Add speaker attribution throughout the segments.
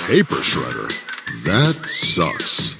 Speaker 1: paper shredder. That sucks.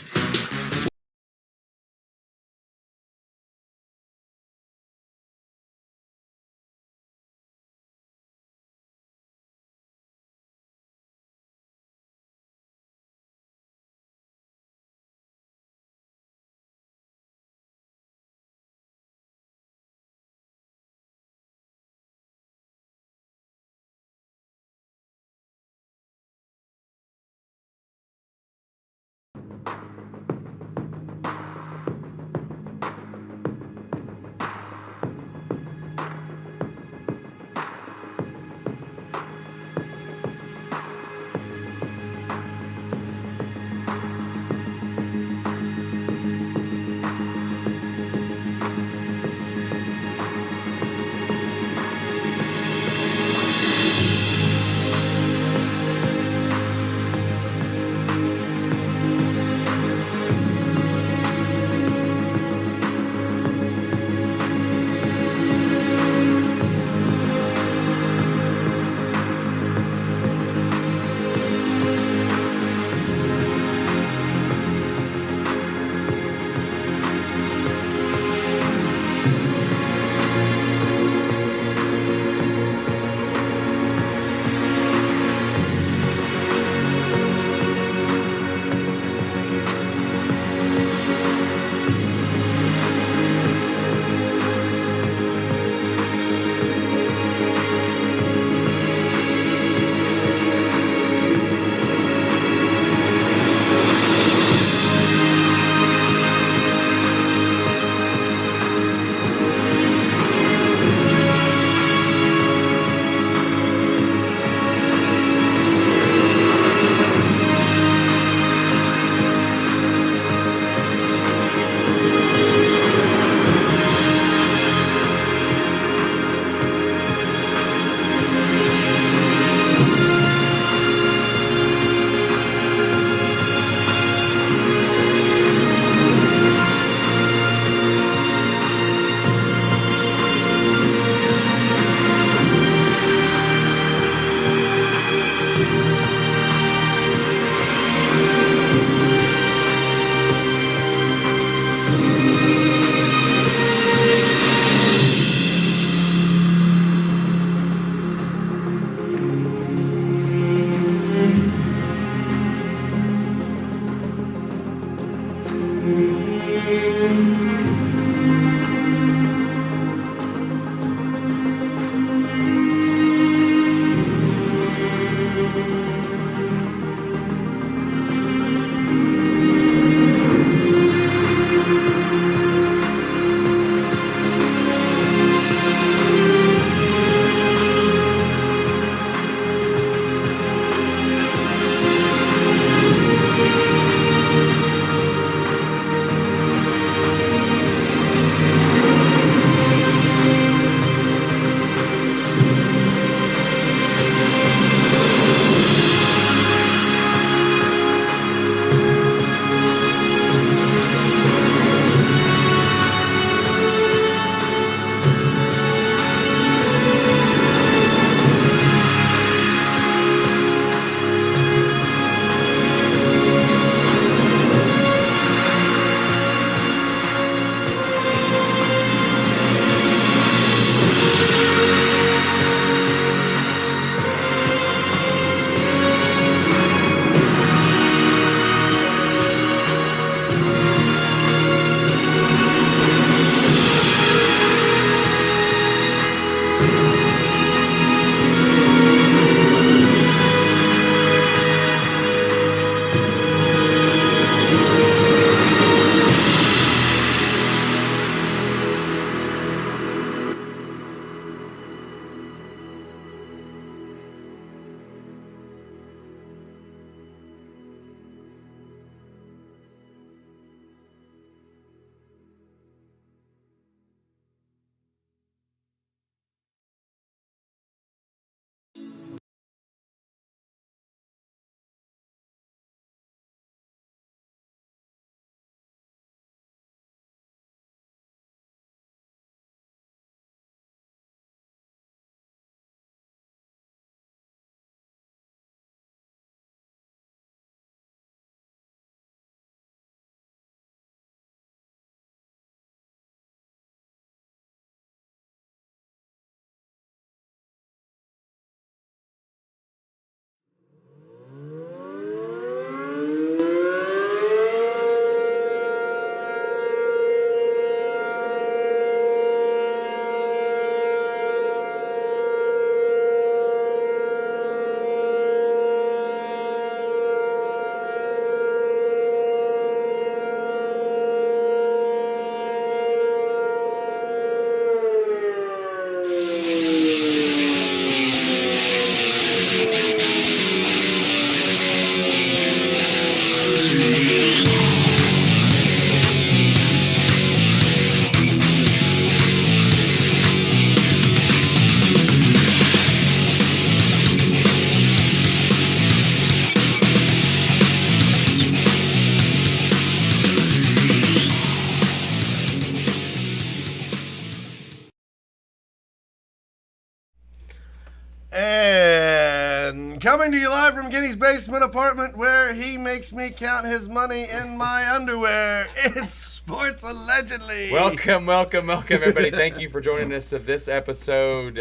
Speaker 2: And coming to you live from Kenny's basement apartment where he makes me count his money in my underwear, it's Sports Allegedly.
Speaker 3: Welcome, everybody. Thank you for joining us of this episode,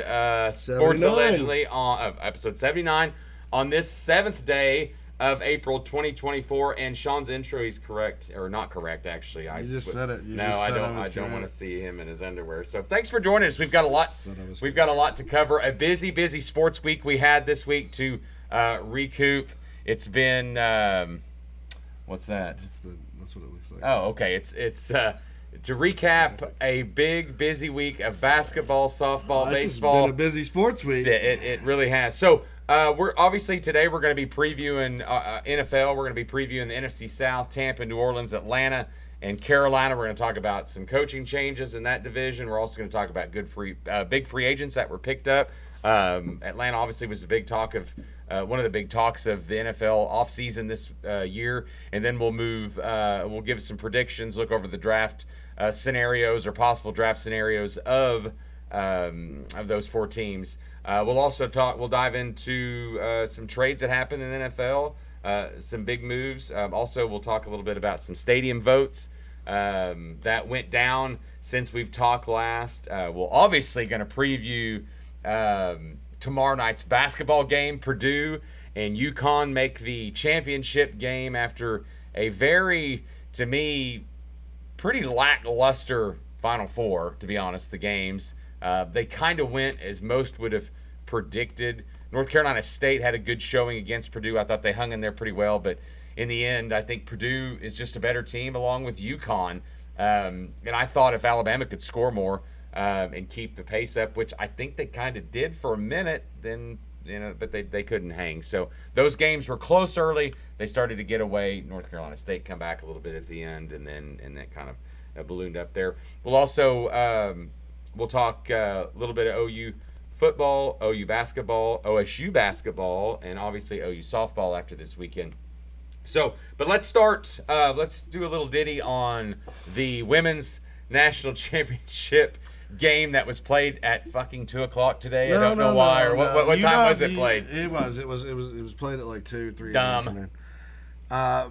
Speaker 3: Sports Allegedly, of episode 79, on this 7th day of April 2024. And Sean's intro, he's correct, or not correct, actually.
Speaker 2: You just said it.
Speaker 3: I don't want to see him in his underwear. So thanks for joining us. We've got a lot. We've got a lot to cover. A busy sports week we had this week to recoup. It's been what's that?
Speaker 2: That's what it looks like.
Speaker 3: Oh, okay. It's to recap a big busy week of basketball, softball, baseball.
Speaker 2: It's been a busy sports week.
Speaker 3: It really has. So. We're obviously today we're going to be previewing NFL. We're going to be previewing the NFC South, Tampa, New Orleans, Atlanta, and Carolina. We're going to talk about some coaching changes in that division. We're also going to talk about big free agents that were picked up. Atlanta obviously was the big talk of one of the big talks of the NFL offseason this year, and then we'll move. We'll give some predictions, look over the draft scenarios or possible draft scenarios of those four teams. We'll also we'll dive into some trades that happened in the NFL, some big moves. Also, we'll talk a little bit about some stadium votes that went down since we've talked last. We're obviously going to preview tomorrow night's basketball game. Purdue and UConn make the championship game after a very, to me, pretty lackluster Final Four, to be honest, the games. They kind of went as most would have predicted. North Carolina State had a good showing against Purdue. I thought they hung in there pretty well, but in the end, I think Purdue is just a better team along with UConn. And I thought if Alabama could score more and keep the pace up, which I think they kind of did for a minute, then but they couldn't hang. So those games were close early. They started to get away. North Carolina State come back a little bit at the end, and then kind of ballooned up there. We'll also we'll talk a little bit of OU football, OU basketball, OSU basketball, and obviously OU softball after this weekend. So, but let's start. Let's do a little ditty on the women's national championship game that was played at fucking 2:00 today. I don't know why or what time was it played.
Speaker 2: It was played at like 2, 3 in the
Speaker 3: Dumb.
Speaker 2: afternoon.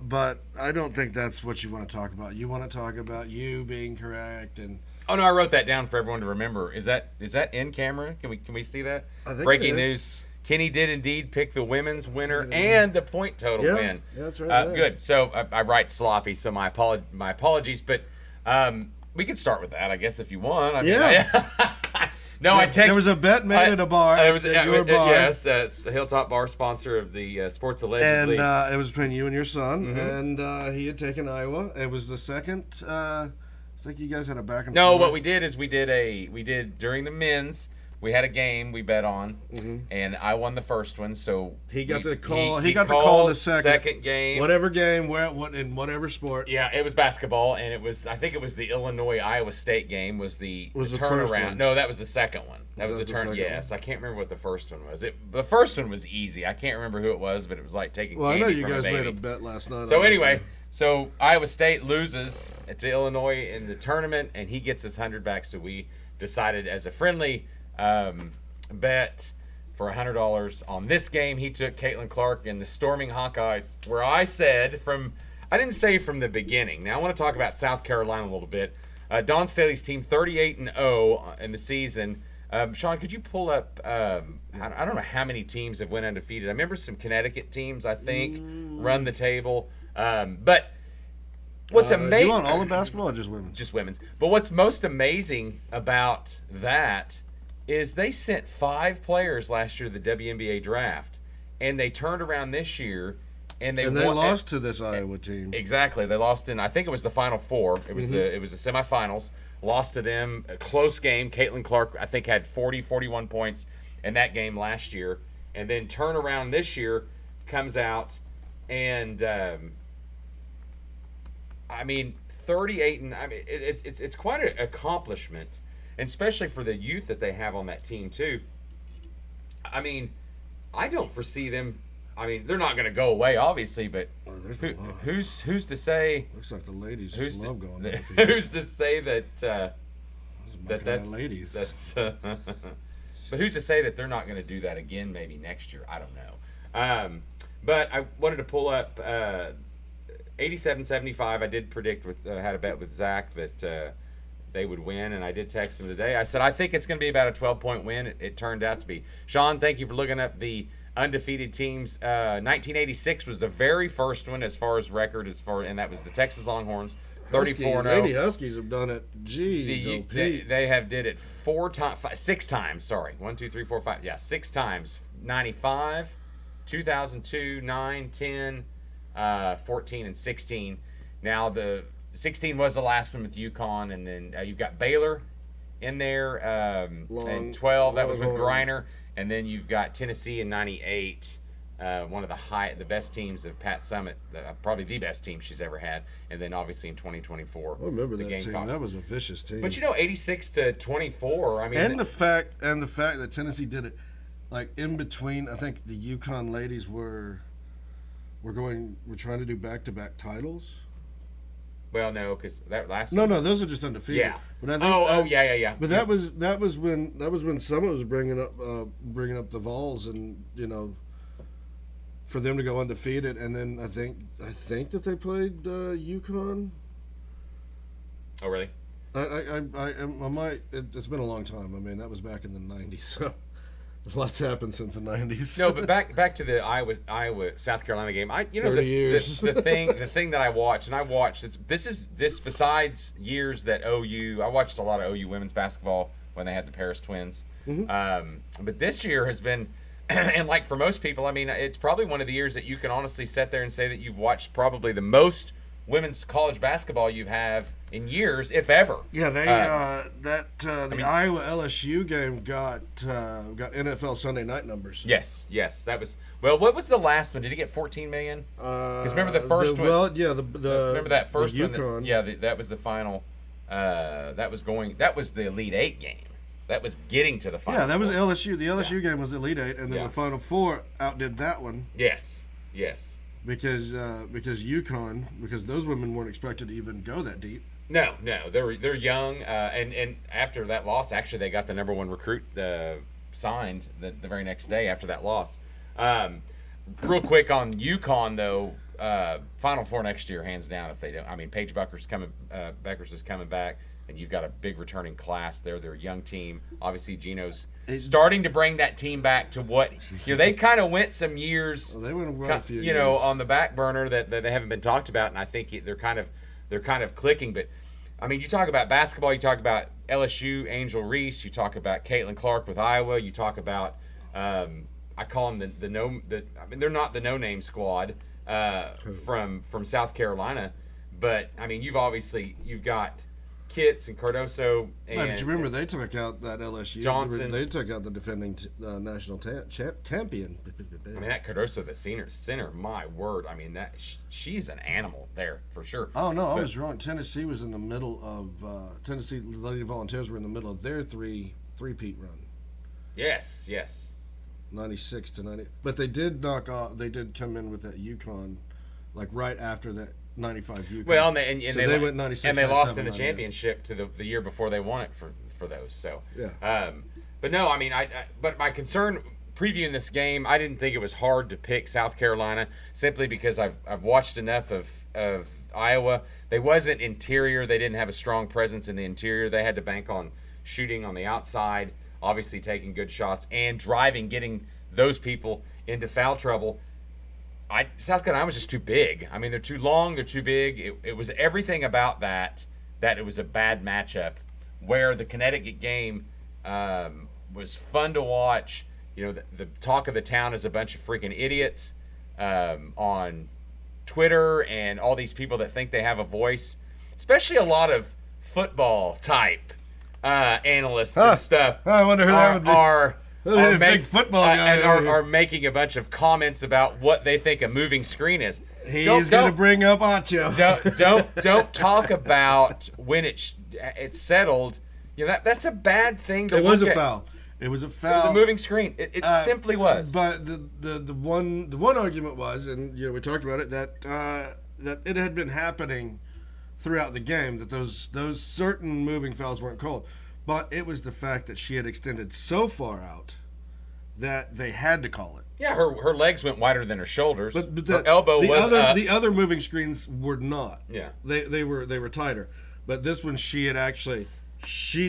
Speaker 2: But I don't think that's what you want to talk about. You want to talk about you being correct and.
Speaker 3: Oh no, I wrote that down for everyone to remember. Is that in camera? Can we see that?
Speaker 2: I think
Speaker 3: Breaking news. Kenny did indeed pick the women's winner and the point total win.
Speaker 2: Yeah, that's right.
Speaker 3: Good. So I write sloppy, so my apologies, but we could start with that, I guess, if you want. I mean, no, I texted.
Speaker 2: There was a bet made at a bar.
Speaker 3: It was
Speaker 2: at your bar.
Speaker 3: Yes, Hilltop Bar, sponsor of the Sports Allegedly.
Speaker 2: And it was between you and your son, and he had taken Iowa. It was the second. It's like you guys had a back and forth.
Speaker 3: No, what we did is we did during the men's. We had a game we bet on, and I won the first one. So
Speaker 2: he got to call. He got to call the
Speaker 3: second game.
Speaker 2: Whatever game, in whatever sport.
Speaker 3: Yeah, it was basketball, and it was. I think it was the Illinois-Iowa State game. Was the turnaround? No, that was the second one. That was the turn. Yes, I can't remember what the first one was. The first one was easy. I can't remember who it was, but it was like taking.
Speaker 2: Well,
Speaker 3: candy
Speaker 2: I know you
Speaker 3: from
Speaker 2: guys
Speaker 3: a baby.
Speaker 2: made a bet last night.
Speaker 3: So anyway. So Iowa State loses to Illinois in the tournament, and he gets his 100 back. So we decided as a friendly bet for $100 on this game. He took Caitlin Clark and the Storming Hawkeyes, where I didn't say from the beginning. Now I want to talk about South Carolina a little bit. Dawn Staley's team 38-0 in the season. Sean, could you pull up? I don't know how many teams have went undefeated. I remember some Connecticut teams, I think, run the table. But what's amazing?
Speaker 2: You want all the basketball or just women's?
Speaker 3: Just women's. But what's most amazing about that is they sent 5 players last year to the WNBA draft, and they turned around this year and they
Speaker 2: lost to this Iowa team.
Speaker 3: Exactly, they lost in. I think it was the Final Four. It was the semifinals. Lost to them, a close game. Caitlin Clark, I think, had 41 points in that game last year, and then turn around this year, comes out and. 38 and it's quite an accomplishment, and especially for the youth that they have on that team too. I mean, I don't foresee them. I mean, they're not going to go away, obviously, but who's to say?
Speaker 2: Looks like the ladies just love going there.
Speaker 3: Who's to say that that's
Speaker 2: ladies?
Speaker 3: That's But who's to say that they're not going to do that again maybe next year? I don't know. But I wanted to pull up 87-75. I did predict had a bet with Zach that they would win, and I did text him today. I said, I think it's going to be about a 12-point win. It turned out to be. Sean, thank you for looking up the undefeated teams. 1986 was the very first one as far as record, and that was the Texas Longhorns. 34-0.
Speaker 2: Lady Huskies have done it. Jeez,
Speaker 3: they have did it 6 times. Sorry, 1, 2, 3, 4, 5. Yeah, 6 times. 95, 2002, 9, 10, 14, and 16. Now the 16 was the last one with UConn, and then you've got Baylor in there, and 12 that was with Griner, and then you've got Tennessee in 98. One of the best teams of Pat Summitt, probably the best team she's ever had, and then obviously in 2024.
Speaker 2: I remember that team. That was a vicious team.
Speaker 3: But 86-24. I mean,
Speaker 2: and the fact that Tennessee did it, like in between. I think the UConn ladies were trying to do back-to-back titles.
Speaker 3: Well, no, because that last.
Speaker 2: No, those are just undefeated.
Speaker 3: Yeah.
Speaker 2: But I think
Speaker 3: yeah.
Speaker 2: But that was when Summitt was bringing up the Vols, and for them to go undefeated, and then I think that they played UConn.
Speaker 3: Oh, really?
Speaker 2: I might. It's been a long time. I mean, that was back in the '90s. So lots happened since the '90s.
Speaker 3: No, but back to the Iowa South Carolina game.
Speaker 2: 30 years.
Speaker 3: The thing that I watched, this besides years that OU. I watched a lot of OU women's basketball when they had the Paris Twins. Mm-hmm. But this year has been. And like for most people, I mean, it's probably one of the years that you can honestly sit there and say that you've watched probably the most women's college basketball you have in years, if ever.
Speaker 2: Yeah, the Iowa LSU game got NFL Sunday night numbers.
Speaker 3: Yes, that was. Well, what was the last one? Did he get 14 million? Because remember the first one.
Speaker 2: Well, yeah,
Speaker 3: remember that first one.
Speaker 2: UConn.
Speaker 3: That was the final. That was the Elite Eight game. That was getting to the Final
Speaker 2: Yeah, that was
Speaker 3: Four.
Speaker 2: LSU. The LSU game was the Elite Eight, and then the Final Four outdid that one.
Speaker 3: Yes.
Speaker 2: Because UConn, because those women weren't expected to even go that deep.
Speaker 3: No, they're young, and after that loss, actually they got the number 1 recruit signed the very next day after that loss. Real quick on UConn though, Final Four next year, hands down. If they don't, I mean, Paige Bueckers is coming back. And you've got a big returning class there. They're a young team. Obviously, Gino's starting to bring that team back to what they kind of went some years.
Speaker 2: Well, they went a few years.
Speaker 3: On the back burner that they haven't been talked about, and I think they're kind of clicking. But I mean, you talk about basketball, you talk about LSU, Angel Reese, you talk about Caitlin Clark with Iowa, you talk about I call them they're not the no-name squad from South Carolina, but I mean you've got Kitts and Cardoso and.
Speaker 2: But you remember they took out that LSU.
Speaker 3: Johnson.
Speaker 2: They took out the defending national champion.
Speaker 3: I mean that Cardoso, the center. My word! I mean that she's an animal there for sure.
Speaker 2: Oh no, I was wrong. Tennessee was in the middle of Tennessee. The Lady Volunteers were in the middle of their three-peat run.
Speaker 3: Yes.
Speaker 2: 96 to 90. But they did knock off. They did come in with that UConn, like right after that. 95 UConn.
Speaker 3: Well, and they
Speaker 2: went 96,
Speaker 3: and they lost in the
Speaker 2: 97,
Speaker 3: championship to the year before they won it for those. So
Speaker 2: yeah.
Speaker 3: But no, I mean but my concern previewing this game, I didn't think it was hard to pick South Carolina simply because I've watched enough of Iowa. They wasn't interior. They didn't have a strong presence in the interior. They had to bank on shooting on the outside, obviously taking good shots and driving, getting those people into foul trouble. South Carolina was just too big. I mean, they're too long, they're too big. It was everything about that it was a bad matchup. Where the Connecticut game was fun to watch. The talk of the town is a bunch of freaking idiots on Twitter and all these people that think they have a voice, especially a lot of football type analysts and stuff.
Speaker 2: I wonder who that would be. Big football guy
Speaker 3: are making a bunch of comments about what they think a moving screen is.
Speaker 2: He's going to bring up Acho.
Speaker 3: Don't talk about when it's settled. That's a bad thing to look at.
Speaker 2: It was a foul. It was a
Speaker 3: moving screen. It simply was.
Speaker 2: But the one argument was, and we talked about it, that it had been happening throughout the game, that those certain moving fouls weren't called. but it was the fact that she had extended so far out that they had to call it.
Speaker 3: Yeah, her legs went wider than her shoulders.
Speaker 2: But
Speaker 3: her elbow was up.
Speaker 2: The other moving screens were not.
Speaker 3: Yeah.
Speaker 2: They were tighter. But this one, she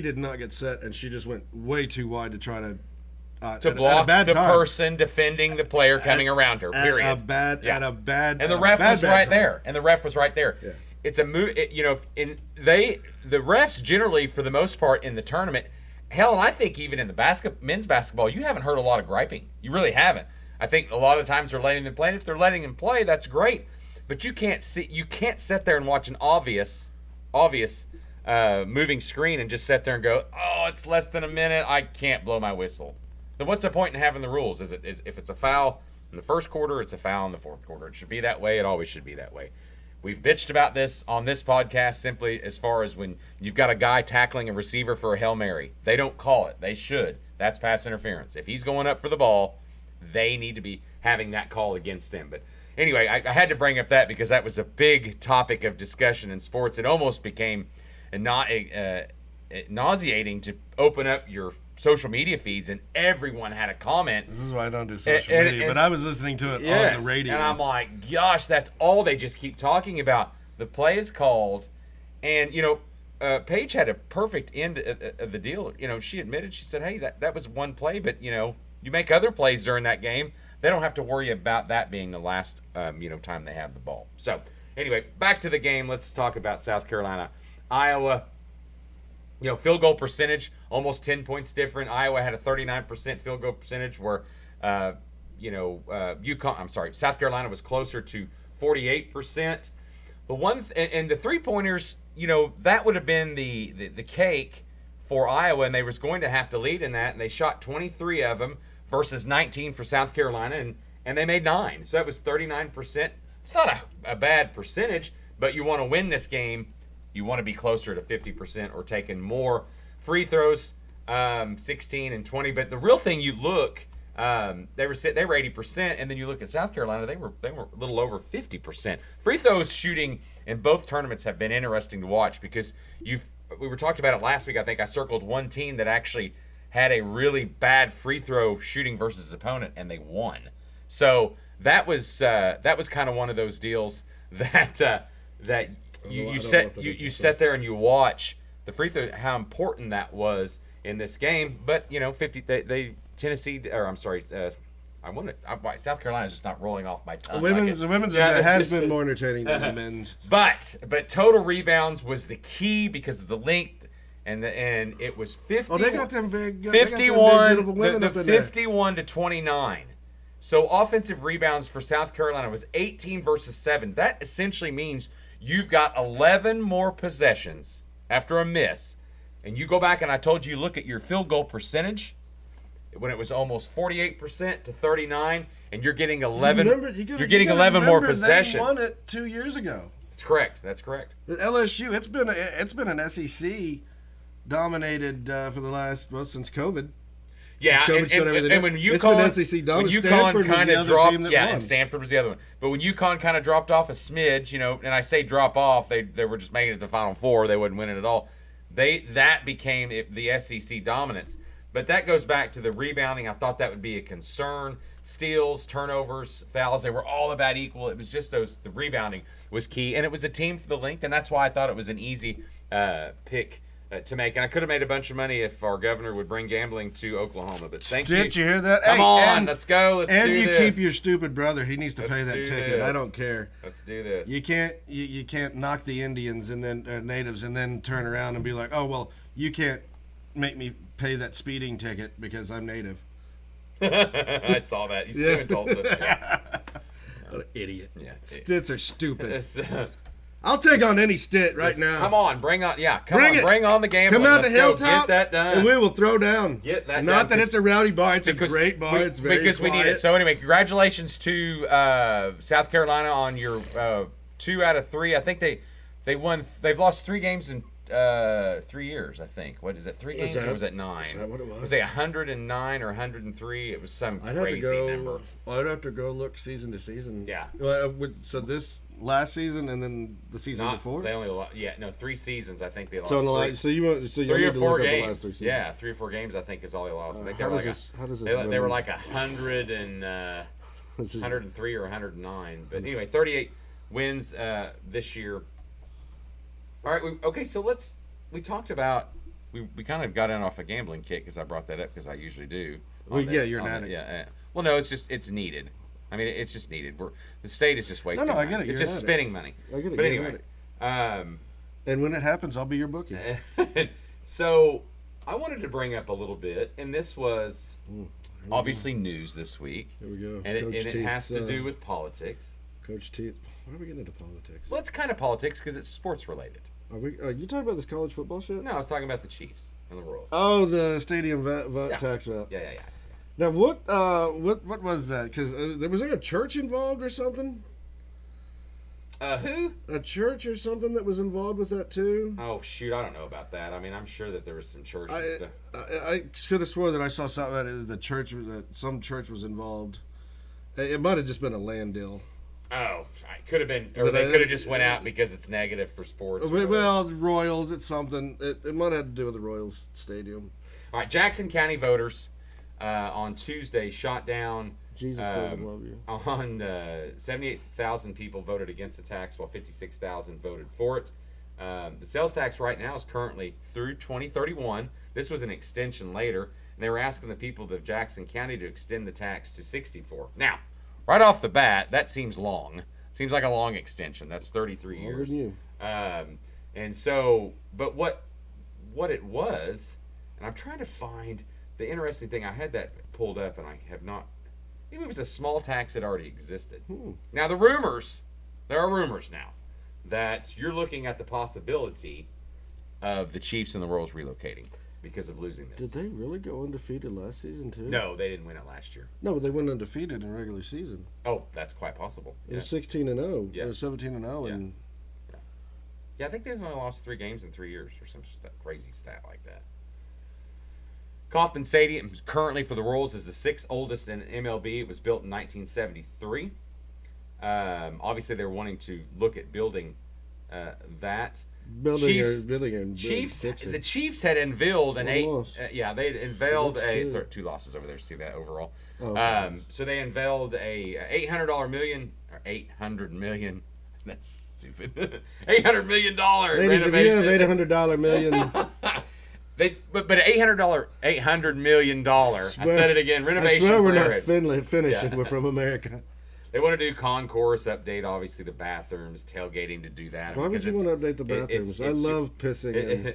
Speaker 2: did not get set, and she just went way too wide to try to
Speaker 3: block the person defending the player coming around her. Period.
Speaker 2: And
Speaker 3: the ref was right there. And the ref was right there.
Speaker 2: Yeah.
Speaker 3: It's a the refs generally, for the most part, in the tournament. Hell, and I think even in the men's basketball, you haven't heard a lot of griping. You really haven't. I think a lot of times they're letting them play. And if they're letting them play, that's great. But you can't sit there and watch an obvious moving screen and just sit there and go, oh, it's less than a minute. I can't blow my whistle. Then what's the point in having the rules? Is if it's a foul in the first quarter, it's a foul in the fourth quarter. It should be that way. It always should be that way. We've bitched about this on this podcast simply as far as when you've got a guy tackling a receiver for a Hail Mary. They don't call it. They should. That's pass interference. If he's going up for the ball, they need to be having that call against them. But anyway, I had to bring up that because that was a big topic of discussion in sports. It almost became nauseating to open up your social media feeds and everyone had a comment.
Speaker 2: This is why I don't do social media, but I was listening to it on the radio.
Speaker 3: And I'm like, gosh, that's all they just keep talking about. The play is called, and, Paige had a perfect end of the deal. She admitted, she said, hey, that was one play, but, you make other plays during that game. They don't have to worry about that being the last, time they have the ball. So, anyway, back to the game. Let's talk about South Carolina. Iowa, field goal percentage, almost 10 points different. Iowa had a 39% field goal percentage where, South Carolina was closer to 48%. And the three-pointers, that would have been the cake for Iowa, and they was going to have to lead in that, and they shot 23 of them versus 19 for South Carolina, and they made 9. So that was 39%. It's not a bad percentage, but you want to win this game. You want to be closer to 50% or taking more free throws, 16 and 20. But the real thing, you look, they were 80%, and then you look at South Carolina, they were a little over 50%. Free throws shooting in both tournaments have been interesting to watch because we were talking about it last week. I think I circled one team that actually had a really bad free throw shooting versus opponent, and they won. So that was kind of one of those deals that you sit there and you watch the free throw, how important that was in this game. But South Carolina is just not rolling off my tongue.
Speaker 2: The women's has been more entertaining than the men's.
Speaker 3: But total rebounds was the key because of the length, and it was 50.
Speaker 2: Oh, they got them big.
Speaker 3: 51 to 29. So offensive rebounds for South Carolina was 18 versus 7. That essentially means you've got 11 more possessions after a miss. And you go back and I told you, look at your field goal percentage when it was almost 48% to 39, and you're getting 11. You're getting 11 more possessions.
Speaker 2: They won it 2 years ago.
Speaker 3: That's correct.
Speaker 2: With LSU, it's been an SEC dominated for the last since COVID.
Speaker 3: Yeah, and when UConn kind of dropped, and Stanford was the other one. But when UConn kind of dropped off a smidge, and I say drop off, they were just making it to the Final Four. They wouldn't win it at all. That became the SEC dominance. But that goes back to the rebounding. I thought that would be a concern. Steals, turnovers, fouls, they were all about equal. It was just the rebounding was key. And it was a team for the length, and that's why I thought it was an easy pick to make. And I could have made a bunch of money if our governor would bring gambling to Oklahoma. But thank you.
Speaker 2: Did you hear that?
Speaker 3: Come on, let's go. Let's do this.
Speaker 2: And you keep your stupid brother. He needs to pay that ticket. I don't care.
Speaker 3: Let's do this.
Speaker 2: You can't knock the Indians and then natives and then turn around and be like, oh, well, you can't make me pay that speeding ticket because I'm native.
Speaker 3: I saw that. You see him in Tulsa. Yeah.
Speaker 2: What an idiot.
Speaker 3: Yeah.
Speaker 2: Stits are stupid. I'll take on any stit right now.
Speaker 3: Come on, bring on the game.
Speaker 2: Come out the hilltop,
Speaker 3: get that done.
Speaker 2: and we will throw down.
Speaker 3: Get that
Speaker 2: Not
Speaker 3: done.
Speaker 2: that it's a rowdy bar. It's a great bar. It's very
Speaker 3: because
Speaker 2: quiet.
Speaker 3: we need it. So anyway, congratulations to South Carolina on your 2 out of 3. I think they've lost 3 games in 3 years, I think. What is it? 3
Speaker 2: Was
Speaker 3: games or
Speaker 2: that-
Speaker 3: was it 9?
Speaker 2: is that what it was?
Speaker 3: Was it 109 or 103? It was some crazy number.
Speaker 2: I'd have to go look season to season.
Speaker 3: Yeah.
Speaker 2: So this last season and then the season before.
Speaker 3: They only lost. Yeah, no, 3 seasons. I think they lost.
Speaker 2: So,
Speaker 3: three,
Speaker 2: so you
Speaker 3: 3
Speaker 2: need
Speaker 3: or
Speaker 2: to
Speaker 3: 4
Speaker 2: look up the last
Speaker 3: games.
Speaker 2: 3 seasons.
Speaker 3: Yeah, 3 or 4 games. I think is all they lost. I think
Speaker 2: how does this
Speaker 3: they were like
Speaker 2: women's-
Speaker 3: 100 and 103 or 109. But anyway, 38 wins this year. All right. Okay. So we talked about. We kind of got in off a gambling kick because I brought that up because I usually do.
Speaker 2: Well, yeah, you're an addict.
Speaker 3: Yeah. Well, no, it's needed. I mean, it's just needed. The state is just wasting.
Speaker 2: I
Speaker 3: money.
Speaker 2: get it.
Speaker 3: It's
Speaker 2: You're
Speaker 3: just
Speaker 2: an
Speaker 3: spending money.
Speaker 2: I get it.
Speaker 3: But
Speaker 2: You're
Speaker 3: anyway,
Speaker 2: and when it happens, I'll be your bookie.
Speaker 3: so I wanted to bring up a little bit, and this was obviously news this week.
Speaker 2: Here we go.
Speaker 3: And it has to do with politics.
Speaker 2: Coach Teeth. Why are we getting into politics?
Speaker 3: Well, it's kind of politics because it's sports related.
Speaker 2: Are you talking about this college football shit?
Speaker 3: No, I was talking about the Chiefs and the Royals.
Speaker 2: Oh, the stadium tax vat.
Speaker 3: Yeah.
Speaker 2: Now, what was that? Because there was like a church involved or something.
Speaker 3: Who?
Speaker 2: A church or something that was involved with that too.
Speaker 3: Oh shoot, I don't know about that. I mean, I'm sure that there was some church and stuff.
Speaker 2: I could have swore that I saw something that the church was some church was involved. It might have just been a land deal.
Speaker 3: Oh, it could have been, or they could have just went out because it's negative for sports.
Speaker 2: Well, the Royals, it's something. It might have to do with the Royals Stadium.
Speaker 3: All right, Jackson County voters on Tuesday shot down.
Speaker 2: Jesus doesn't love you.
Speaker 3: On 78,000 people voted against the tax, while 56,000 voted for it. The sales tax right now is currently through 2031. This was an extension later, and they were asking the people of Jackson County to extend the tax to 64. Now, right off the bat, that seems long. Seems like a long extension. That's 33 years.
Speaker 2: Longer than you.
Speaker 3: And so, but what it was, and I'm trying to find the interesting thing. I had that pulled up, and I have not. Maybe it was a small tax that already existed. Now, there are rumors now that you're looking at the possibility of the Chiefs and the Royals relocating because of losing this.
Speaker 2: Did they really go undefeated last season too?
Speaker 3: No, they didn't win it last year.
Speaker 2: No, but they went undefeated in regular season.
Speaker 3: Oh, that's quite possible.
Speaker 2: It was 16-0.
Speaker 3: Yeah.
Speaker 2: It was 17-0, and
Speaker 3: Yeah, I think they've only lost 3 games in 3 years or some crazy stat like that. Kauffman Stadium, currently for the Royals, is the 6th oldest in MLB. It was built in 1973. Obviously, they're wanting to look at building that.
Speaker 2: building
Speaker 3: Chiefs.
Speaker 2: fixing.
Speaker 3: The Chiefs had unveiled an 8.
Speaker 2: loss.
Speaker 3: They unveiled
Speaker 2: That's
Speaker 3: 2 losses over there. See that overall.
Speaker 2: Oh, okay.
Speaker 3: So they unveiled a $800 million. That's stupid. $800 million
Speaker 2: Ladies, if
Speaker 3: renovation.
Speaker 2: you have $800 million,
Speaker 3: But $800 million. I said it again.
Speaker 2: I
Speaker 3: Renovation.
Speaker 2: swear we're
Speaker 3: for
Speaker 2: not finishing.
Speaker 3: Yeah.
Speaker 2: We're from America.
Speaker 3: They want to do concourse update, obviously the bathrooms, tailgating to do that.
Speaker 2: Why would you want to update the bathrooms? I love pissing in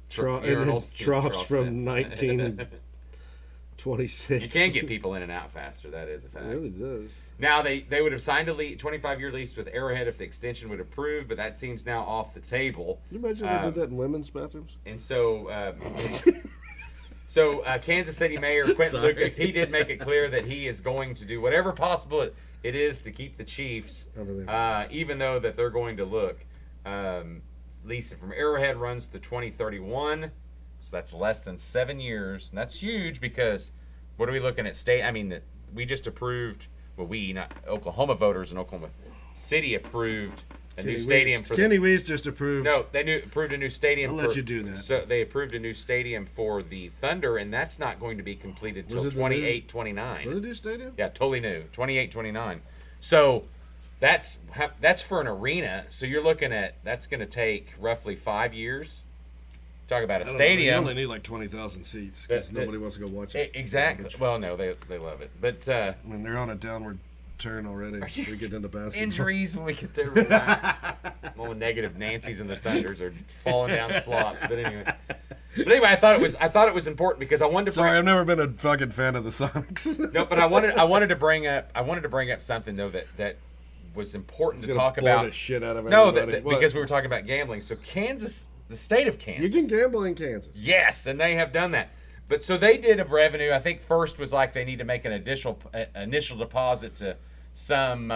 Speaker 3: urinals,
Speaker 2: troughs from
Speaker 3: yeah.
Speaker 2: 1926.
Speaker 3: You can get people in and out faster. That is a fact.
Speaker 2: It really does.
Speaker 3: Now they would have signed a 25-year lease with Arrowhead if the extension would approve, but that seems now off the table.
Speaker 2: Can you imagine they did that in women's bathrooms?
Speaker 3: And so, Kansas City Mayor Quentin Lucas, he did make it clear that he is going to do whatever possible it is to keep the Chiefs, even though that they're going to look. Lease from Arrowhead runs to 2031, so that's less than 7 years, and that's huge because what are we looking at? We just approved. Well, not Oklahoma voters in Oklahoma City approved a new stadium for
Speaker 2: Kenny Wees just approved.
Speaker 3: No, they approved a new stadium.
Speaker 2: I'll let you do that.
Speaker 3: So they approved a new stadium for the Thunder, and that's not going to be completed until 28, 29.
Speaker 2: Was it a new stadium?
Speaker 3: Yeah, totally new. 28, 29. So that's for an arena. So you're looking at that's going to take roughly 5 years. Talk about a stadium.
Speaker 2: You only need like 20,000 seats because nobody wants to go watch it.
Speaker 3: Exactly. Well, no, they love it, but
Speaker 2: I mean, they're on a downward turn already. We get into basketball.
Speaker 3: Injuries when we get there. All the negative Nancy's and the Thunders are falling down slots. But anyway, I thought it was important because I wanted to.
Speaker 2: Sorry, I've never been a fucking fan of the Sonics.
Speaker 3: No, but I wanted to bring up something though that was important to talk about.
Speaker 2: The shit out of
Speaker 3: no,
Speaker 2: everybody.
Speaker 3: Because we were talking about gambling. So Kansas, the state of Kansas,
Speaker 2: you can gamble in Kansas.
Speaker 3: Yes, and they have done that. But so they did a revenue. I think first was like they need to make an initial deposit to some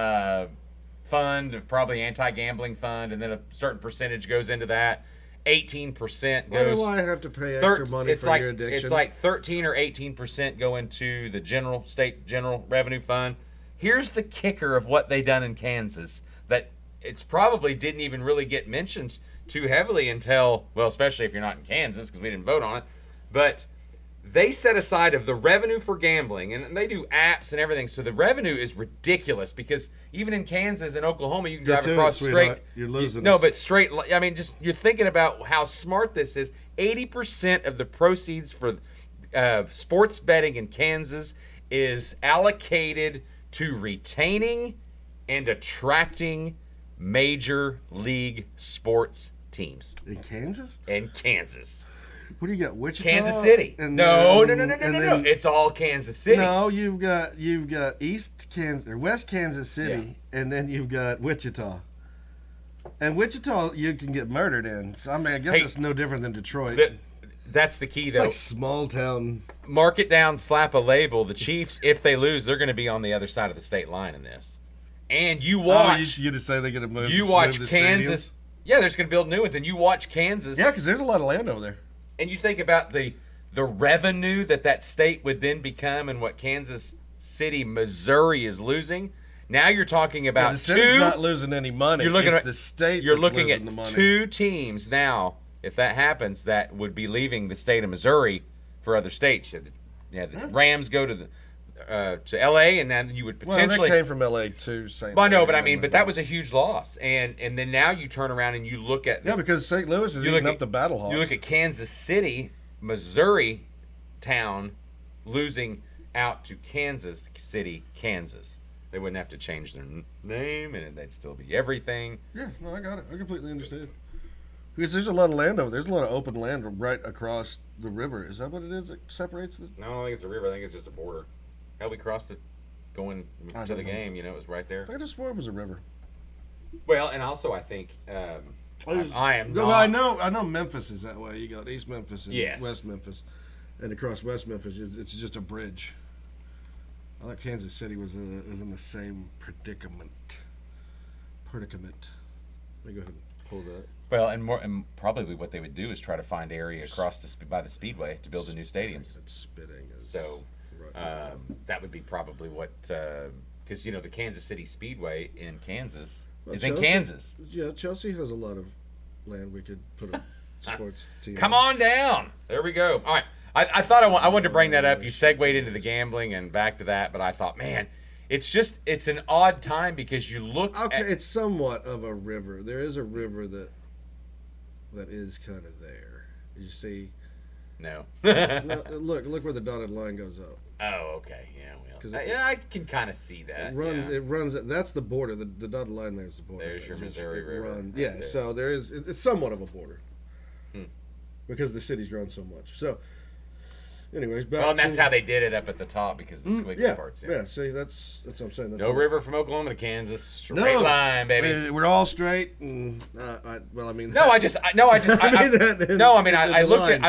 Speaker 3: fund, probably anti-gambling fund, and then a certain percentage goes into that. 18%
Speaker 2: Why
Speaker 3: goes.
Speaker 2: do I have to pay extra money for your addiction?
Speaker 3: It's like 13 or 18% go into the state general revenue fund. Here's the kicker of what they done in Kansas that it's probably didn't even really get mentioned too heavily until, well, especially if you're not in Kansas because we didn't vote on it, but they set aside of the revenue for gambling, and they do apps and everything. So the revenue is ridiculous because even in Kansas and Oklahoma, you can drive across straight.
Speaker 2: You're losing.
Speaker 3: No, but straight. I mean, just you're thinking about how smart this is. 80% of the proceeds for sports betting in Kansas is allocated to retaining and attracting major league sports teams
Speaker 2: in Kansas. What do you got? Wichita,
Speaker 3: Kansas City. No. It's all Kansas City.
Speaker 2: No, you've got East Kansas or West Kansas City, and then you've got Wichita. And Wichita, you can get murdered in. So I mean, I guess it's no different than Detroit.
Speaker 3: That's the key, though.
Speaker 2: Like small town.
Speaker 3: Mark it down, slap a label. The Chiefs, if they lose, they're going to be on the other side of the state line in this. And you watch.
Speaker 2: You just say they're going to move.
Speaker 3: You watch Kansas. Stadiums? Yeah, they're going to build new ones, and you watch Kansas.
Speaker 2: Yeah, because there's a lot of land over there.
Speaker 3: And you think about the revenue that state would then become and what Kansas City, Missouri is losing. Now you're talking about
Speaker 2: the city's not losing any money. You're looking at the state.
Speaker 3: You're looking
Speaker 2: at
Speaker 3: the money. 2 teams now, if that happens, that would be leaving the state of Missouri for other states. The Rams go to L.A. and then you would potentially.
Speaker 2: Well, they came from L.A. to St.
Speaker 3: Well, I know, but I mean, that was a huge loss, and then now you turn around and you look at
Speaker 2: because St. Louis is eating up the Battle Hawks.
Speaker 3: You look at Kansas City, Missouri town losing out to Kansas City, Kansas. They wouldn't have to change their name, and they'd still be everything.
Speaker 2: Yeah, no, I got it. I completely understand. Because there's a lot of land over there. There's a lot of open land right across the river. Is that what it is that separates the?
Speaker 3: No, I don't think it's a river. I think it's just a border. How we crossed it going to the game, it was right there.
Speaker 2: I just swore it was a river.
Speaker 3: Well, and also I think I am not.
Speaker 2: Well, I know Memphis is that way. You got East Memphis and West Memphis. And across West Memphis, it's just a bridge. I thought Kansas City was in the same predicament. Let me go ahead and pull that.
Speaker 3: Well, and probably what they would do is try to find area across by the Speedway to build the new stadiums. So that would be probably what, because the Kansas City Speedway in Kansas is in Kansas.
Speaker 2: Yeah, Chelsea has a lot of land we could put a sports team.
Speaker 3: Come on down. There we go. All right. I thought I wanted to bring that up. You segued into the gambling and back to that, but I thought, man, it's an odd time because you look at...
Speaker 2: it's somewhat of a river. There is a river that is kind of there. You see...
Speaker 3: No.
Speaker 2: No, look where the dotted line goes up.
Speaker 3: Oh, okay. Yeah, well, I can kind of see that.
Speaker 2: It runs. That's the border. The dotted line there is the border.
Speaker 3: There's your Missouri River.
Speaker 2: Yeah, so there is. It's somewhat of a border because the city's grown so much. So, anyways,
Speaker 3: and that's how they did it up at the top because the squiggly parts.
Speaker 2: Yeah. See, that's what I'm saying. That's
Speaker 3: no river from Oklahoma to Kansas, straight line, baby.
Speaker 2: We're all straight. And, I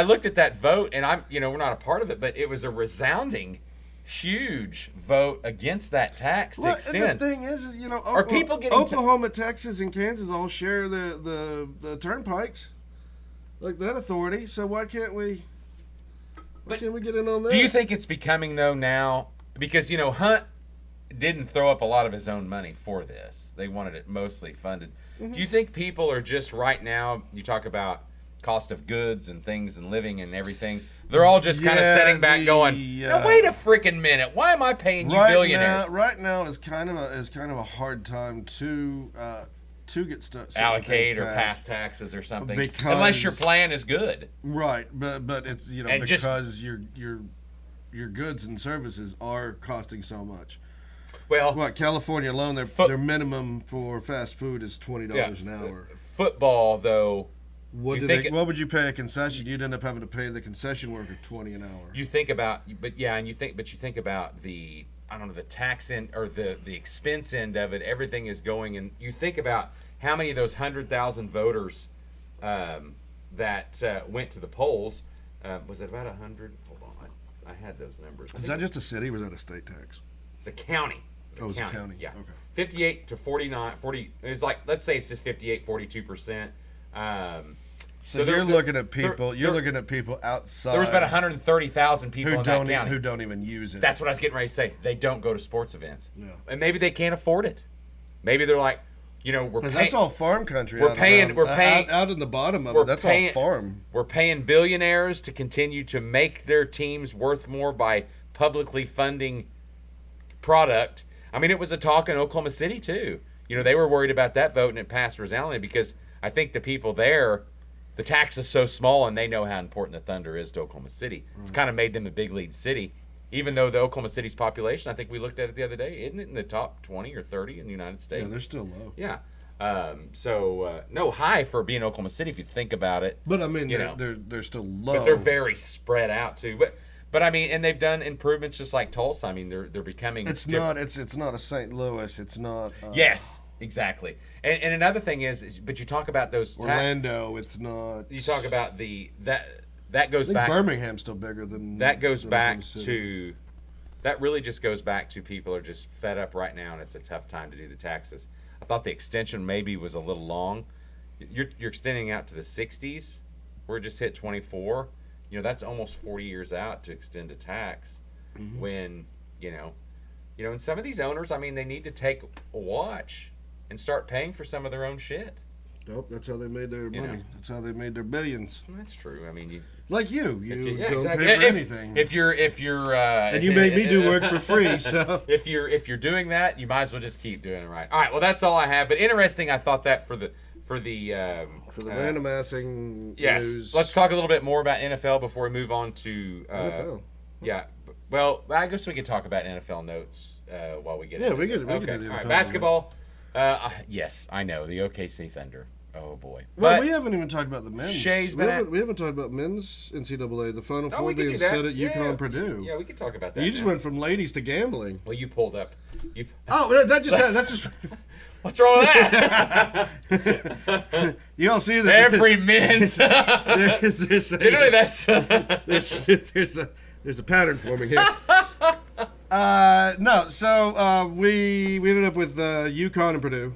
Speaker 3: looked at that vote, and we're not a part of it, but it was a resounding, huge vote against that tax to extend.
Speaker 2: And the thing is,
Speaker 3: are people getting
Speaker 2: Oklahoma, Texas, and Kansas all share the turnpikes, like that authority. So why can't we? Why can't we get in on that?
Speaker 3: Do you think it's becoming though now? Because Hunt didn't throw up a lot of his own money for this. They wanted it mostly funded. Mm-hmm. Do you think people are just right now? You talk about cost of goods and things and living and everything. They're all just kind of sitting back, going, "Now wait a freaking minute! Why am I paying you billionaires?"
Speaker 2: Right now is kind of a hard time to get stuff
Speaker 3: allocate or pass taxes or something, unless your plan is good.
Speaker 2: Right, but it's because your goods and services are costing so much.
Speaker 3: Well,
Speaker 2: California alone, their minimum for fast food is $20 an hour.
Speaker 3: Football, though.
Speaker 2: What would you pay a concession? You'd end up having to pay the concession worker $20 an hour.
Speaker 3: You think about, you think about the tax end or the expense end of it. Everything is going, and you think about how many of those 100,000 voters that went to the polls. Was it about 100? Hold on, I had those numbers.
Speaker 2: Is that just a city or was that a state tax?
Speaker 3: It's a county.
Speaker 2: It's a county.
Speaker 3: Yeah.
Speaker 2: Okay.
Speaker 3: 58 to 49. 40. It's like, let's say it's just 58, 42%.
Speaker 2: So you're looking at people. You're looking at people outside.
Speaker 3: There was about 130,000 people in that county
Speaker 2: who don't even use it.
Speaker 3: That's what I was getting ready to say. They don't go to sports events.
Speaker 2: Yeah.
Speaker 3: And maybe they can't afford it. Maybe they're like, we're paying.
Speaker 2: That's all farm country.
Speaker 3: We're paying
Speaker 2: out in the bottom of it. That's all farm.
Speaker 3: We're paying billionaires to continue to make their teams worth more by publicly funding product. I mean, it was a talk in Oklahoma City too. They were worried about that vote, and it passed resoundingly because I think the people there, the tax is so small, and they know how important the Thunder is to Oklahoma City. It's kind of made them a big lead city, even though the Oklahoma City's population, I think we looked at it the other day, isn't it in the top 20 or 30 in the United States?
Speaker 2: Yeah, they're still low.
Speaker 3: Yeah. No high for being Oklahoma City if you think about it.
Speaker 2: But I mean, they're still low.
Speaker 3: But they're very spread out too. But I mean, and they've done improvements just like Tulsa. I mean, they're becoming.
Speaker 2: It's not a St. Louis. It's not.
Speaker 3: Yes, exactly. And another thing is, but you talk about those.
Speaker 2: Orlando. It's not.
Speaker 3: You talk about that goes back.
Speaker 2: Birmingham's still bigger than.
Speaker 3: That goes back to. That really just goes back to people are just fed up right now, and it's a tough time to do the taxes. I thought the extension maybe was a little long. You're extending out to the 60s. We're just hit 24. That's almost 40 years out to extend a tax. Mm-hmm. When and some of these owners, I mean, they need to take a watch and start paying for some of their own shit.
Speaker 2: Nope, that's how they made their money. That's how they made their billions.
Speaker 3: That's true. I mean, you
Speaker 2: don't
Speaker 3: exactly.
Speaker 2: pay for anything.
Speaker 3: If you're
Speaker 2: and you made me do work for free, so
Speaker 3: if you're doing that, you might as well just keep doing it right. All right, well, that's all I have. But interesting, I thought that for the
Speaker 2: random assing news.
Speaker 3: Let's talk a little bit more about NFL before we move on to
Speaker 2: NFL.
Speaker 3: Yeah, well, I guess we could talk about NFL notes while we get.
Speaker 2: Yeah, we could.
Speaker 3: Okay.
Speaker 2: Do the
Speaker 3: all right,
Speaker 2: NFL
Speaker 3: basketball. Yes, I know the OKC Thunder. Oh boy.
Speaker 2: Well, we haven't even talked about the men's.
Speaker 3: We
Speaker 2: haven't talked about men's NCAA. The Final Four being set at UConn Purdue.
Speaker 3: Yeah, we could talk about that.
Speaker 2: You just went from ladies to gambling.
Speaker 3: Well, you pulled up.
Speaker 2: That's just.
Speaker 3: What's wrong with that?
Speaker 2: You all see that
Speaker 3: every men's. Generally, that's.
Speaker 2: There's a pattern forming here. No, so we ended up with UConn and Purdue,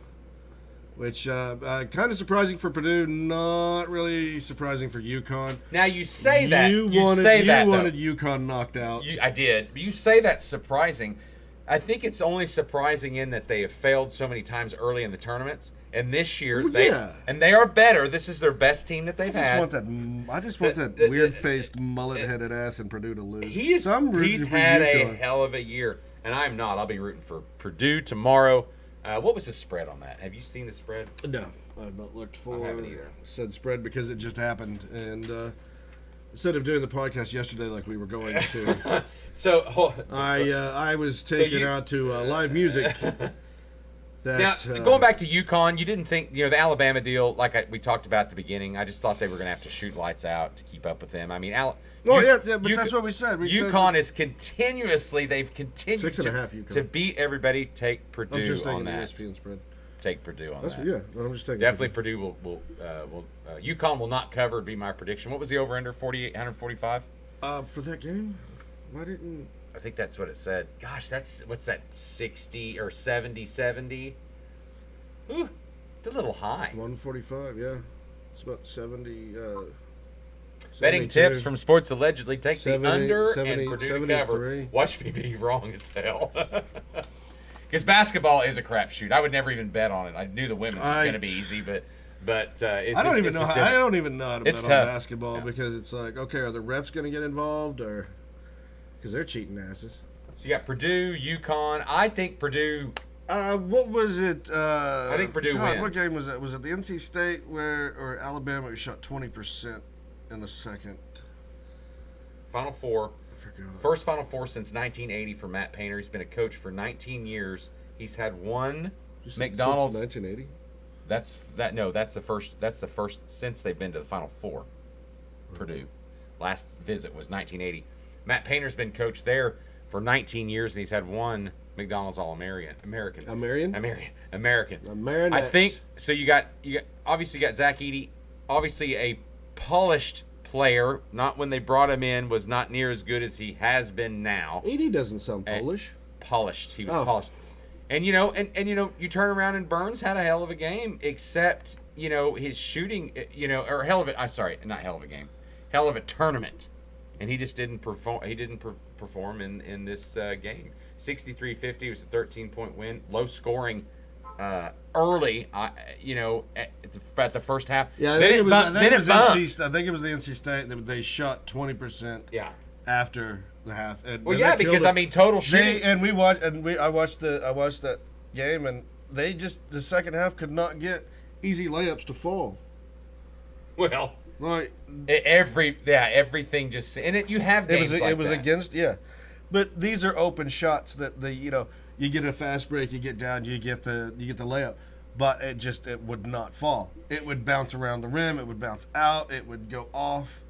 Speaker 2: which kind of surprising for Purdue, not really surprising for UConn.
Speaker 3: Now you say that
Speaker 2: you wanted UConn knocked out.
Speaker 3: I did. You say that's surprising. I think it's only surprising in that they have failed so many times early in the tournaments, and this year they are better. This is their best team that they've had.
Speaker 2: I just want that weird-faced, mullet-headed ass in Purdue to lose.
Speaker 3: He's had a hell of a year, and I'm not. I'll be rooting for Purdue tomorrow. What was the spread on that? Have you seen the spread?
Speaker 2: No, I've not looked for.
Speaker 3: I haven't either.
Speaker 2: Said spread because it just happened, and instead of doing the podcast yesterday like we were going to, I was taken out to live music.
Speaker 3: Now, going back to UConn, you didn't think, the Alabama deal, like we talked about at the beginning, I just thought they were going to have to shoot lights out to keep up with them. I mean,
Speaker 2: but that's what we said.
Speaker 3: UConn is they've continued
Speaker 2: 6.5
Speaker 3: to beat everybody. Take Purdue
Speaker 2: I'm just
Speaker 3: on
Speaker 2: taking
Speaker 3: that.
Speaker 2: the ESPN spread.
Speaker 3: Take Purdue on that.
Speaker 2: Yeah, I'm just taking
Speaker 3: definitely Purdue will UConn will not cover, would be my prediction. What was the over-under, 145?
Speaker 2: For that game? Why didn't...
Speaker 3: I think that's what it said. Gosh, what's that, 60 or 70? Ooh, it's a little high.
Speaker 2: 145, yeah. It's about 70.
Speaker 3: Betting
Speaker 2: 72.
Speaker 3: tips from Sports Allegedly. Take
Speaker 2: 70,
Speaker 3: the under
Speaker 2: 70,
Speaker 3: and Purdue
Speaker 2: 73.
Speaker 3: to cover. Watch me be wrong as hell. Because basketball is a crapshoot. I would never even bet on it. I knew the women's was going to be easy, but it's
Speaker 2: I don't even know how to bet on basketball because it's like, okay, are the refs going to get involved or because they're cheating asses?
Speaker 3: So you got Purdue, UConn. I think Purdue.
Speaker 2: What was it?
Speaker 3: I think Purdue wins.
Speaker 2: What game was that? Was it the NC State or Alabama who shot 20% in the second?
Speaker 3: Final Four.
Speaker 2: I forgot.
Speaker 3: First Final Four since 1980 for Matt Painter. He's been a coach for 19 years. He's had one McDonald's.
Speaker 2: Since 1980.
Speaker 3: That's the first since they've been to the Final Four. Purdue. Last visit was 1980. Matt Painter's been coach there for 19 years, and he's had one McDonald's All-American. I think so. You got obviously you got Zach Edey, obviously a polished player. Not when they brought him in was not near as good as he has been now.
Speaker 2: Edey doesn't sound Polish.
Speaker 3: Polished. He was polished. And you turn around and Burns had a hell of a game, except his shooting, or hell of a game, hell of a tournament, and he just didn't perform. He didn't perform in this game. 63-50 was a 13-point win, low scoring. Early, at the first half.
Speaker 2: Yeah, I think it was the NC State that they shot 20%.
Speaker 3: Yeah.
Speaker 2: After the half.
Speaker 3: Because total shooting.
Speaker 2: I watched that game, and they just the second half could not get easy layups to fall.
Speaker 3: Well,
Speaker 2: like
Speaker 3: everything just you have games
Speaker 2: it was
Speaker 3: that.
Speaker 2: Against but these are open shots that you get a fast break, you get down, you get the layup, but it would not fall. It would bounce around the rim, it would bounce out, it would go off,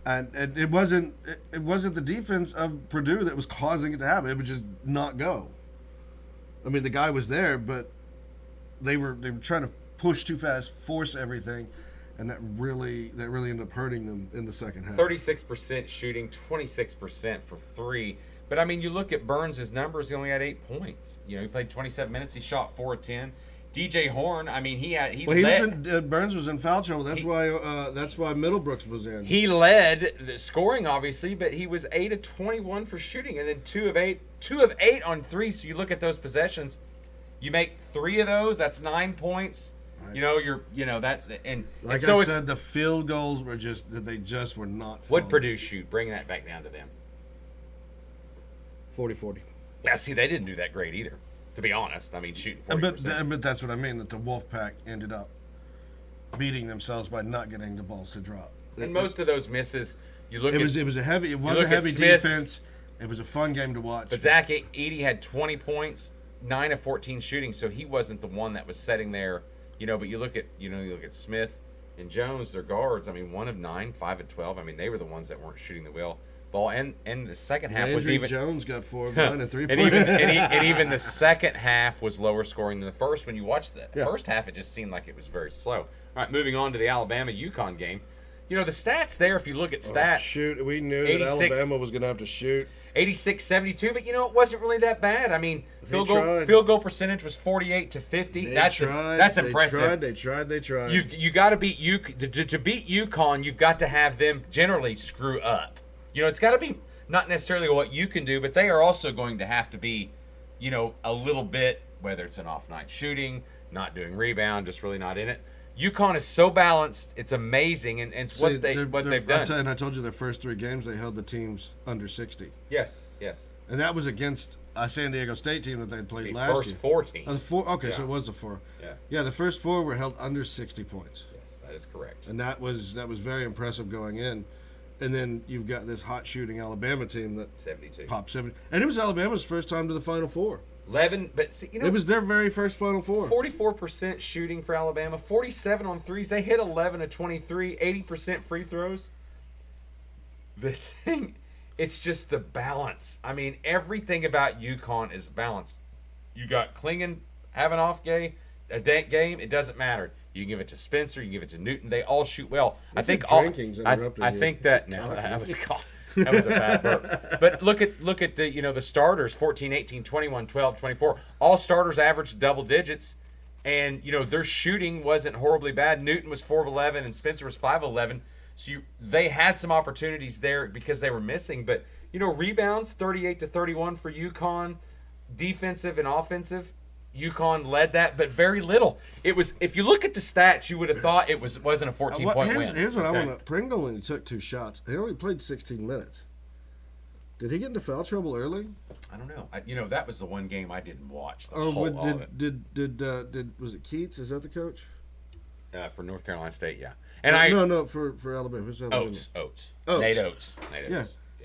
Speaker 2: and it wasn't the defense of Purdue that was causing it to happen. It would just not go. I mean, the guy was there, but they were trying to push too fast, force everything, and that really ended up hurting them in the second half.
Speaker 3: 36% shooting, 26% for three. But, I mean, you look at Burns' numbers, he only had 8 points. He played 27 minutes. He shot 4 of 10. DJ Horn, I mean,
Speaker 2: Burns was in foul trouble. That's why Middlebrooks was in.
Speaker 3: He led the scoring, obviously, but he was 8 of 21 for shooting, and then 2 of 8 on three. So you look at those possessions, you make 3 of those, that's 9 points.
Speaker 2: I said, the field goals were they were not.
Speaker 3: What Purdue shoot? Bring that back down to them.
Speaker 2: 40-40.
Speaker 3: Yeah, see, they didn't do that great either, to be honest. I mean, shooting 40%.
Speaker 2: But that's what I mean, that the Wolfpack ended up beating themselves by not getting the balls to drop.
Speaker 3: And most of those misses, it
Speaker 2: was a heavy defense. It was a fun game to watch.
Speaker 3: But Zach Edey had 20 points, 9 of 14 shooting, so he wasn't the one that was setting there. But you look at Smith and Jones, their guards. I mean, 1 of 9, 5 of 12. I mean, they were the ones that weren't shooting the ball. And the second half was even.
Speaker 2: Jones got 4 of 9 and 3 points.
Speaker 3: and even the second half was lower scoring than the first. When you watched the first half, it just seemed like it was very slow. All right, moving on to the Alabama-UConn game. The stats there, if you look at stats.
Speaker 2: We knew that Alabama was going to have to shoot.
Speaker 3: 86-72, but it wasn't really that bad. I mean, field goal percentage was 48-50. That's impressive.
Speaker 2: They tried.
Speaker 3: You got to beat to beat UConn. You've got to have them generally screw up. It's got to be not necessarily what you can do, but they are also going to have to be, a little bit, whether it's an off night shooting, not doing rebound, just really not in it. UConn is so balanced; it's amazing, and it's what they've done.
Speaker 2: I told you their first 3 games they held the teams under 60.
Speaker 3: Yes.
Speaker 2: And that was against a San Diego State team that they'd played last year.
Speaker 3: First 4 teams.
Speaker 2: So it was the 4. Yeah. The first 4 were held under 60 points.
Speaker 3: Yes, that is correct.
Speaker 2: And that was very impressive going in. And then you've got this hot shooting Alabama team that
Speaker 3: 72
Speaker 2: popped 70, and it was Alabama's first time to the Final Four.
Speaker 3: 11, but see,
Speaker 2: it was their very first Final Four.
Speaker 3: 44% shooting for Alabama, 47 on threes. They hit 11 of 23, 80% free throws. The thing, it's just the balance. I mean, everything about UConn is balanced. You got Klingon have an off game, a dank game. It doesn't matter. You can give it to Spencer. You can give it to Newton. They all shoot well. I think that was a bad burp. But look at the the starters: 14, 18, 21, 12, 24. All starters averaged double digits, and their shooting wasn't horribly bad. Newton was 4 of 11, and Spencer was 5 of 11. So they had some opportunities there because they were missing. But rebounds 38-31 for UConn, defensive and offensive. UConn led that, but very little. It was, if you look at the stats, you would have thought it wasn't a 14-point win.
Speaker 2: Here's what I want to. Pringle only took 2 shots. He only played 16 minutes. Did he get into foul trouble early?
Speaker 3: I don't know. That was the one game I didn't watch.
Speaker 2: Did was it Keats? Is that the coach?
Speaker 3: For North Carolina State, yeah.
Speaker 2: And no, for Alabama.
Speaker 3: Oates. Nate Oates.
Speaker 2: Yeah.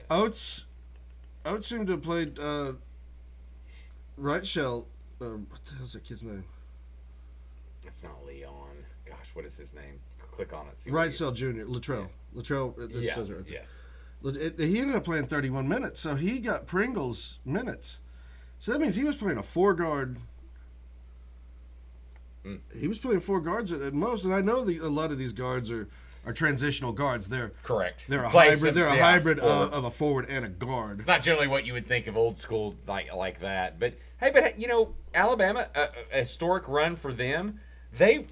Speaker 2: Oates seemed to have played right shell. What the hell's that kid's name?
Speaker 3: It's not Leon. Gosh, what is his name? Click on it.
Speaker 2: Right Cell Jr. Latrell.
Speaker 3: Yeah.
Speaker 2: Latrell. It says it right there.
Speaker 3: Yes.
Speaker 2: He ended up playing 31 minutes, so he got Pringle's minutes. So that means he was playing a 4-guard. He was playing 4 guards at most, and I know a lot of these guards are transitional guards. They're
Speaker 3: correct.
Speaker 2: They're a hybrid. They're a hybrid of a forward and a guard.
Speaker 3: It's not generally what you would think of old school like that. But hey, Alabama, a historic run for them. They,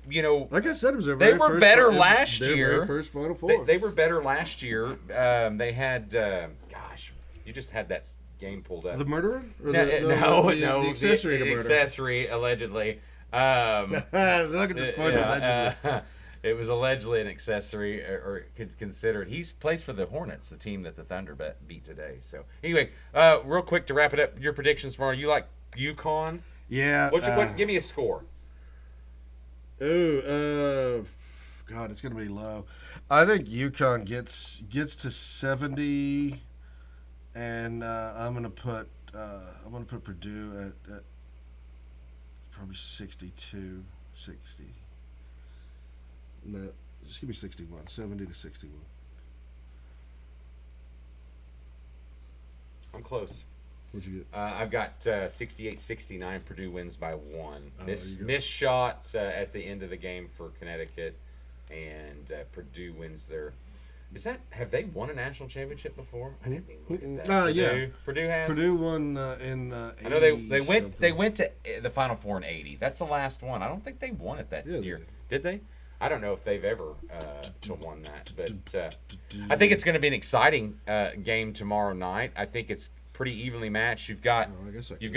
Speaker 2: like I said, it was their
Speaker 3: they
Speaker 2: very
Speaker 3: were
Speaker 2: first
Speaker 3: better
Speaker 2: their
Speaker 3: last
Speaker 2: very
Speaker 3: year.
Speaker 2: first Final Four.
Speaker 3: They were better last year. They had, gosh, you just had that game pulled up.
Speaker 2: The murderer? Or
Speaker 3: No,
Speaker 2: the accessory to
Speaker 3: the
Speaker 2: murder.
Speaker 3: accessory, allegedly.
Speaker 2: Look at the sports allegedly.
Speaker 3: It was allegedly an accessory, or considered. He plays for the Hornets, the team that the Thunder beat today. So anyway, real quick to wrap it up, your predictions for you like UConn?
Speaker 2: Yeah.
Speaker 3: Give me a score.
Speaker 2: God, it's gonna be low. I think UConn gets to 70, and I'm gonna put Purdue at probably 62, 60. No, just give me 61, 70 to 61.
Speaker 3: I'm close.
Speaker 2: What'd you get?
Speaker 3: I've got 68-69. Purdue wins by 1. Missed shot at the end of the game for Connecticut, and Purdue wins their. Have they won a national championship before? I didn't even look at that.
Speaker 2: Yeah.
Speaker 3: Purdue has.
Speaker 2: Purdue won in.
Speaker 3: I know they went to the Final Four in '80. That's the last one. I don't think they won it that year. Did they? I don't know if they've ever won that, but I think it's going to be an exciting game tomorrow night. I think it's pretty evenly matched. You've got You've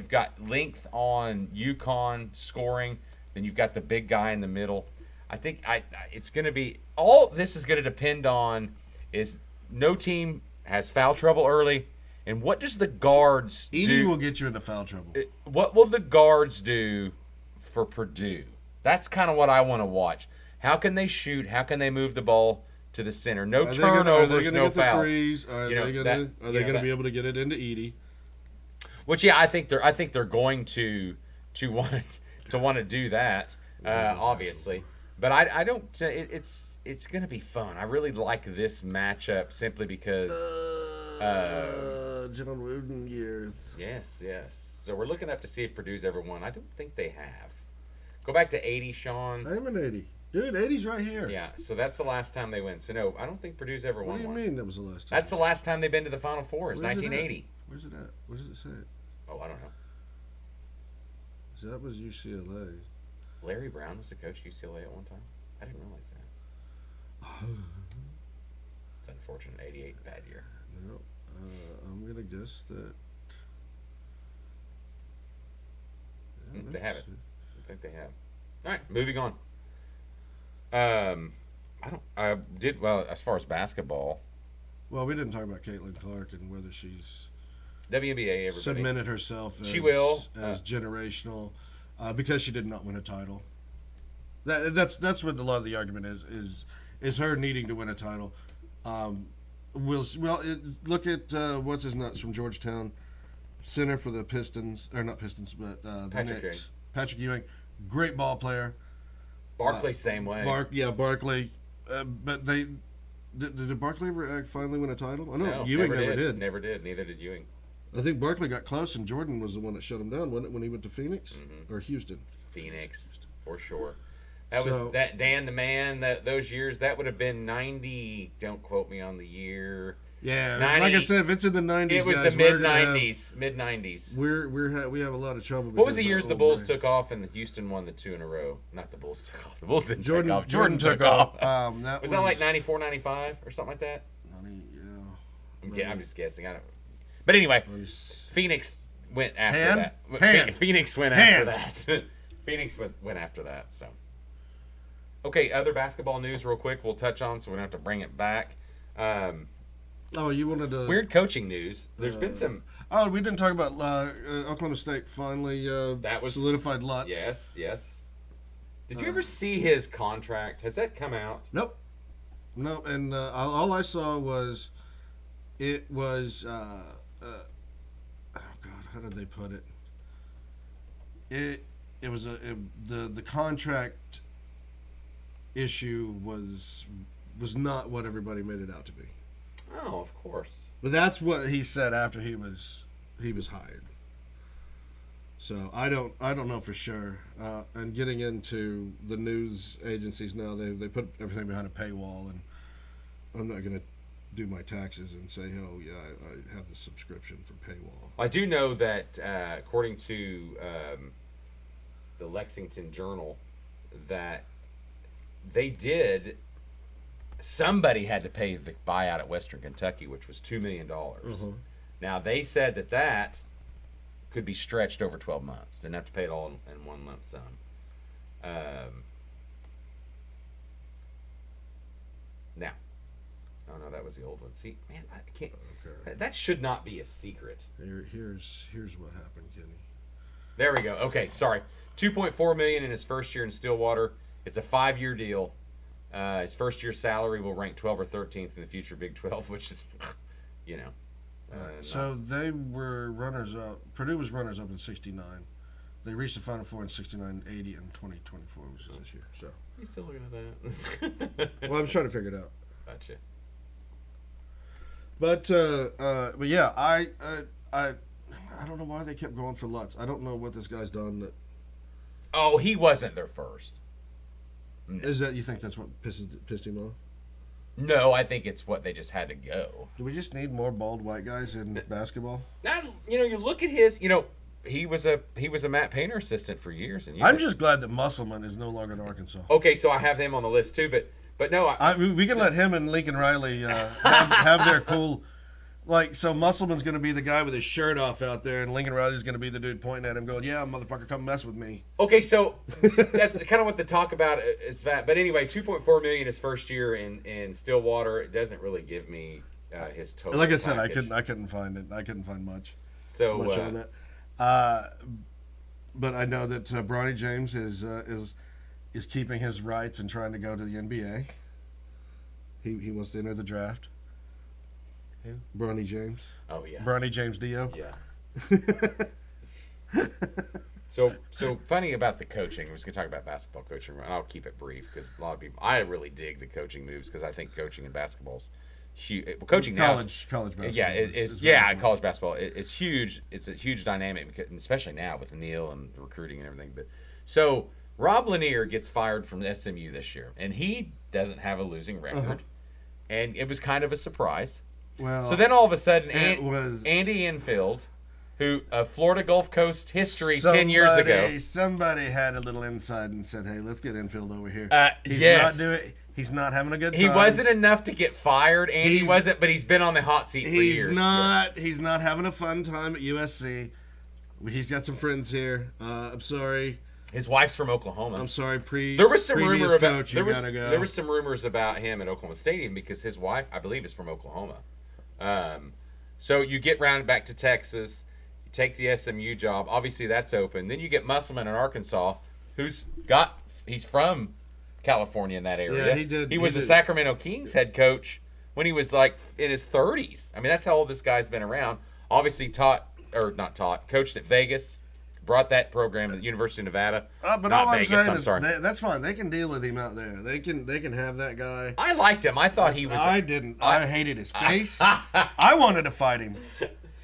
Speaker 3: got length on UConn scoring, then you've got the big guy in the middle. I think it's going to be all. This is going to depend on is no team has foul trouble early, and what does the guards do?
Speaker 2: Edie will get you into foul trouble.
Speaker 3: What will the guards do for Purdue? That's kind of what I want to watch. How can they shoot? How can they move the ball to the center? No turnovers, no fouls.
Speaker 2: Are they going to be able to get it into Edie?
Speaker 3: Which, yeah, I think they're going to want to do that. Obviously, but I don't. It's going to be fun. I really like this matchup simply because
Speaker 2: John Wooden years.
Speaker 3: Yes. So we're looking up to see if Purdue's ever won. I don't think they have. Go back to 80, Sean.
Speaker 2: I'm an 80. Dude, 80's right here.
Speaker 3: Yeah, so that's the last time they win. So, no, I don't think Purdue's ever won one.
Speaker 2: What do you mean that was the last time?
Speaker 3: That's the last time they've been to the Final Four is 1980.
Speaker 2: Where's it at? Where does it say it?
Speaker 3: Oh, I don't know.
Speaker 2: That was UCLA.
Speaker 3: Larry Brown was the coach of UCLA at one time? I didn't realize that. It's unfortunate. 88, bad year.
Speaker 2: No, I'm going to guess that...
Speaker 3: Yeah, they have it. I think they have. All right, moving on. As far as basketball.
Speaker 2: Well, we didn't talk about Caitlin Clark and whether she's
Speaker 3: WNBA. Everybody
Speaker 2: submitted herself.
Speaker 3: She will
Speaker 2: as generational because she did not win a title. That's what a lot of the argument is her needing to win a title. Look at what's his nuts from Georgetown, center for the Pistons, or not Pistons, but the Knicks. Patrick Ewing, great ball player.
Speaker 3: Barkley, same way.
Speaker 2: Barkley. But did Barkley ever finally win a title?
Speaker 3: No,
Speaker 2: Ewing never did.
Speaker 3: Never did. Neither did Ewing.
Speaker 2: I think Barkley got close, and Jordan was the one that shut him down, wasn't it, when he went to Phoenix or Houston?
Speaker 3: Phoenix, for sure. Was that Dan the Man. Those years, that would have been 90. Don't quote me on the year.
Speaker 2: Yeah,
Speaker 3: 90,
Speaker 2: like I said, if it's in the 90s,
Speaker 3: it was
Speaker 2: guys,
Speaker 3: the mid-90s. Mid-90s.
Speaker 2: We have a lot of trouble.
Speaker 3: What was the years the Bulls took off and the Houston won the 2 in a row? Not the Bulls took off. The Bulls didn't take off. Jordan took off. Was that like 94, 95 or something like that? Yeah. I'm just guessing. I don't. But anyway, Phoenix went after that. Phoenix went after that. Phoenix went after that. So. Okay, other basketball news real quick we'll touch on so we don't have to bring it back.
Speaker 2: You wanted to...
Speaker 3: Weird coaching news. There's been some...
Speaker 2: Oh, we didn't talk about Oklahoma State finally solidified Lutz.
Speaker 3: Yes. Did you ever see his contract? Has that come out?
Speaker 2: Nope. No, and all I saw was it was... oh, God, how did they put it? It was the contract issue was not what everybody made it out to be.
Speaker 3: Oh, of course.
Speaker 2: But that's what he said after he was hired. So I don't know for sure. And getting into the news agencies now, they put everything behind a paywall, and I'm not going to do my taxes and say, oh yeah, I have the subscription for paywall.
Speaker 3: I do know that according to the Lexington Journal, that they did. Somebody had to pay the buyout at Western Kentucky, which was $2 million. Mm-hmm. Now, they said that could be stretched over 12 months. Didn't have to pay it all in one lump sum. Now, oh no, that was the old one. See, man, I can't. Okay. That should not be a secret.
Speaker 2: Here's what happened, Kenny.
Speaker 3: There we go. Okay, sorry. $2.4 million in his first year in Stillwater. It's a 5-year deal. His first year salary will rank 12th or 13th in the future Big 12, which is,
Speaker 2: so they were runners up. Purdue was runners up in '69. They reached the Final Four in '69, '80, and 2024, which is this year. So.
Speaker 3: You still looking at that?
Speaker 2: Well, I'm trying to figure it out.
Speaker 3: Gotcha.
Speaker 2: But yeah, I don't know why they kept going for Lutz. I don't know what this guy's done.
Speaker 3: Oh, he wasn't their first.
Speaker 2: No. Is that, you think that's what pissed him off?
Speaker 3: No, I think it's what they just had to go.
Speaker 2: Do we just need more bald white guys in basketball?
Speaker 3: You look at his. He was a Matt Painter assistant for years and years.
Speaker 2: I'm just glad that Musselman is no longer in Arkansas.
Speaker 3: Okay, so I have him on the list too, but no,
Speaker 2: we can let him and Lincoln Riley have their cool. Like, so Musselman's going to be the guy with his shirt off out there, and Lincoln Riley's going to be the dude pointing at him going, yeah, motherfucker, come mess with me.
Speaker 3: Okay, so that's kind of what the talk about is that. But anyway, $2.4 million his first year in Stillwater. It doesn't really give me his total.
Speaker 2: Like I said,
Speaker 3: package.
Speaker 2: I couldn't find it. I couldn't find much
Speaker 3: on
Speaker 2: that. But I know that Bronny James is keeping his rights and trying to go to the NBA. He wants to enter the draft.
Speaker 3: Who?
Speaker 2: Bronny James.
Speaker 3: Oh yeah.
Speaker 2: Bronny James Dio.
Speaker 3: Yeah. So funny about the coaching. We're just gonna talk about basketball coaching. I'll keep it brief because a lot of people. I really dig the coaching moves because I think coaching in basketball's huge. Coaching
Speaker 2: college basketball.
Speaker 3: Yeah, college basketball is huge. It's a huge dynamic, because, especially now with Neil and recruiting and everything. But so Rob Lanier gets fired from SMU this year, and he doesn't have a losing record, and it was kind of a surprise.
Speaker 2: Well,
Speaker 3: so then all of a sudden, Andy Enfield, who Florida Gulf Coast history 10 years ago.
Speaker 2: Somebody had a little inside and said, hey, let's get Enfield over here. He's not having a good time.
Speaker 3: He wasn't enough to get fired. Andy wasn't, but he's been on the hot seat for years.
Speaker 2: He's not having a fun time at USC. He's got some friends here. I'm sorry.
Speaker 3: His wife's from Oklahoma.
Speaker 2: I'm sorry.
Speaker 3: There was some rumor about there was some rumors about him at Oklahoma Stadium because his wife, I believe, is from Oklahoma. So you get rounded back to Texas, you take the SMU job. Obviously, that's open. Then you get Musselman in Arkansas, he's from California in that area.
Speaker 2: Yeah, he did.
Speaker 3: He was the Sacramento Kings head coach when he was like in his 30s. I mean, that's how old this guy's been around. Obviously, coached at Vegas. Brought that program to the University of Nevada.
Speaker 2: But all I'm saying is that's fine. They can deal with him out there. They can have that guy.
Speaker 3: I liked him. I thought he was.
Speaker 2: I didn't. I hated his face. I wanted to fight him.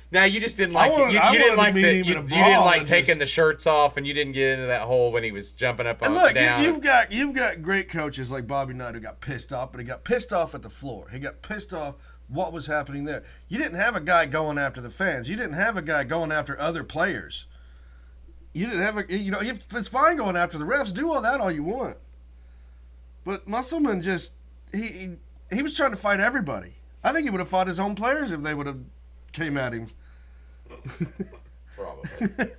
Speaker 3: Now you just didn't like it. You didn't like you didn't like taking the shirts off, and you didn't get into that hole when he was jumping up and down.
Speaker 2: You've got great coaches like Bobby Knight who got pissed off, but he got pissed off at the floor. He got pissed off what was happening there. You didn't have a guy going after the fans. You didn't have a guy going after other players. You didn't have it's fine going after the refs. Do all that all you want. But Musselman just, he was trying to fight everybody. I think he would have fought his own players if they would have came at him.
Speaker 3: Probably.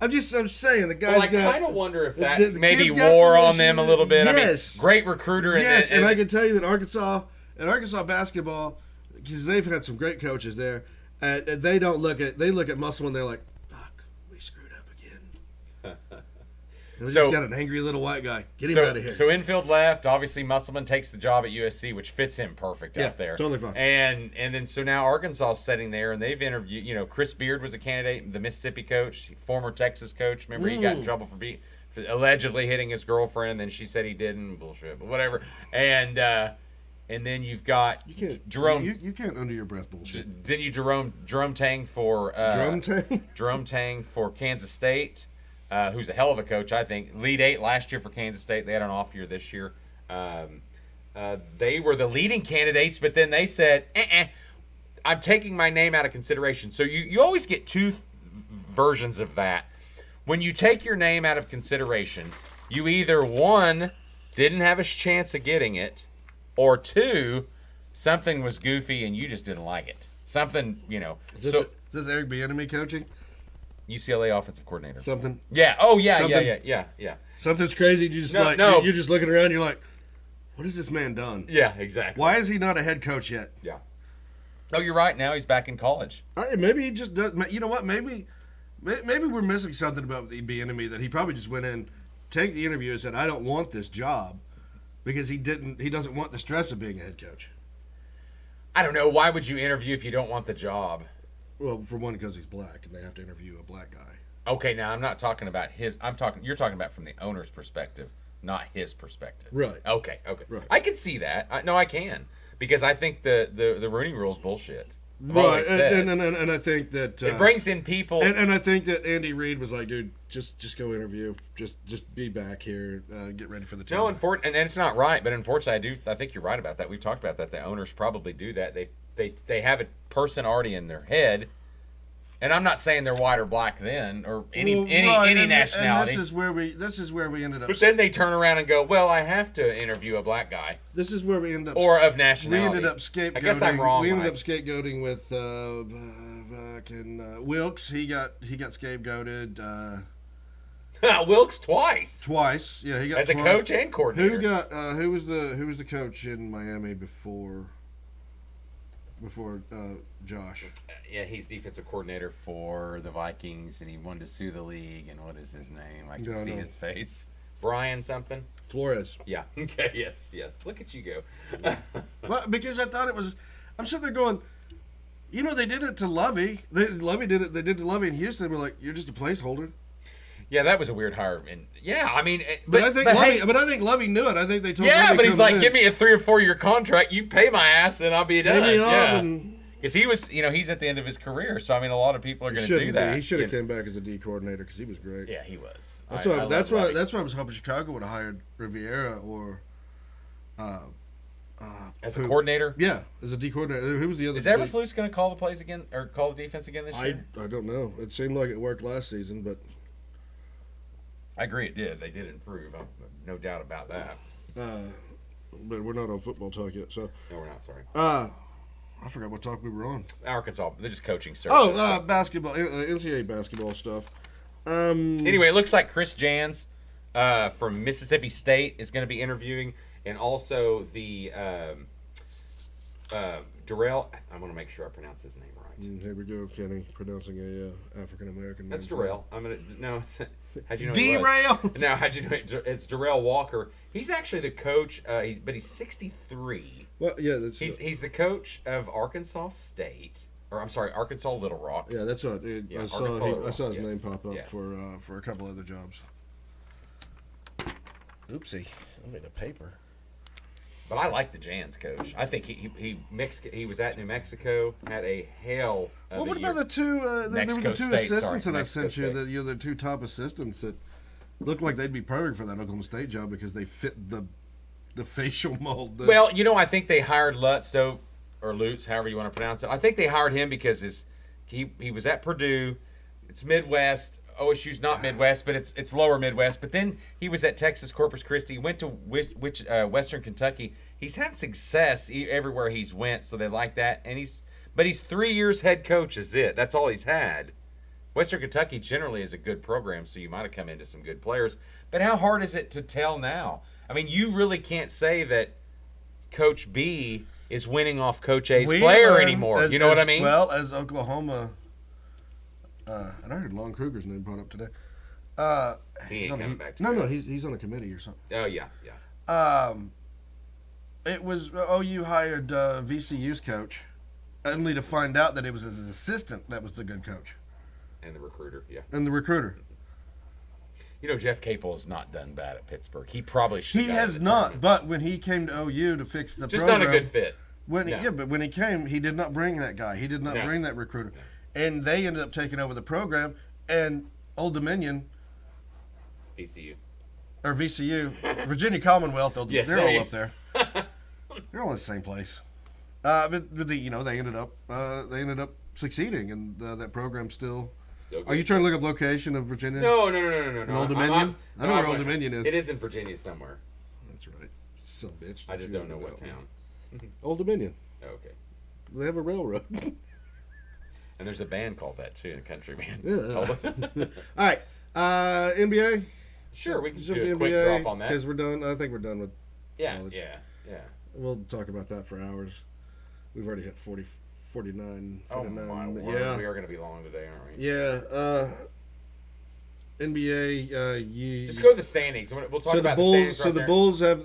Speaker 2: I'm saying the guy's
Speaker 3: I kind of wonder if that maybe wore on them a little bit.
Speaker 2: Yes.
Speaker 3: I mean, great recruiter.
Speaker 2: Yes, and I can tell you that Arkansas basketball, because they've had some great coaches there, they look at Musselman and they're like, we just got an angry little white guy. Get him out of here.
Speaker 3: So Enfield left. Obviously, Musselman takes the job at USC, which fits him perfect out there.
Speaker 2: Totally fine.
Speaker 3: And then so now Arkansas is sitting there, and they've interviewed. Chris Beard was a candidate, the Mississippi coach, former Texas coach. Remember, he got in trouble for allegedly hitting his girlfriend, and then she said he didn't. Bullshit, but whatever. And then you've got Jerome.
Speaker 2: You can't under your breath bullshit.
Speaker 3: Then you Jerome Tang for Jerome Tang for Kansas State. Who's a hell of a coach, I think. Lead 8 last year for Kansas State. They had an off year this year. They were the leading candidates, but then they said, I'm taking my name out of consideration. So you always get two versions of that. When you take your name out of consideration, You either, one, didn't have a chance of getting it, or two, something was goofy and you just didn't like it. Something,
Speaker 2: Is this Eric Bieniemy coaching?
Speaker 3: UCLA offensive coordinator.
Speaker 2: Something?
Speaker 3: Yeah. Oh, yeah.
Speaker 2: Something's crazy. You just you're just looking around. You're like, what has this man done?
Speaker 3: Yeah, exactly.
Speaker 2: Why is he not a head coach yet?
Speaker 3: Yeah. Oh, you're right. Now he's back in college.
Speaker 2: Maybe he just does. You know what? Maybe we're missing something about the Bieniemy that he probably just went in, tanked the interview, and said, "I don't want this job," because he doesn't want the stress of being a head coach.
Speaker 3: I don't know. Why would you interview if you don't want the job?
Speaker 2: Well, for one, because he's black, and they have to interview a black guy.
Speaker 3: Okay, now I'm not talking about his. You're talking about from the owner's perspective, not his perspective.
Speaker 2: Right.
Speaker 3: Okay.
Speaker 2: Right.
Speaker 3: I can see that. I can, because I think the Rooney Rule's bullshit.
Speaker 2: Right, and I think that
Speaker 3: it brings in people,
Speaker 2: and I think that Andy Reid was like, dude, just go interview, just be back here, get ready for the team.
Speaker 3: No, and it's not right, but unfortunately, I think you're right about that. We've talked about that. The owners probably do that. They have a person already in their head, and I'm not saying they're white or black then, or any nationality.
Speaker 2: And this is where we ended up.
Speaker 3: But then they turn around and go, well, I have to interview a black guy.
Speaker 2: This is where we end up.
Speaker 3: Or of nationality.
Speaker 2: We ended up scapegoating.
Speaker 3: I guess I'm wrong.
Speaker 2: We ended up scapegoating with Wilkes. He got scapegoated.
Speaker 3: Wilkes twice.
Speaker 2: Twice, yeah, he got
Speaker 3: as a coach and coordinator.
Speaker 2: Who was the coach in Miami before Josh?
Speaker 3: Yeah, he's defensive coordinator for the Vikings, and he wanted to sue the league. And what is his name? I can see his face. Brian something?
Speaker 2: Flores.
Speaker 3: Yeah. Okay. Yes. Look at you go.
Speaker 2: Well, because I thought it was. I'm sitting there going, they did it to Lovey. They did it to Lovey in Houston. We're like, you're just a placeholder.
Speaker 3: Yeah, that was a weird hire. And yeah, I mean,
Speaker 2: but I think Lovey knew it. I think they told.
Speaker 3: Yeah,
Speaker 2: Lovey
Speaker 3: but he's like,
Speaker 2: in.
Speaker 3: give me a 3 or 4 year contract. You pay my ass, and I'll be done.
Speaker 2: Pay me
Speaker 3: yeah. Because he was, he's at the end of his career. So I mean, a lot of people are going to do that.
Speaker 2: He should have came back as a D coordinator because he was great.
Speaker 3: Yeah, he was.
Speaker 2: That's why I was hoping Chicago would have hired Riviera or.
Speaker 3: As a coordinator?
Speaker 2: Yeah, as a D coordinator. Who was the other?
Speaker 3: Is Eberflus going to call the plays again or call the defense again this year?
Speaker 2: I don't know. It seemed like it worked last season, but.
Speaker 3: I agree it did. They did improve. No doubt about that.
Speaker 2: But we're not on football talk yet, so.
Speaker 3: No, we're not. Sorry.
Speaker 2: I forgot what talk we were on.
Speaker 3: Arkansas. They're just coaching search.
Speaker 2: Basketball, NCAA basketball stuff.
Speaker 3: Anyway, it looks like Chris Jans from Mississippi State is going to be interviewing, and also the Darrell. I want to make sure I pronounce his name right.
Speaker 2: Here we go, Kenny, pronouncing a African American name.
Speaker 3: That's Darrell. How'd you know?
Speaker 2: Derail.
Speaker 3: No, how'd you know? It's Darrell Walker. He's actually the coach. He's 63.
Speaker 2: Well, yeah, that's.
Speaker 3: He's the coach of Arkansas State, or I'm sorry, Arkansas Little Rock.
Speaker 2: Yeah, that's what I saw his name pop up for a couple other jobs. Oopsie, I made a paper.
Speaker 3: But I like the Jans coach. I think he was at New Mexico, had a hell of
Speaker 2: Well, what
Speaker 3: a year.
Speaker 2: about the two assistants that I sent you? The two top assistants that looked like they'd be perfect for that Oklahoma State job because they fit the facial mold.
Speaker 3: Well, I think they hired Lutz, or Lutz, however you want to pronounce it. I think they hired him because he was at Purdue. It's Midwest. OSU's not Midwest, but it's lower Midwest. But then he was at Texas Corpus Christi. Went to Western Kentucky. He's had success everywhere he's went, so they like that. And he's 3 years head coach is it. That's all he's had. Western Kentucky generally is a good program, so you might have come into some good players. But how hard is it to tell now? I mean, you really can't say that Coach B is winning off Coach A's player anymore. You know what I mean?
Speaker 2: Well, as Oklahoma, and I heard Lon Kruger's name brought up today.
Speaker 3: He ain't coming back to
Speaker 2: No, he's on a committee or something.
Speaker 3: Oh, yeah.
Speaker 2: It was OU hired VCU's coach, only to find out that it was his assistant that was the good coach.
Speaker 3: And the recruiter, yeah.
Speaker 2: And the recruiter.
Speaker 3: Jeff Capel has not done bad at Pittsburgh. He probably should.
Speaker 2: He has not, but when he came to OU to fix the
Speaker 3: just
Speaker 2: program,
Speaker 3: not a good fit.
Speaker 2: But when he came, he did not bring that guy. He did not bring that recruiter. No. And they ended up taking over the program, and Old Dominion,
Speaker 3: VCU,
Speaker 2: Virginia Commonwealth,
Speaker 3: yes,
Speaker 2: they're all up there. They're all in the same place. But they ended up succeeding, and that program still Are you trying to look up location of Virginia?
Speaker 3: No.
Speaker 2: Old Dominion? I know where Old Dominion is.
Speaker 3: It is in Virginia somewhere.
Speaker 2: That's right. Some bitch.
Speaker 3: I just don't know what town.
Speaker 2: Old Dominion.
Speaker 3: Oh, okay.
Speaker 2: They have a railroad.
Speaker 3: And there's a band called that too, a country band.
Speaker 2: Yeah. All right. NBA?
Speaker 3: Sure, we can
Speaker 2: Jump
Speaker 3: do a
Speaker 2: to
Speaker 3: quick
Speaker 2: NBA,
Speaker 3: drop on that.
Speaker 2: Because we're done. I think we're done with college.
Speaker 3: Yeah.
Speaker 2: We'll talk about that for hours. We've already hit 49.
Speaker 3: Oh, my word.
Speaker 2: Yeah.
Speaker 3: We are going to be long today, aren't we?
Speaker 2: Yeah. NBA,
Speaker 3: Just go to the standings. We'll talk about the standings.
Speaker 2: So the Bulls have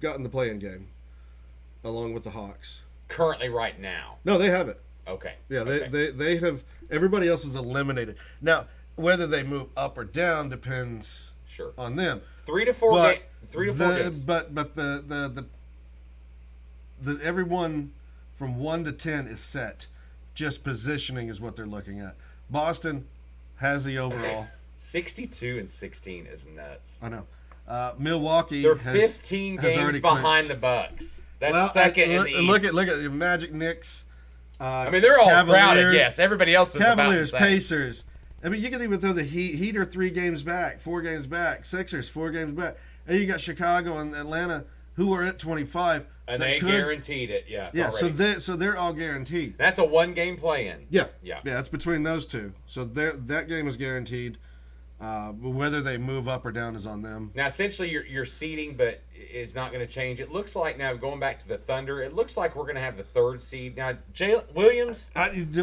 Speaker 2: gotten the play-in game, along with the Hawks.
Speaker 3: Currently, right now.
Speaker 2: No, they have it.
Speaker 3: Okay.
Speaker 2: Yeah, they have. Everybody else is eliminated. Now, whether they move up or down depends on them.
Speaker 3: 3 to 4 games.
Speaker 2: But the everyone from 1 to 10 is set. Just positioning is what they're looking at. Boston has the overall.
Speaker 3: 62-16 is nuts.
Speaker 2: I know. Milwaukee.
Speaker 3: They're 15 games behind the Bucks. That's second in the East.
Speaker 2: Look at the Magic, Knicks.
Speaker 3: I mean, they're all crowded. Yes, everybody else is
Speaker 2: Cavaliers,
Speaker 3: about the same.
Speaker 2: Pacers. I mean, you can even throw the Heat. Heat are 3 games back, 4 games back. Sixers 4 games back. And you got Chicago and Atlanta, who are at 25.
Speaker 3: And they guaranteed it. Yeah.
Speaker 2: So they're all guaranteed.
Speaker 3: That's a 1-game play-in.
Speaker 2: Yeah. That's between those two. So that game is guaranteed. Whether they move up or down is on them.
Speaker 3: Now, essentially, your seeding, but is not going to change. It looks like now going back to the Thunder. It looks like we're going to have the 3rd seed now. Jalen Williams,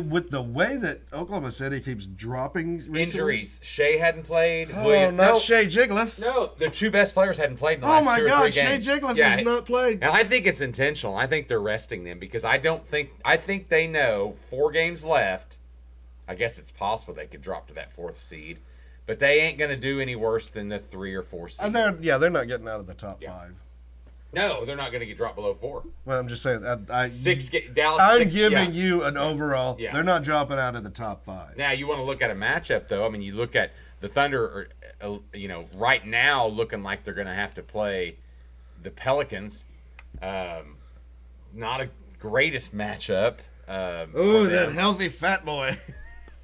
Speaker 2: with the way that Oklahoma City keeps dropping recently,
Speaker 3: injuries. Shea hadn't played.
Speaker 2: Shea Gilgeous.
Speaker 3: No, their 2 best players hadn't played in the last 2 or 3 games.
Speaker 2: Shea Gilgeous has not played.
Speaker 3: And I think it's intentional. I think they're resting them because I think they know 4 games left. I guess it's possible they could drop to that 4th seed. But they ain't going to do any worse than the 3 or 4 seed.
Speaker 2: They're not getting out of the top 5.
Speaker 3: No, they're not going to get dropped below 4.
Speaker 2: Well, I'm just saying.
Speaker 3: Dallas.
Speaker 2: I'm giving you an overall. Yeah. They're not dropping out of the top 5.
Speaker 3: Now, you want to look at a matchup, though. I mean, you look at the Thunder, right now looking like they're going to have to play the Pelicans. Not a greatest matchup.
Speaker 2: That healthy fat boy.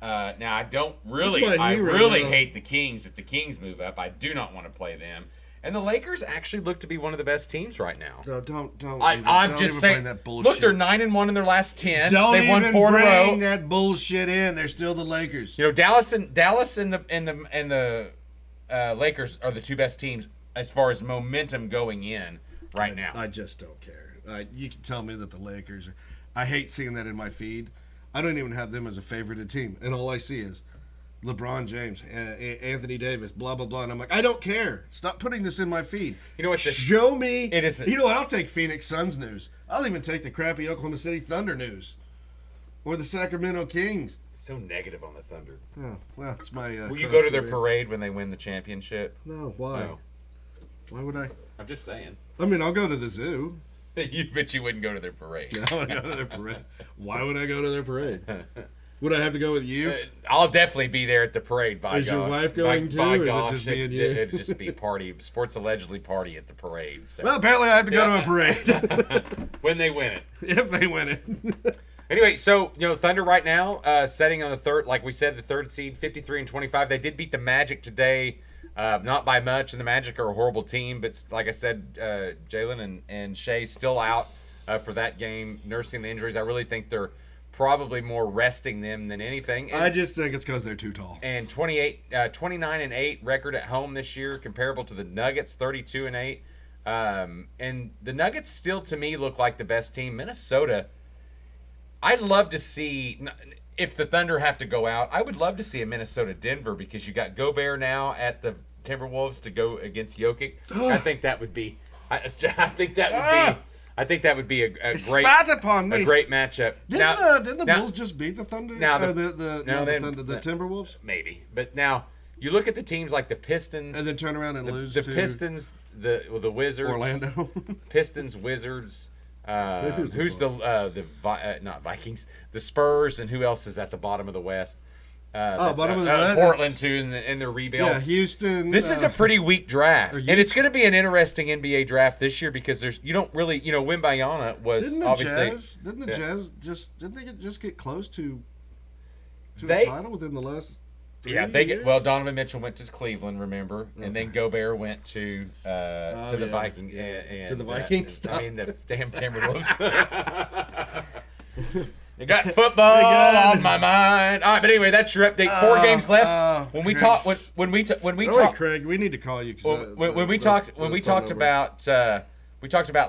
Speaker 3: Now I really hate the Kings. If the Kings move up, I do not want to play them. And the Lakers actually look to be one of the best teams right now.
Speaker 2: No, don't.
Speaker 3: I'm just saying.
Speaker 2: That bullshit.
Speaker 3: Look, they're 9-1 in their last 10.
Speaker 2: They've
Speaker 3: won 4 in a row.
Speaker 2: Bring that bullshit in. They're still the Lakers.
Speaker 3: Dallas and the Lakers are the 2 best teams as far as momentum going in right now.
Speaker 2: I just don't care. You can tell me that the Lakers are. I hate seeing that in my feed. I don't even have them as a favorited team, and all I see is LeBron James, Anthony Davis, blah blah blah, and I'm like, I don't care. Stop putting this in my feed.
Speaker 3: You know what?
Speaker 2: Show me.
Speaker 3: It is.
Speaker 2: You know what? I'll take Phoenix Suns news. I'll even take the crappy Oklahoma City Thunder news, or the Sacramento Kings.
Speaker 3: So negative on the Thunder.
Speaker 2: Oh, well, it's my.
Speaker 3: Will you go to their parade when they win the championship?
Speaker 2: No. Why?
Speaker 3: No.
Speaker 2: Why would I?
Speaker 3: I'm just saying.
Speaker 2: I mean, I'll go to the zoo.
Speaker 3: But you wouldn't go to their parade.
Speaker 2: I would go to their parade. Why would I go to their parade? Would I have to go with you?
Speaker 3: I'll definitely be there at the parade.
Speaker 2: Is your wife going too, or is it just me and you?
Speaker 3: It'd just be party. Sports allegedly party at the parade. So.
Speaker 2: Well, apparently I have to go to a parade.
Speaker 3: When they win it.
Speaker 2: If they win it.
Speaker 3: Anyway, so, Thunder right now, setting on the 3rd, like we said, the 3rd seed, 53-25. They did beat the Magic today. Not by much, and the Magic are a horrible team, but like I said, Jalen and Shea still out for that game, nursing the injuries. I really think they're probably more resting them than anything.
Speaker 2: I just think it's because they're too tall.
Speaker 3: And 29-8 record at home this year, comparable to the Nuggets, 32-8. And the Nuggets still, to me, look like the best team. Minnesota, I'd love to see... If the Thunder have to go out, I would love to see a Minnesota-Denver because you got Gobert now at the Timberwolves to go against Jokic. I think that would be. I think that would be a great matchup.
Speaker 2: Didn't the Bulls just beat the Thunder? The Timberwolves.
Speaker 3: Maybe, but now you look at the teams like the Pistons,
Speaker 2: and then turn around and lose
Speaker 3: the
Speaker 2: to
Speaker 3: Pistons, the Wizards,
Speaker 2: Orlando,
Speaker 3: Pistons, Wizards. Who's not Vikings? The Spurs, and who else is at the bottom of the West?
Speaker 2: Bottom of the West.
Speaker 3: Portland too, in their rebuild.
Speaker 2: Yeah, Houston.
Speaker 3: This is a pretty weak draft, and it's going to be an interesting NBA draft this year because you don't really, Wembanyama was
Speaker 2: didn't
Speaker 3: obviously.
Speaker 2: Jazz, didn't the Jazz didn't they just get close to to a title within the last 3 years?
Speaker 3: Well, Donovan Mitchell went to Cleveland, remember, and then Gobert went to the Vikings. And,
Speaker 2: to the Vikings.
Speaker 3: I mean, the damn Timberwolves. You got football on my mind. All right, but anyway, that's your update. 4 games left. When we talk,
Speaker 2: Craig, we need to call you.
Speaker 3: When we talked about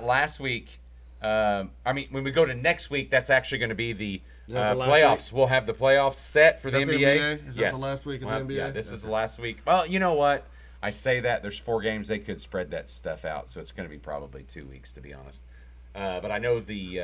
Speaker 3: last week. When we go to next week, that's actually going to be the playoffs. We'll have the playoffs set for the NBA.
Speaker 2: Is that the last week of the NBA?
Speaker 3: Yeah, this is the last week. Well, you know what? I say that there's 4 games. They could spread that stuff out, so it's going to be probably 2 weeks, to be honest. But I know the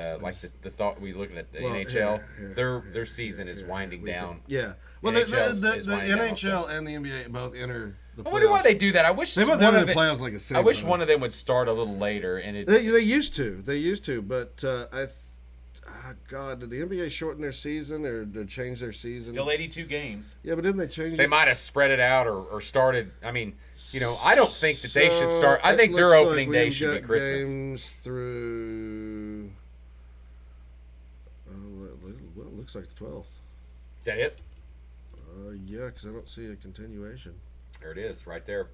Speaker 3: thought we looking at the NHL, their season is winding down.
Speaker 2: Yeah. Well, the NHL and the NBA both enter the playoffs.
Speaker 3: I wonder why they do that. I wish
Speaker 2: they both enter the playoffs like a same.
Speaker 3: I wish one of them would start a little later. And
Speaker 2: they used to. But God, did the NBA shorten their season or change their season?
Speaker 3: Still 82 games.
Speaker 2: Yeah, but didn't they change it?
Speaker 3: They might have spread it out or started. I mean, I don't think that they should start. I think their opening day should be Christmas.
Speaker 2: Games through. Well, it looks like the 12th.
Speaker 3: Is that it?
Speaker 2: Yeah, because I don't see a continuation.
Speaker 3: There it is, right there.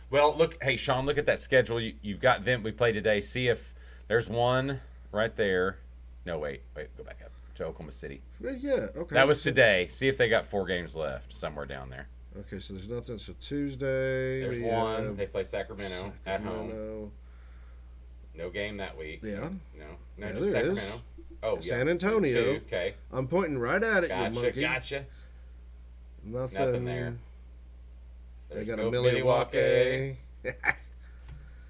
Speaker 3: Well, look, hey, Sean, look at that schedule. You've got them. We play today. See if there's one right there. No, wait, go back up to Oklahoma City.
Speaker 2: Yeah, okay.
Speaker 3: That was today. See if they got 4 games left somewhere down there.
Speaker 2: Okay, so there's nothing. So Tuesday.
Speaker 3: There's one. They play Sacramento at home. No game that week.
Speaker 2: Yeah.
Speaker 3: No, just Sacramento. Oh, yeah.
Speaker 2: San Antonio.
Speaker 3: 2, okay.
Speaker 2: I'm pointing right at it, you monkey.
Speaker 3: Gotcha.
Speaker 2: Nothing
Speaker 3: there.
Speaker 2: They got a Milwaukee.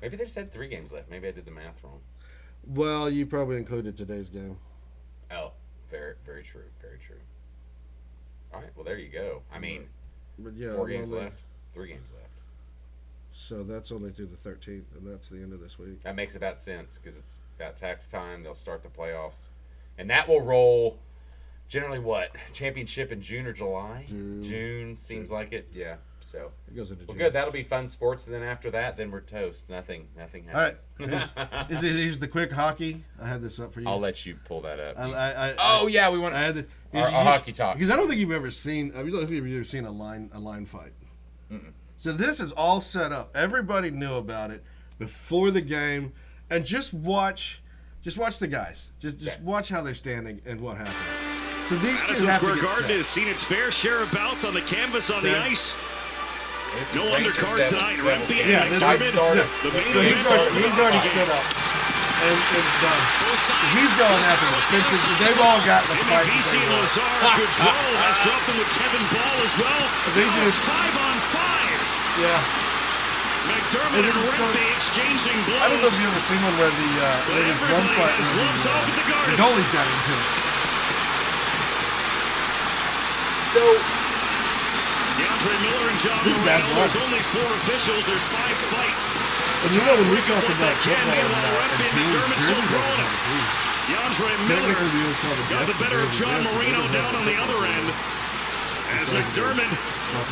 Speaker 3: Maybe they just had 3 games left. Maybe I did the math wrong.
Speaker 2: Well, you probably included today's game.
Speaker 3: Oh, very, very true. Very true. All right. Well, there you go. I mean, 4 games left. 3 games left.
Speaker 2: So that's only through the 13th, and that's the end of this week.
Speaker 3: That makes about sense because it's about tax time. They'll start the playoffs. And that will roll generally championship in June or July? June seems like it. Yeah. So
Speaker 2: it goes into June.
Speaker 3: Good. That'll be fun sports. And then after that, then we're toast. Nothing happens.
Speaker 2: All right. Here's the quick hockey. I had this up for you.
Speaker 3: I'll let you pull that up.
Speaker 2: We want. I had
Speaker 3: our hockey talk
Speaker 2: because I don't think you've ever seen. I don't think you've ever seen a line fight. Mm-mm. So this is all set up. Everybody knew about it before the game, and just watch the guys. Just watch how they're standing and what happens. So these two have to get
Speaker 4: Garden
Speaker 2: set.
Speaker 4: has seen its fair share of bouts on the canvas on the ice. No undercard tonight. Rempe and McDermott.
Speaker 2: So he's already stood up and done. So he's going after the fences. They've all got the fight.
Speaker 4: VC Lazar Gaudreau has dropped them with Kevin Ball as well.
Speaker 2: They just
Speaker 4: 5-on-5.
Speaker 2: Yeah.
Speaker 4: McDermott and Rempe exchanging blows.
Speaker 2: I don't know if you've ever seen one where there's one fight where the goalie's got into it.
Speaker 3: So
Speaker 4: DeAndre Miller and John Moreno. There's only 4 officials. There's 5 fights.
Speaker 2: And you know when we talk about football and teams,
Speaker 4: still growing. DeAndre Miller got the better of John Moreno down on the other end. As McDermott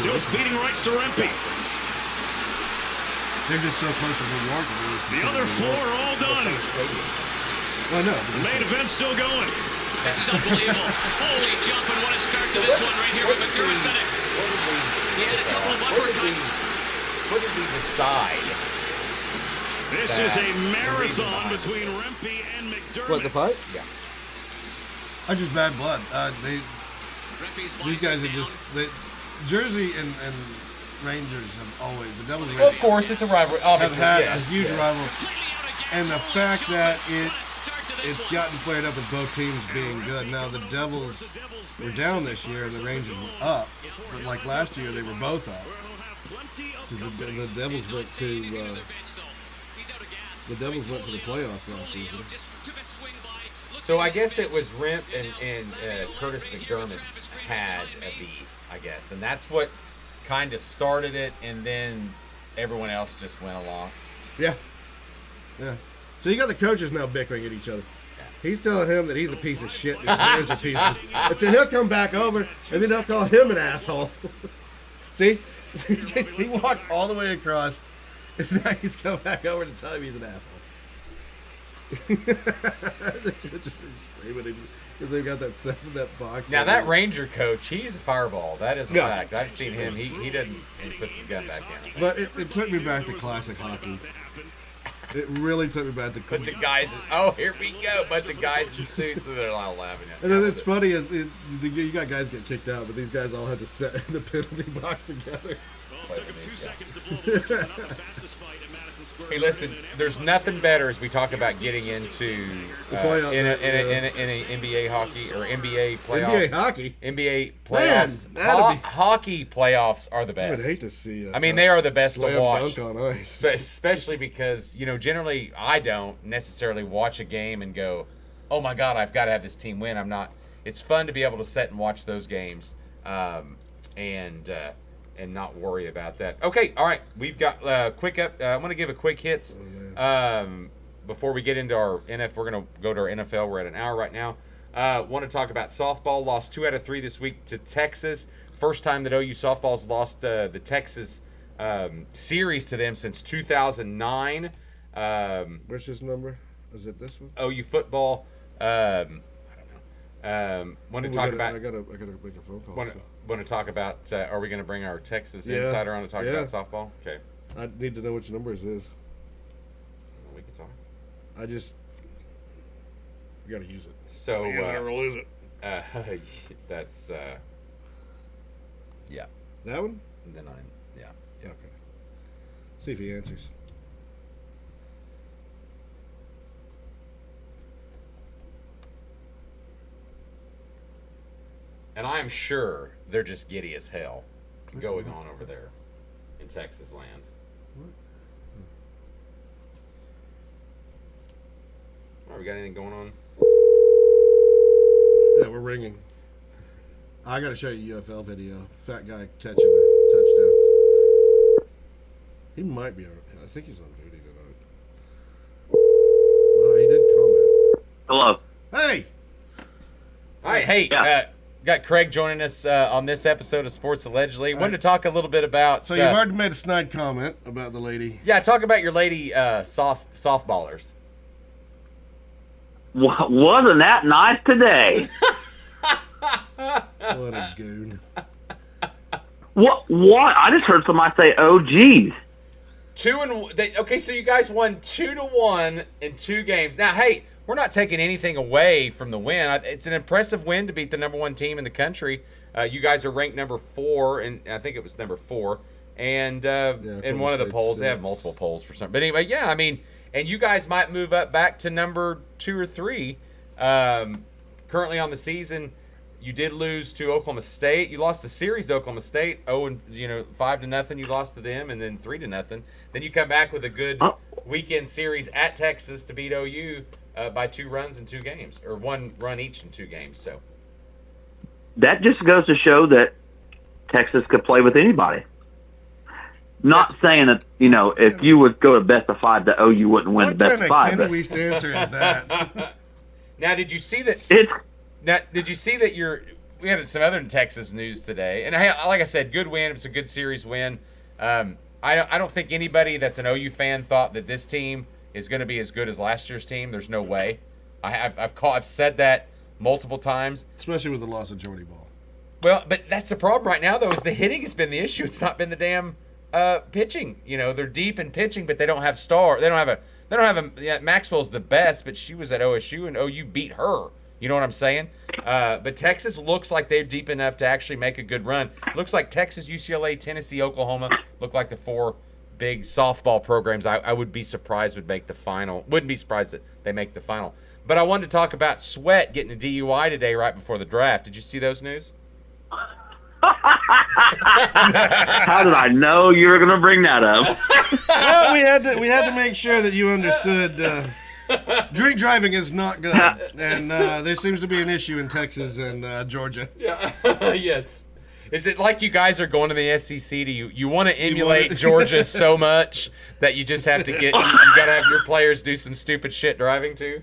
Speaker 4: still feeding rights to Rempe.
Speaker 2: They're just so close to New York.
Speaker 4: The other 4 are all done.
Speaker 2: Well, no.
Speaker 4: The main event's still going.
Speaker 5: This is unbelievable. Holy jump, and what a start to this one right here with McDermott's done it. He had a couple of uppercuts.
Speaker 3: What did we decide?
Speaker 4: This is a marathon between Rempe and McDermott.
Speaker 2: What, the fight?
Speaker 3: Yeah.
Speaker 2: I just bad blood. These guys are just Jersey and Rangers have always the Devils.
Speaker 3: Well, of course, it's a rivalry. Obviously,
Speaker 2: have had a huge rivalry, and the fact that it's gotten flared up with both teams being good. Now the Devils were down this year, and the Rangers were up. But like last year, they were both up because the Devils went to the playoffs last season.
Speaker 3: So I guess it was Remp and Curtis McDermott had a beef, I guess, and that's what kind of started it, and then everyone else just went along.
Speaker 2: Yeah. So you got the coaches now bickering at each other. He's telling him that he's a piece of shit. There's a piece of shit. And so he'll come back over, and then they'll call him an asshole. See? He walked all the way across, and now he's come back over to tell him he's an asshole. The coaches are screaming. Because they've got that box.
Speaker 3: Now, that Ranger coach, he's a fireball. That is a fact. I've seen him. He doesn't. He puts his gun back in.
Speaker 2: But it took me back to classic hockey. It really took me back to
Speaker 3: bunch of guys. Here we go. Bunch of guys in suits, and they're all laughing at me.
Speaker 2: And it's funny you got guys get kicked out, but these guys all had to set in the penalty box together.
Speaker 4: Well, it took him 2 seconds to blow the whistle. Not the fastest fight in Madison Square
Speaker 3: Hey, listen. There's nothing better as we talk about getting into in NBA hockey or NBA playoffs.
Speaker 2: NBA hockey.
Speaker 3: NBA playoffs.
Speaker 2: Man,
Speaker 3: hockey playoffs are the best.
Speaker 2: I would hate to see.
Speaker 3: I mean, they are the best to
Speaker 2: slam
Speaker 3: watch.
Speaker 2: dunk on ice.
Speaker 3: But especially because generally I don't necessarily watch a game and go, "Oh my God, I've got to have this team win." I'm not. It's fun to be able to sit and watch those games, and not worry about that. Okay, all right. We've got quick up. I'm going to give a quick hits before we get into our NFL. We're going to go to our NFL. We're at an hour right now. Want to talk about softball. Lost 2 out of 3 this week to Texas. First time that OU softball's lost the Texas series to them since 2009.
Speaker 2: What's his number? Is it this one?
Speaker 3: OU football. I don't know. Want to talk about?
Speaker 2: I gotta make a phone call.
Speaker 3: Want to talk about? Are we going to bring our Texas insider on to talk about softball? Okay.
Speaker 2: I need to know which number it is.
Speaker 3: We can talk.
Speaker 2: You gotta use it.
Speaker 3: So
Speaker 2: use it or lose it.
Speaker 3: That's yeah.
Speaker 2: That one?
Speaker 3: And then
Speaker 2: Yeah. Okay. See if he answers.
Speaker 3: And I'm sure they're just giddy as hell going on over there in Texas land.
Speaker 2: What?
Speaker 3: All right, we got anything going on?
Speaker 2: Yeah, we're ringing. I gotta show you a UFL video. Fat guy catching a touchdown. He might be. I think he's on duty tonight. Well, he did comment.
Speaker 6: Hello.
Speaker 2: Hey.
Speaker 3: All right, hey.
Speaker 6: Yeah.
Speaker 3: Got Craig joining us on this episode of Sports Allegedly. Wanted to talk a little bit about.
Speaker 2: So you've already made a snide comment about the lady.
Speaker 3: Yeah, talk about your lady softballers.
Speaker 6: Wasn't that nice today?
Speaker 2: What a goon.
Speaker 6: What? I just heard somebody say, "Oh, geez."
Speaker 3: Okay, so you guys won 2-1 in 2 games. Now, hey, we're not taking anything away from the win. It's an impressive win to beat the number 1 team in the country. You guys are ranked number 4, and I think it was number 4. And in one of the polls, they have multiple polls for something. But anyway, yeah, I mean, and you guys might move up back to number 2 or 3. Currently on the season, you did lose to Oklahoma State. You lost the series to Oklahoma State. 5-0. You lost to them, and then 3-0. Then you come back with a good weekend series at Texas to beat OU by 2 runs in 2 games, or 1 run each in 2 games. So
Speaker 6: that just goes to show that Texas could play with anybody. Not saying that if you would go to best of 5, that OU wouldn't win the best of 5.
Speaker 2: What kind of Kenny Weast answer is that?
Speaker 3: Now, did you see that? We had some other Texas news today, and like I said, good win. It's a good series win. I don't think anybody that's an OU fan thought that this team is going to be as good as last year's team. There's no way. I've said that multiple times,
Speaker 2: especially with the loss of Jordy Ball.
Speaker 3: Well, but that's the problem right now, though, is the hitting has been the issue. It's not been the damn pitching. They're deep in pitching, but they don't have star. They don't have a. Maxwell's the best, but she was at OSU, and OU beat her. You know what I'm saying? But Texas looks like they're deep enough to actually make a good run. Looks like Texas, UCLA, Tennessee, Oklahoma look like the 4 big softball programs I would be surprised would make the final. Wouldn't be surprised that they make the final. But I wanted to talk about Sweat getting a DUI today right before the draft. Did you see those news?
Speaker 6: How did I know you were going to bring that up?
Speaker 2: Well, we had to make sure that you understood. Drink driving is not good, and there seems to be an issue in Texas and Georgia.
Speaker 3: Yeah. Yes. Is it like you guys are going to the SEC? Do you want to emulate Georgia so much that you just have to you got to have your players do some stupid shit driving too?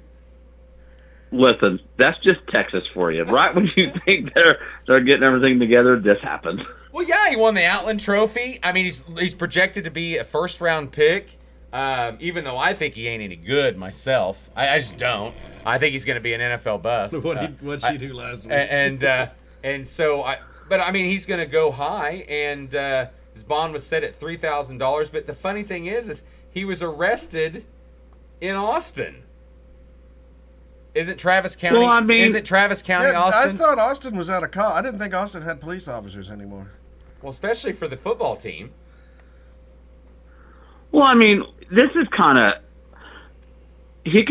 Speaker 6: Listen, that's just Texas for you. Right when you think they're getting everything together, this happens.
Speaker 3: Well, yeah, he won the Outland Trophy. I mean, he's projected to be a first-round pick. Even though I think he ain't any good myself. I just don't. I think he's going to be an NFL bust.
Speaker 2: What'd she do last week?
Speaker 3: And so he's going to go high, and his bond was set at $3,000. But the funny thing is he was arrested in Austin. Isn't Travis County?
Speaker 6: Well,
Speaker 3: isn't Travis County Austin?
Speaker 2: I thought Austin was out of call. I didn't think Austin had police officers anymore.
Speaker 3: Well, especially for the football team.
Speaker 6: Well, this is kind of. We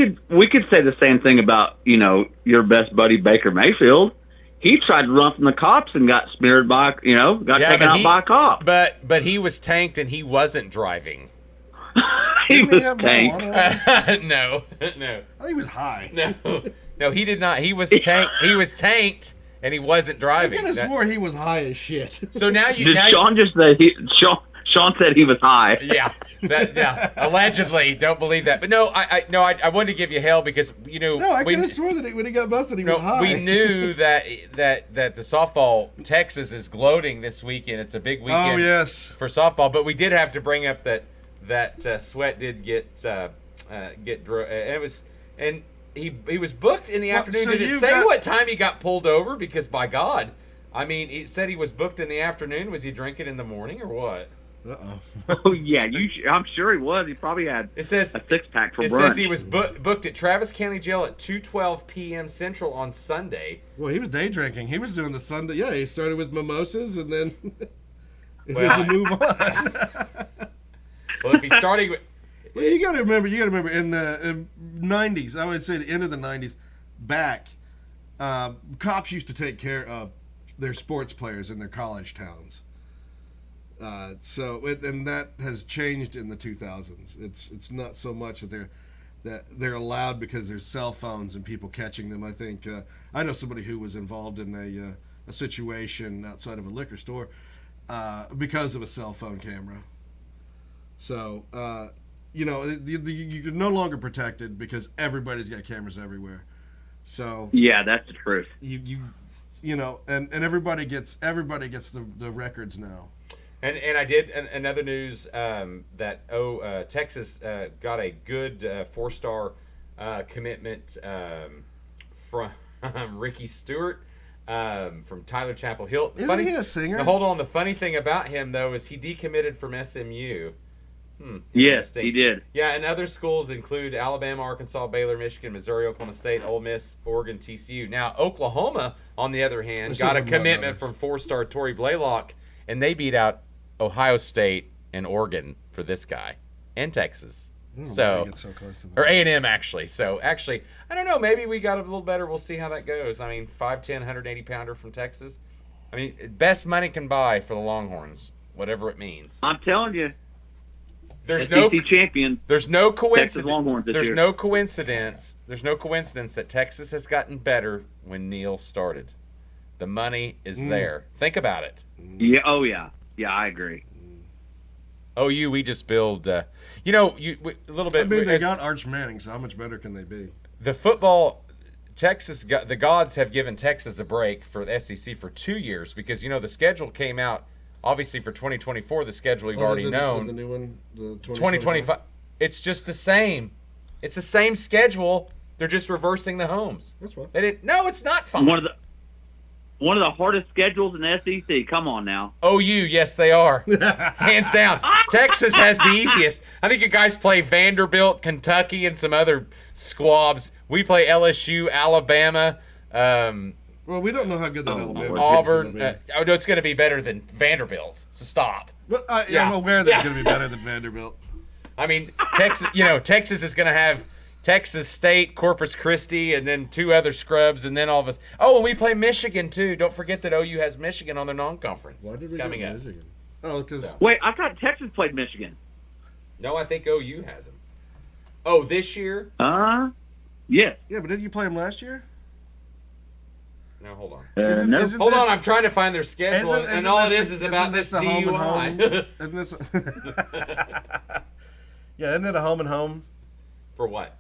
Speaker 6: could say the same thing about your best buddy Baker Mayfield. He tried to run from the cops and got smeared by taken out by a cop.
Speaker 3: But he was tanked and he wasn't driving.
Speaker 6: He was tanked.
Speaker 3: No.
Speaker 2: Oh, he was high.
Speaker 3: No, he did not. He was tanked. He was tanked and he wasn't driving.
Speaker 2: I could have swore he was high as shit.
Speaker 3: So now you.
Speaker 6: Sean just said Sean said he was high.
Speaker 3: Yeah. Allegedly, don't believe that. But no, I wanted to give you hell because
Speaker 2: No, I could have swore that when he got busted, he was high.
Speaker 3: We knew that the softball Texas is gloating this weekend. It's a big weekend.
Speaker 2: Oh yes.
Speaker 3: For softball, but we did have to bring up that Sweat did get he was booked in the afternoon.
Speaker 2: So
Speaker 3: did it say what time he got pulled over? Because by God, it said he was booked in the afternoon. Was he drinking in the morning or what?
Speaker 6: Oh yeah, I'm sure he was. He probably had a 6-pack for brunch.
Speaker 3: It says he was booked at Travis County Jail at 2:12 p.m. Central on Sunday.
Speaker 2: Well, he was day drinking. He was doing the Sunday. Yeah, he started with mimosas and then
Speaker 3: well,
Speaker 2: he move on.
Speaker 3: Well, if he's starting with,
Speaker 2: well, you got to remember in the 90s. I would say the end of the 90s, back, cops used to take care of their sports players in their college towns. And that has changed in the 2000s. It's not so much that they're allowed because there's cell phones and people catching them. I think I know somebody who was involved in a situation outside of a liquor store because of a cell phone camera. So you're no longer protected because everybody's got cameras everywhere. So
Speaker 6: yeah, that's the truth.
Speaker 2: And everybody gets the records now.
Speaker 3: And I did another news that Texas got a good 4-star commitment from Ricky Stewart from Tyler Chapel Hill.
Speaker 2: Isn't he a singer?
Speaker 3: Now, hold on. The funny thing about him though is he decommitted from SMU.
Speaker 6: Yes, he did.
Speaker 3: Yeah, and other schools include Alabama, Arkansas, Baylor, Michigan, Missouri, Oklahoma State, Ole Miss, Oregon, TCU. Now Oklahoma, on the other hand, got a commitment from 4-star Tory Blaylock, and they beat out Ohio State and Oregon for this guy, and Texas. So
Speaker 2: close to that.
Speaker 3: Or A&M actually. So actually, I don't know. Maybe we got a little better. We'll see how that goes. 5'10", 180-pounder from Texas. Best money can buy for the Longhorns, whatever it means.
Speaker 6: I'm telling you.
Speaker 3: There's
Speaker 6: SEC champion.
Speaker 3: There's no coincidence.
Speaker 6: Texas Longhorns this year.
Speaker 3: No coincidence. There's no coincidence that Texas has gotten better when Neal started. The money is there. Think about it.
Speaker 6: Yeah. Oh yeah. Yeah, I agree.
Speaker 3: OU, we just build, a little bit.
Speaker 2: They got Arch Manning, so how much better can they be?
Speaker 3: The football, the gods have given Texas a break for the SEC for 2 years because, the schedule came out, obviously for 2024, the schedule we've already known.
Speaker 2: The new one, the
Speaker 3: 2025. It's just the same. It's the same schedule. They're just reversing the homes.
Speaker 2: That's right.
Speaker 3: No, it's not fun.
Speaker 6: One of the hardest schedules in the SEC. Come on now.
Speaker 3: OU, yes, they are. Hands down. Texas has the easiest. I think you guys play Vanderbilt, Kentucky, and some other squabs. We play LSU, Alabama.
Speaker 2: Well, we don't know how good that Alabama
Speaker 3: Auburn. No, it's going to be better than Vanderbilt. So stop.
Speaker 2: But I'm aware that it's going to be better than Vanderbilt.
Speaker 3: Texas. Texas is going to have Texas State, Corpus Christi, and then 2 other scrubs, and then all of us. Oh, and we play Michigan too. Don't forget that OU has Michigan on their non-conference.
Speaker 2: Why did we
Speaker 3: coming
Speaker 2: get
Speaker 3: up?
Speaker 2: Michigan? Oh, because
Speaker 6: wait, I thought Texas played Michigan.
Speaker 3: No, I think OU has them. Oh, this year?
Speaker 6: Yes.
Speaker 2: Yeah, but didn't you play them last year?
Speaker 3: No, hold on.
Speaker 6: No.
Speaker 3: Hold on, I'm trying to find their schedule, and all it is about this DUI.
Speaker 2: Yeah, isn't it a home and home?
Speaker 3: For what?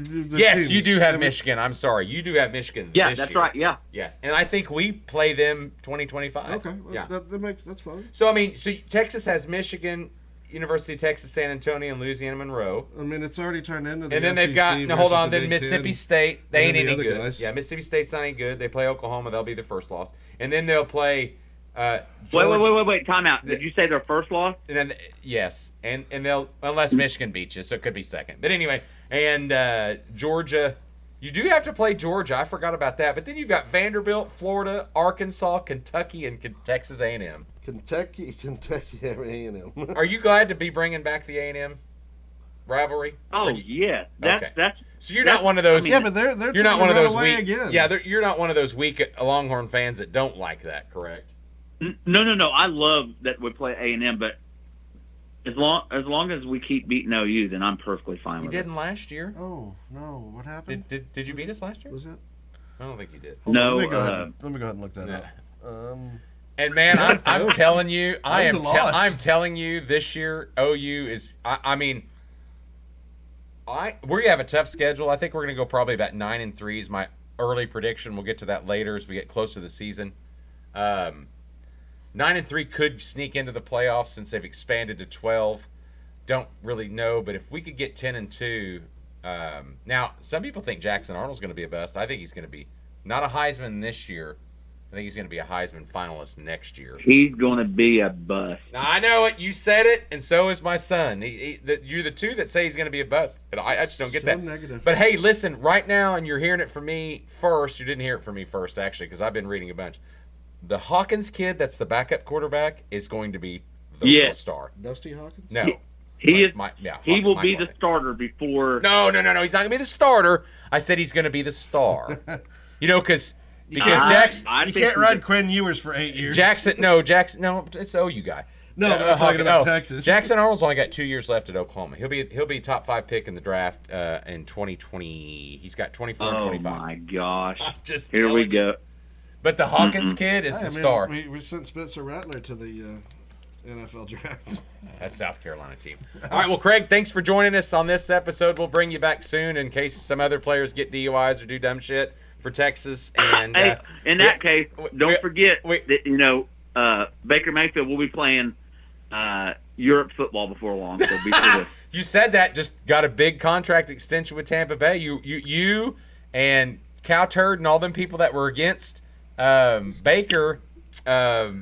Speaker 2: Yes,
Speaker 3: you do have Michigan. I'm sorry. You do have Michigan
Speaker 6: Yeah,
Speaker 3: this
Speaker 6: that's
Speaker 3: year.
Speaker 6: right. Yeah.
Speaker 3: Yes. And I think we play them 2025.
Speaker 2: Okay. Well,
Speaker 3: yeah.
Speaker 2: That's fine.
Speaker 3: So, so Texas has Michigan, University of Texas San Antonio and Louisiana Monroe.
Speaker 2: I mean, it's already turned into the
Speaker 3: And then
Speaker 2: SEC
Speaker 3: they've got then Mississippi State. They ain't any good.
Speaker 2: Guys.
Speaker 3: Yeah, Mississippi State's not any good. They play Oklahoma. They'll be their first loss. And then they'll play
Speaker 6: Wait. Time out. Did you say their first loss?
Speaker 3: And then, yes. And they'll, unless Michigan beats you, so it could be second. But anyway, and Georgia. You do have to play Georgia. I forgot about that. But then you've got Vanderbilt, Florida, Arkansas, Kentucky, and Texas A&M.
Speaker 2: Kentucky, A&M.
Speaker 3: Are you glad to be bringing back the A&M rivalry?
Speaker 6: Oh, yeah. That's
Speaker 3: so you're not one of those.
Speaker 2: Yeah, but they're
Speaker 3: you're not one of those
Speaker 2: weak.
Speaker 3: Again. Yeah, you're not one of those weak Longhorn fans that don't like that, correct?
Speaker 6: No. I love that we play A&M, but as long as we keep beating OU, then I'm perfectly fine with it.
Speaker 3: You didn't last year.
Speaker 2: Oh no, what happened?
Speaker 3: Did you beat us last year?
Speaker 2: Was it?
Speaker 3: I don't think you did.
Speaker 6: No.
Speaker 2: Let me go ahead and look that up.
Speaker 3: And man, I'm telling you, I'm telling you, this year OU is. We have a tough schedule. I think we're going to go probably about 9-3 is my early prediction. We'll get to that later as we get closer to the season. 9-3 could sneak into the playoffs since they've expanded to 12. Don't really know, but if we could get 10-2, now some people think Jackson Arnold's going to be a bust. I think he's going to be not a Heisman this year. I think he's going to be a Heisman finalist next year.
Speaker 6: He's going to be a bust.
Speaker 3: Now, I know it. You said it, and so is my son. You're the two that say he's going to be a bust, but I just don't get that.
Speaker 2: Negative.
Speaker 3: But hey, listen, right now, and you're hearing it from me first. You didn't hear it from me first, actually, because I've been reading a bunch. The Hawkins kid, that's the backup quarterback, is going to be the real star.
Speaker 2: Dusty Hawkins?
Speaker 3: No.
Speaker 6: He will be
Speaker 3: Mike
Speaker 6: the starter before.
Speaker 3: No. He's not going to be the starter. I said he's going to be the star. Because Jackson.
Speaker 2: You can't ride Quinn Ewers for 8 years.
Speaker 3: Jackson, it's OU guy.
Speaker 2: No, I'm talking about Texas.
Speaker 3: Jackson Arnold's only got 2 years left at Oklahoma. He'll be top 5 pick in the draft in 2020. He's got 24 and 25.
Speaker 6: Oh my gosh!
Speaker 3: Here
Speaker 6: we go.
Speaker 3: But the Hawkins kid is the star.
Speaker 2: We sent Spencer Rattler to the NFL draft.
Speaker 3: That's South Carolina team. All right, well, Craig, thanks for joining us on this episode. We'll bring you back soon in case some other players get DUIs or do dumb shit for Texas. And
Speaker 6: hey, in that case, don't forget that Baker Mayfield will be playing Europe football before long. So be sure
Speaker 3: You said that. Just got a big contract extension with Tampa Bay. You and Cowturd and all them people that were against Baker, got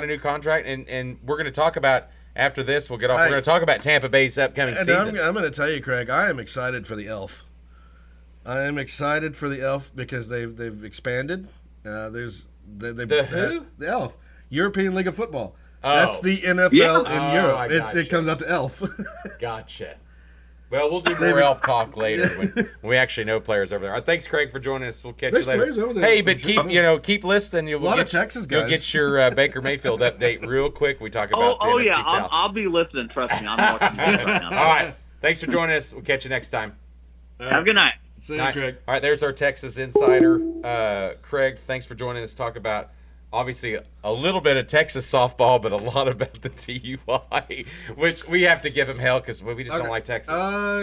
Speaker 3: a new contract, and we're going to talk about after this. We'll get off. We're going to talk about Tampa Bay's upcoming season.
Speaker 2: I'm going to tell you, Craig, I am excited for the Elf. I am excited for the Elf because they've expanded. The Elf, European League of Football.
Speaker 3: Oh.
Speaker 2: That's the NFL in Europe. It comes out to Elf.
Speaker 3: Gotcha. Well, we'll do more Elf talk later when we actually know players over there. All right, thanks, Craig, for joining us. We'll catch you later.
Speaker 2: Players over there.
Speaker 3: Hey, but keep listening.
Speaker 2: A lot of Texas guys.
Speaker 3: You'll get your Baker Mayfield update real quick. We talk about the NFC South.
Speaker 6: I'll be listening. Trust me, I'm watching this right now.
Speaker 3: All right, thanks for joining us. We'll catch you next time.
Speaker 6: Have a good night.
Speaker 2: See you, Craig.
Speaker 3: All right, there's our Texas insider, Craig. Thanks for joining us. Talk about obviously a little bit of Texas softball, but a lot about the DUI, which we have to give him hell because we just don't like Texas.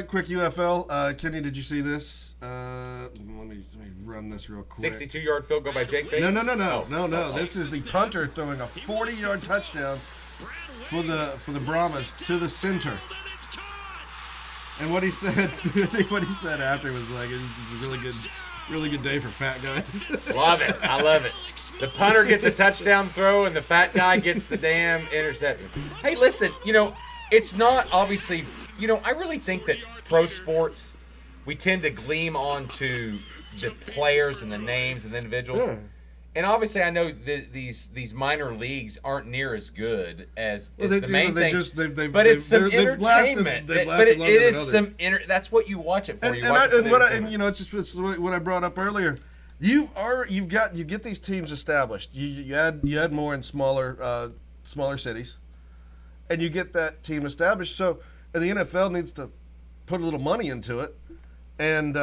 Speaker 2: Quick UFL. Kenny, did you see this? Let me run this real quick.
Speaker 3: 62-yard field goal by Jake Bates?
Speaker 2: No. This is the punter throwing a 40-yard touchdown for the Brahmas to the center. And what he said, I think what he said after was like, it's a really good day for fat guys.
Speaker 3: Love it. I love it. The punter gets a touchdown throw, and the fat guy gets the damn interception. Hey, listen, it's not obviously, I really think that pro sports, we tend to gleam onto the players and the names and the individuals. Yeah. And obviously, I know these minor leagues aren't near as good as the main thing. But it's some entertainment. But it is some that's what you watch it for.
Speaker 2: It's what I brought up earlier. You get these teams established. You add more in smaller cities, and you get that team established. So, and the NFL needs to put a little money into it, and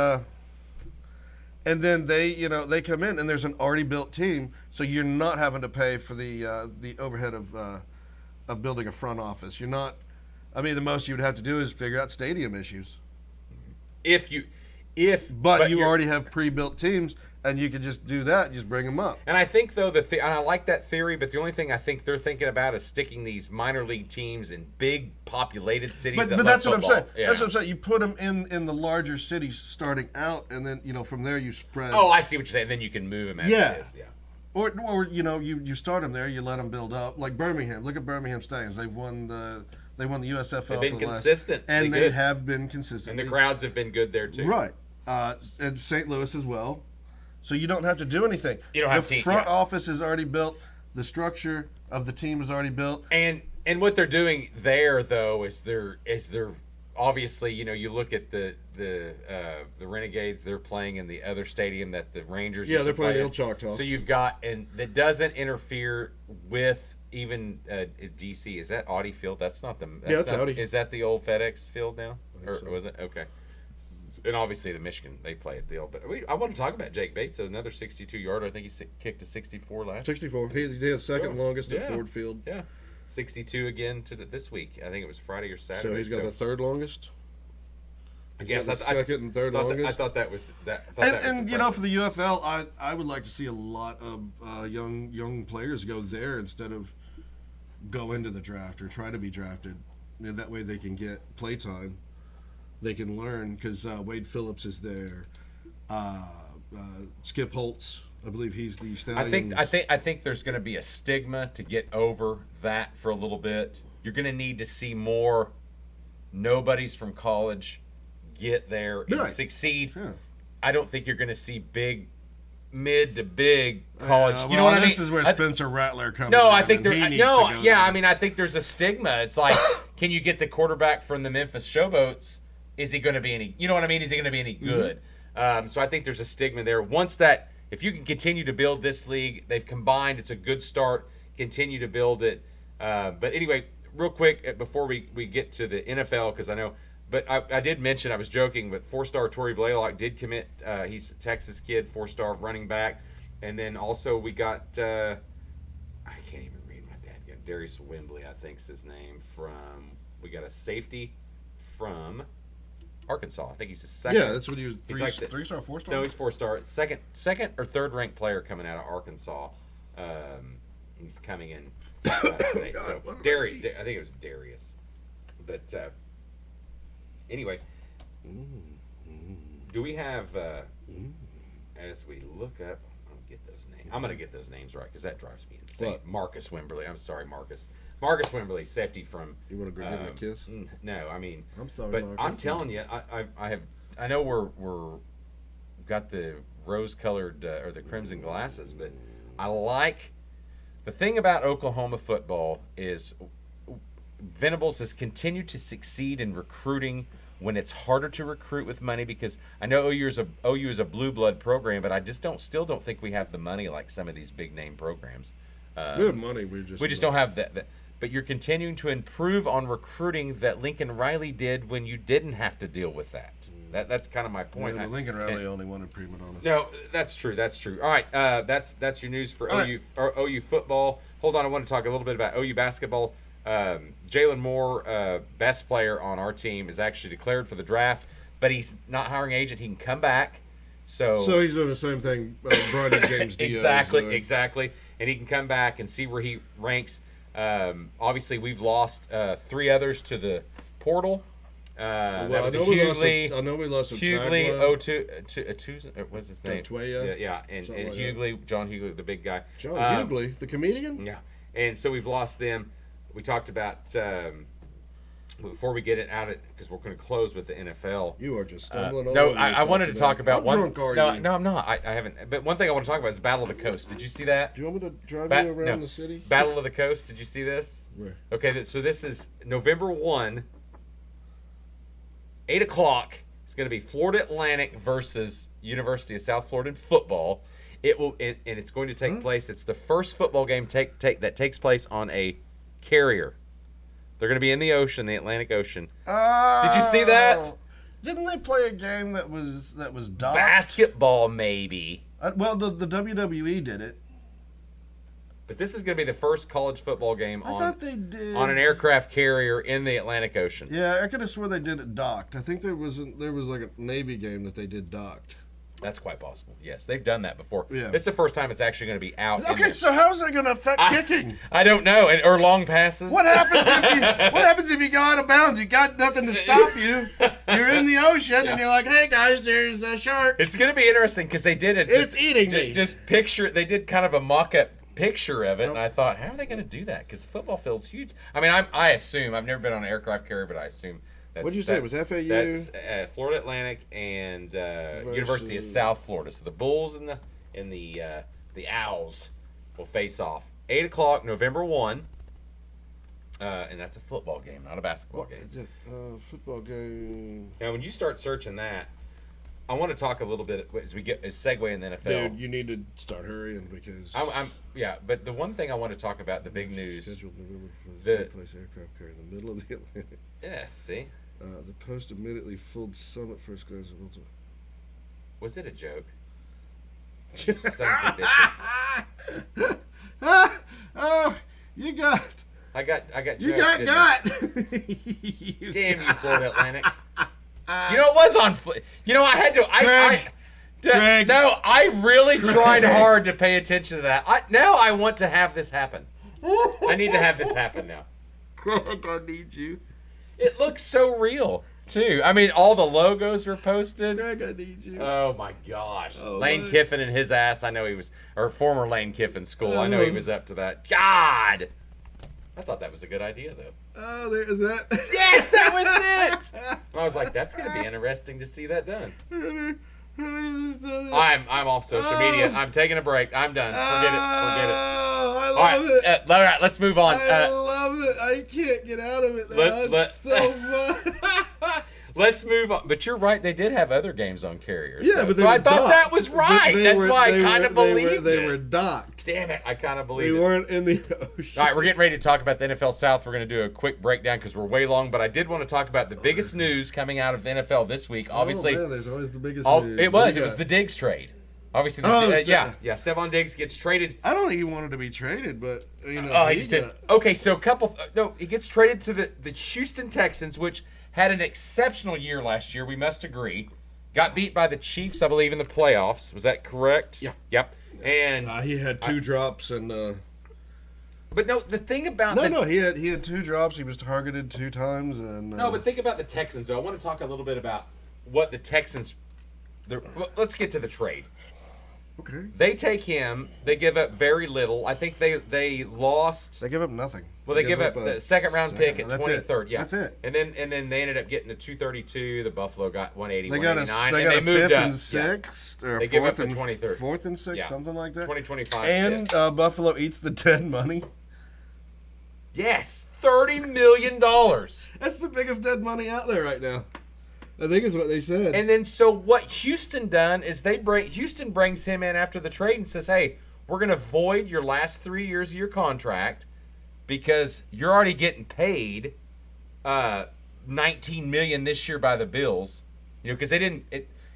Speaker 2: then they come in and there's an already built team, so you're not having to pay for the overhead of building a front office. You're not. I mean, the most you would have to do is figure out stadium issues.
Speaker 3: But
Speaker 2: you already have pre-built teams, And you could just do that, just bring them up.
Speaker 3: And I think, though, and I like that theory, but the only thing I think they're thinking about is sticking these minor league teams in big populated cities.
Speaker 2: But that's what I'm saying.
Speaker 3: Yeah.
Speaker 2: That's what I'm saying. You put them in the larger cities starting out, and then, from there you spread.
Speaker 3: Oh, I see what you're saying. Then you can move them as it is. Yeah.
Speaker 2: Or you start them there, you let them build up. Like Birmingham. Look at Birmingham Stallions. They've won the USFL.
Speaker 3: They've been consistent.
Speaker 2: And they have been consistent.
Speaker 3: And the crowds have been good there, too.
Speaker 2: Right. And St. Louis as well. So you don't have to do anything.
Speaker 3: You don't have
Speaker 2: the front office is already built. The structure of the team is already built.
Speaker 3: And what they're doing there, though, is they're obviously, you look at the Renegades. They're playing in the other stadium that the Rangers.
Speaker 2: Yeah, they're playing the old Choctaw.
Speaker 3: So you've got, and that doesn't interfere with even DC. Is that Audi Field? That's not the.
Speaker 2: That's Audi.
Speaker 3: Is that the old FedEx Field now, or
Speaker 2: so.
Speaker 3: was it? Okay. And obviously the Michigan, they play at the old. But I want to talk about Jake Bates, another 62-yarder. I think he kicked a 64 last.
Speaker 2: 64. He had second longest at Ford Field.
Speaker 3: Yeah, 62 again this week. I think it was Friday or Saturday.
Speaker 2: So he's got the third longest.
Speaker 3: I guess that's
Speaker 2: second and third longest.
Speaker 3: I thought that was that.
Speaker 2: And for the UFL, I would like to see a lot of young players go there instead of go into the draft or try to be drafted. And that way they can get play time. They can learn because Wade Phillips is there. Skip Holtz, I believe he's the Stallions.
Speaker 3: I think there's going to be a stigma to get over that for a little bit. You're going to need to see more nobodies from college get there and succeed. Yeah. I don't think you're going to see mid to big college. You know what I mean?
Speaker 2: This is where Spencer Rattler comes.
Speaker 3: No, I think I think there's a stigma. It's like, can you get the quarterback from the Memphis Showboats? Is he going to be any? You know what I mean? Is he going to be any good? Mm-hmm. So I think there's a stigma there. If you can continue to build this league, they've combined. It's a good start. Continue to build it. But anyway, real quick before we get to the NFL, because I know. But I did mention, I was joking, but 4-star Torrey Blaylock did commit. He's a Texas kid, 4-star running back. And then also we got, I can't even read my dad. Darius Wembley, I think's his name. We got a safety from Arkansas. I think he's the second.
Speaker 2: Yeah, that's what he was. Three-star, 4-star?
Speaker 3: No, he's 4-star. Second or third ranked player coming out of Arkansas. He's coming in today. So Darius, I think it was Darius. But anyway, do we have, as we look up, I'm going to get those names right because that drives me insane.
Speaker 2: What?
Speaker 3: Marcus Wembley. I'm sorry, Marcus. Marcus Wembley, safety from.
Speaker 2: You want to go give me a kiss?
Speaker 3: No, I mean.
Speaker 2: I'm sorry,
Speaker 3: but
Speaker 2: Marcus.
Speaker 3: I'm telling you, I know we're got the rose-colored or the crimson glasses, but I like the thing about Oklahoma football is Venables has continued to succeed in recruiting when it's harder to recruit with money, because I know OU is a blue blood program, but I just still don't think we have the money like some of these big name programs.
Speaker 2: We have money. We just
Speaker 3: don't have that. But you're continuing to improve on recruiting that Lincoln Riley did when you didn't have to deal with that. That's kind of my point.
Speaker 2: Yeah, Lincoln Riley only wanted prima donnas.
Speaker 3: No, that's true. That's true. All right, that's your news for OU football. Hold on, I want to talk a little bit about OU basketball. Jalen Moore, best player on our team, is actually declared for the draft, but he's not hiring agent. He can come back. So
Speaker 2: he's doing the same thing Bronny James Diaz
Speaker 3: exactly. And he can come back and see where he ranks. Obviously, we've lost 3 others to the portal. That was Hughley.
Speaker 2: I know we lost a
Speaker 3: Hughley. What's his name? Yeah, and Hughley, John Hughley, the big guy.
Speaker 2: John Hughley, the comedian?
Speaker 3: Yeah. And so we've lost them. We talked about, before we get it out, because we're going to close with the NFL.
Speaker 2: You are just stumbling over
Speaker 3: No, I wanted to talk about
Speaker 2: How drunk are you?
Speaker 3: No, I'm not. I haven't. But one thing I want to talk about is Battle of the Coast. Did you see that?
Speaker 2: Do you want me to drive you around the city?
Speaker 3: Battle of the Coast. Did you see this?
Speaker 2: Where?
Speaker 3: Okay, so this is November 1, 8 o'clock. It's going to be Florida Atlantic versus University of South Florida in football. It will, and it's going to take place. It's the first football game that takes place on a carrier. They're going to be in the ocean, the Atlantic Ocean. Did you see that?
Speaker 2: Didn't they play a game that was docked?
Speaker 3: Basketball, maybe.
Speaker 2: Well, the WWE did it.
Speaker 3: But this is going to be the first college football game
Speaker 2: I thought they did.
Speaker 3: On an aircraft carrier in the Atlantic Ocean.
Speaker 2: Yeah, I could have swore they did it docked. I think there was like a Navy game that they did docked.
Speaker 3: That's quite possible. Yes, they've done that before.
Speaker 2: Yeah.
Speaker 3: This is the first time it's actually going to be out.
Speaker 2: Okay, so how's that going to affect kicking?
Speaker 3: I don't know. Or long passes.
Speaker 2: What happens if you go out of bounds? You got nothing to stop you. You're in the ocean and you're like, hey guys, there's a shark.
Speaker 3: It's going to be interesting because they did it.
Speaker 2: It's eating me.
Speaker 3: Just picture. They did kind of a mock-up picture of it, and I thought, how are they going to do that? Because the football field's huge. I mean, I assume I've never been on an aircraft carrier, but I assume.
Speaker 2: What did you say? It was FAU?
Speaker 3: That's Florida Atlantic and University of South Florida. So the Bulls and the Owls will face off 8 o'clock, November 1. And that's a football game, not a basketball game.
Speaker 2: Football game.
Speaker 3: Now, when you start searching that, I want to talk a little bit as we get a segue in the NFL.
Speaker 2: Dude, you need to start hurrying because
Speaker 3: but the one thing I want to talk about, the big news.
Speaker 2: Scheduled November for the place aircraft carrier in the middle of the Atlantic.
Speaker 3: Yeah, see.
Speaker 2: The Post immediately fooled Summit first class.
Speaker 3: Was it a joke? You sons of bitches.
Speaker 2: Oh, you got.
Speaker 3: I got.
Speaker 2: You
Speaker 3: jokes,
Speaker 2: got.
Speaker 3: Damn you, Florida Atlantic. You know it was on. You know I had to.
Speaker 2: Greg.
Speaker 3: No, I really tried hard to pay attention to that. Now I want to have this happen. I need to have this happen now.
Speaker 2: Greg, I need you.
Speaker 3: It looks so real, too. I mean, all the logos were posted.
Speaker 2: Greg, I need you.
Speaker 3: Oh, my gosh.
Speaker 2: Oh,
Speaker 3: Lane
Speaker 2: my.
Speaker 3: Kiffin and his ass, I know he was, or former Lane Kiffin school, I know he was up to that. God! I thought that was a good idea, though.
Speaker 2: Oh, there is that.
Speaker 3: Yes, that was it! And I was like, that's going to be interesting to see that done. I'm off social media. I'm taking a break. I'm done. Forget it.
Speaker 2: I
Speaker 3: All
Speaker 2: love it.
Speaker 3: all right, let's move on.
Speaker 2: I love it. I can't get out of it now. It's so fun.
Speaker 3: Let's move on. But you're right. They did have other games on carriers.
Speaker 2: Yeah,
Speaker 3: though.
Speaker 2: but
Speaker 3: so I thought that was right. That's why I kind of believed it.
Speaker 2: They were docked.
Speaker 3: Damn it. I kind of believed
Speaker 2: We weren't in the ocean.
Speaker 3: All right, we're getting ready to talk about the NFL South. We're going to do a quick breakdown because we're way long. But I did want to talk about the biggest news coming out of the NFL this week. Obviously,
Speaker 2: man, there's always the biggest news.
Speaker 3: It was the Diggs trade. Obviously, Stephon Diggs gets traded.
Speaker 2: I don't think he wanted to be traded, but you know.
Speaker 3: He just did. Okay, so he gets traded to the Houston Texans, which had an exceptional year last year. We must agree. Got beat by the Chiefs, I believe, in the playoffs. Was that correct?
Speaker 2: Yeah.
Speaker 3: Yep. And
Speaker 2: he had two drops and.
Speaker 3: But no, the thing about
Speaker 2: he had two drops. He was targeted 2 times and.
Speaker 3: No, but think about the Texans though. I want to talk a little bit about what the Texans. Let's get to the trade.
Speaker 2: Okay.
Speaker 3: They take him. They give up very little. I think they lost.
Speaker 2: They give up nothing.
Speaker 3: Well, they give up the second round pick at 23rd. Yeah,
Speaker 2: that's it.
Speaker 3: And then they ended up getting a 232. The Buffalo got 180,
Speaker 2: They got
Speaker 3: 189,
Speaker 2: they
Speaker 3: and
Speaker 2: got
Speaker 3: they moved
Speaker 2: 5th
Speaker 3: up.
Speaker 2: and 6th, or
Speaker 3: They
Speaker 2: 4th
Speaker 3: give up the
Speaker 2: and
Speaker 3: 23rd.
Speaker 2: 4th and 6th,
Speaker 3: Yeah.
Speaker 2: something like that.
Speaker 3: 2025.
Speaker 2: And Buffalo eats the dead money.
Speaker 3: Yes, $30 million.
Speaker 2: That's the biggest dead money out there right now. I think is what they said.
Speaker 3: And then so what Houston done is Houston brings him in after the trade and says, hey, we're going to void your last 3 years of your contract because you're already getting paid $19 million this year by the Bills. You know, because they didn't.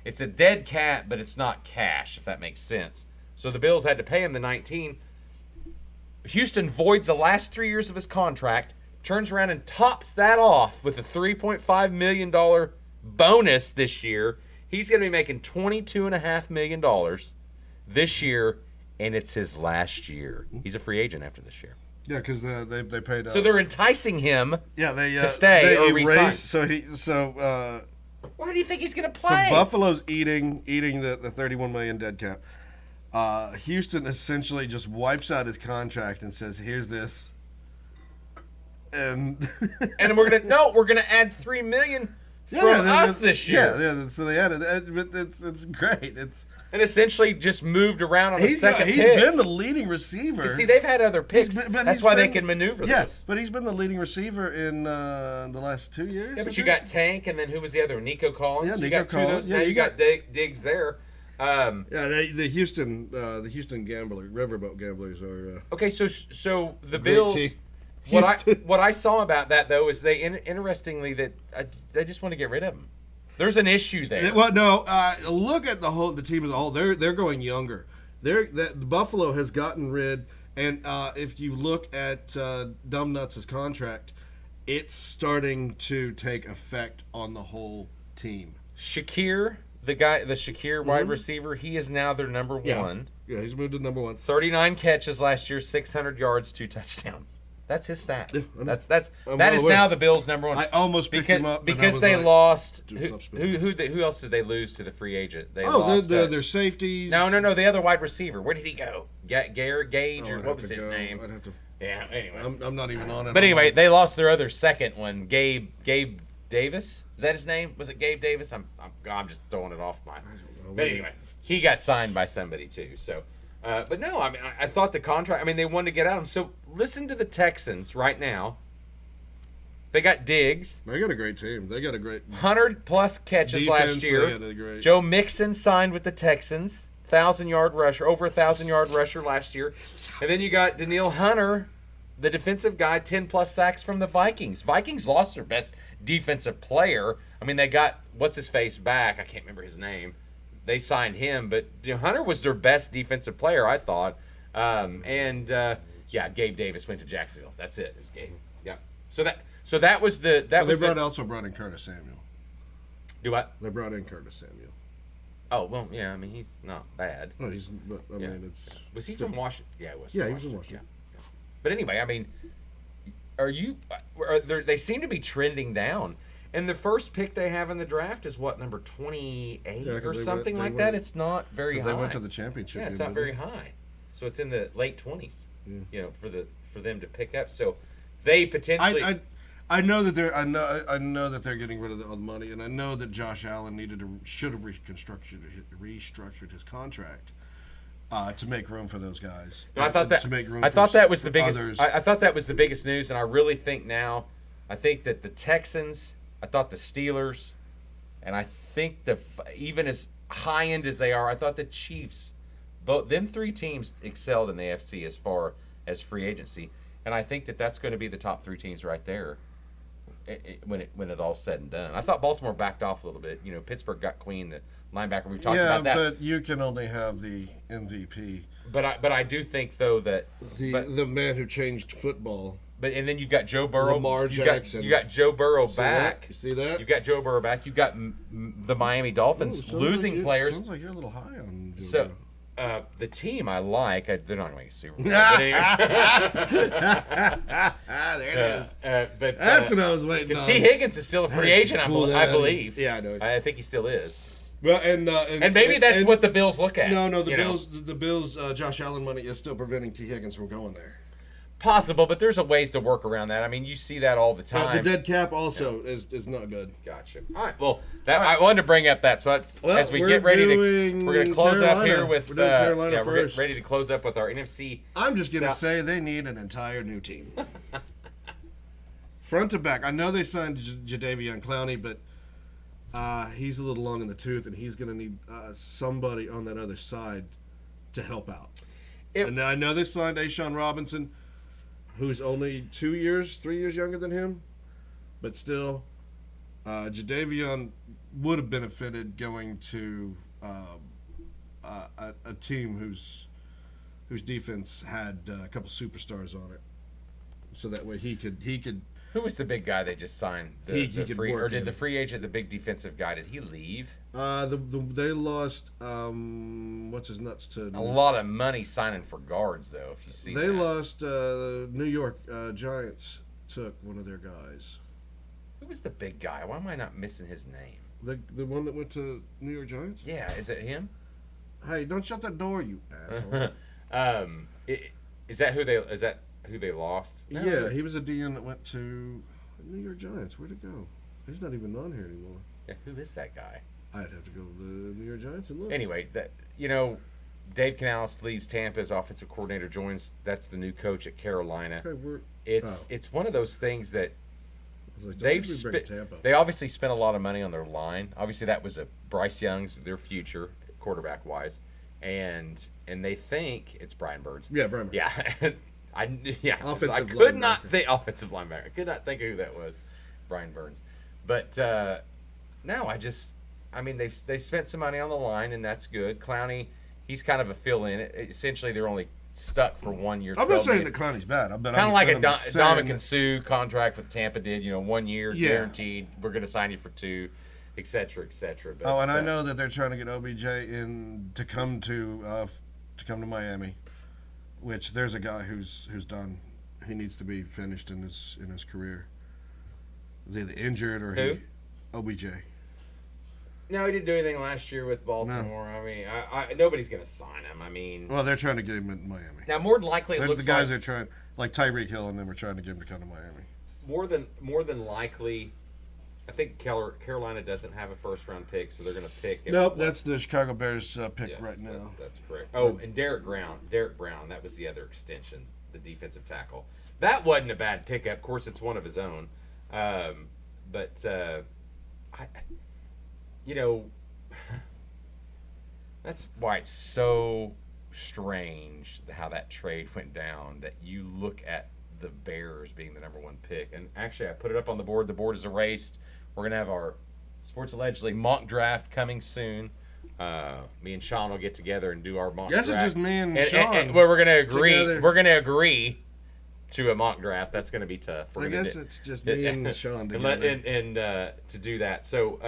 Speaker 3: It's a dead cat, but it's not cash, if that makes sense. So the Bills had to pay him the 19. Houston voids the last 3 years of his contract, turns around and tops that off with a $3.5 million bonus this year. He's going to be making $22.5 million this year, and it's his last year. He's a free agent after this year.
Speaker 2: Yeah, because they paid.
Speaker 3: So they're enticing him.
Speaker 2: They
Speaker 3: to stay or resign.
Speaker 2: Why
Speaker 3: do you think he's going to play?
Speaker 2: So Buffalo's eating the $31 million dead cap. Houston essentially just wipes out his contract and says, "Here's this," and
Speaker 3: we're gonna add $3 million from us this year.
Speaker 2: Yeah. So they added, but it's great.
Speaker 3: And essentially just moved around on a second pick.
Speaker 2: He's been the leading receiver.
Speaker 3: You see, they've had other picks. That's why they can maneuver those.
Speaker 2: But he's been the leading receiver in the last 2 years.
Speaker 3: Yeah, but you got Tank, and then who was the other one? Nico Collins.
Speaker 2: Yeah,
Speaker 3: you got
Speaker 2: Collins.
Speaker 3: Two of those.
Speaker 2: Yeah,
Speaker 3: now you got Diggs there.
Speaker 2: The Houston Riverboat Gamblers are.
Speaker 3: Okay, so the Bills.
Speaker 2: Team.
Speaker 3: What I saw about that though is interestingly that they just want to get rid of him. There's an issue there.
Speaker 2: Well, no. Look at the team as a whole. They're going younger. Buffalo has gotten rid, and if you look at Dumbnuts' contract, it's starting to take effect on the whole team.
Speaker 3: Shakir the Shakir wide receiver, he is now their number one.
Speaker 2: Yeah, he's moved to number one.
Speaker 3: 39 catches last year, 600 yards, 2 touchdowns. That's his stat.
Speaker 2: Yeah,
Speaker 3: that is now the Bills' number one.
Speaker 2: I almost picked him up
Speaker 3: because they lost. Who else did they lose to the free agent? They lost
Speaker 2: their safeties.
Speaker 3: No. The other wide receiver. Where did he go? Gage or what was his name?
Speaker 2: I'd have to.
Speaker 3: Yeah. Anyway,
Speaker 2: I'm not even on it.
Speaker 3: But anyway, they lost their other second one. Gabe Davis. Is that his name? Was it Gabe Davis? I'm just throwing it off my. But anyway, he got signed by somebody too. So. But no, I mean, I thought the contract. I mean, they wanted to get out of him. So listen to the Texans right now. They got Diggs.
Speaker 2: They got a great team. They got a great
Speaker 3: 100+ catches last year. Joe Mixon signed with the Texans, 1,000-yard rusher, over 1,000-yard rusher last year. And then you got Danielle Hunter, the defensive guy, 10+ sacks from the Vikings. Vikings lost their best defensive player. I mean, they got what's his face back. I can't remember his name. They signed him, but Hunter was their best defensive player, I thought. Gabe Davis went to Jacksonville. That's it. It was Gabe. Yeah. So that was the
Speaker 2: they also brought in Curtis Samuel.
Speaker 3: Do what?
Speaker 2: They brought in Curtis Samuel.
Speaker 3: Oh well, yeah. I mean, he's not bad.
Speaker 2: No, I mean, it's.
Speaker 3: Was he from Washington? Yeah, it was.
Speaker 2: Yeah, he was from Washington.
Speaker 3: Yeah. But anyway, I mean, they seem to be trending down. And the first pick they have in the draft is what, number 28 or something like that? It's not very high.
Speaker 2: They went to the championship.
Speaker 3: Yeah, it's not very high. So it's in the late 20s. Yeah. For them to pick up. So they potentially.
Speaker 2: I know that they're. I know that they're getting rid of all the money, and I know that Josh Allen should have restructured his contract. To make room for those guys.
Speaker 3: No, I thought that was the biggest. I thought that was the biggest news, and I really think now. I think that the Texans. I thought the Steelers, and I think even as high end as they are, I thought the Chiefs, both them three teams excelled in the AFC as far as free agency, and I think that that's going to be the top three teams right there when it all's said and done. I thought Baltimore backed off a little bit. You know, Pittsburgh got Queen, the linebacker. We've talked about that.
Speaker 2: Yeah, but you can only have the MVP.
Speaker 3: But I do think though that
Speaker 2: the man who changed football.
Speaker 3: And then you've got Joe Burrow.
Speaker 2: Lamar Jackson.
Speaker 3: You got Joe Burrow back.
Speaker 2: You see that?
Speaker 3: You've got Joe Burrow back. You've got the Miami Dolphins losing players.
Speaker 2: Sounds like you're a little high on Joe
Speaker 3: So the team I like, they're not going to make a Super Bowl.
Speaker 2: There it is.
Speaker 3: But
Speaker 2: that's what I was waiting on.
Speaker 3: Because T. Higgins is still a free agent, I believe.
Speaker 2: Yeah, I know.
Speaker 3: I think he still is.
Speaker 2: Well, and
Speaker 3: maybe that's what the Bills look at.
Speaker 2: No, the Bills, Josh Allen money is still preventing T. Higgins from going there.
Speaker 3: Possible, but there's a ways to work around that. I mean, you see that all the time.
Speaker 2: The dead cap also is not good.
Speaker 3: Gotcha. All right. Well, I wanted to bring up that. So that's as we get ready we're going to close up here with
Speaker 2: Carolina first.
Speaker 3: We're getting ready to close up with our NFC.
Speaker 2: I'm just going to say they need an entire new team, front to back. I know they signed Jadeveon Clowney, but he's a little long in the tooth, and he's going to need somebody on that other side to help out. And I know they signed Ashawn Robinson, who's only 3 years younger than him, but still, Jadeveon would have benefited going to a team whose defense had a couple superstars on it, so that way he could.
Speaker 3: Who was the big guy they just signed? Did the free agent, the big defensive guy, did he leave?
Speaker 2: They lost what's his nuts to
Speaker 3: a lot of money signing for guards though. If you see,
Speaker 2: they lost New York Giants took one of their guys.
Speaker 3: Who was the big guy? Why am I not missing his name?
Speaker 2: The one that went to New York Giants?
Speaker 3: Yeah, is it him?
Speaker 2: Hey, don't shut that door, you asshole.
Speaker 3: Is that who they lost? No,
Speaker 2: yeah, he was a DN that went to New York Giants. Where'd it go? He's not even on here anymore.
Speaker 3: Yeah, who is that guy?
Speaker 2: I'd have to go to the New York Giants and look.
Speaker 3: Anyway, Dave Canales leaves Tampa as offensive coordinator, joins. That's the new coach at Carolina.
Speaker 2: Okay,
Speaker 3: it's one of those things that
Speaker 2: like,
Speaker 3: they obviously spent a lot of money on their line. Obviously, that was Bryce Young's their future quarterback wise, and they think it's Brian Burns.
Speaker 2: Yeah, Brian Burns.
Speaker 3: Yeah. I could not think offensive linebacker. I could not think of who that was, Brian Burns. But they've spent some money on the line, and that's good. Clowney, he's kind of a fill-in. Essentially, they're only stuck for 1 year.
Speaker 2: I'm not saying that Clowney's bad.
Speaker 3: Kind of like a Dominican Sue contract with Tampa did. 1 year guaranteed. We're going to sign you for 2. et cetera, et cetera. But,
Speaker 2: I know that they're trying to get OBJ in to come to Miami, which there's a guy who's done. He needs to be finished in his career. Is he either injured or
Speaker 3: Who?
Speaker 2: OBJ.
Speaker 3: No, he didn't do anything last year with Baltimore. No. I mean, nobody's going to sign him. I mean,
Speaker 2: well, they're trying to get him in Miami.
Speaker 3: Now, more than likely, it looks
Speaker 2: the guys
Speaker 3: like
Speaker 2: are trying, like Tyreek Hill, and them are trying to get him to come to Miami.
Speaker 3: More than likely, I think Carolina doesn't have a first-round pick, so they're going to pick.
Speaker 2: Nope, that's the Chicago Bears pick right now.
Speaker 3: That's correct. Oh, and Derek Brown, that was the other extension, the defensive tackle. That wasn't a bad pickup. Of course, it's one of his own, that's why it's so strange how that trade went down, that you look at the Bears being the number one pick. And actually, I put it up on the board. The board is erased. We're going to have our Sports Allegedly mock draft coming soon. Me and Sean will get together and do our mock draft.
Speaker 2: Yes, it's just me and Sean.
Speaker 3: And we're going to agree.
Speaker 2: Together.
Speaker 3: We're going to agree to a mock draft. That's going to be tough.
Speaker 2: I guess it's just me and Sean together.
Speaker 3: And to do that. So,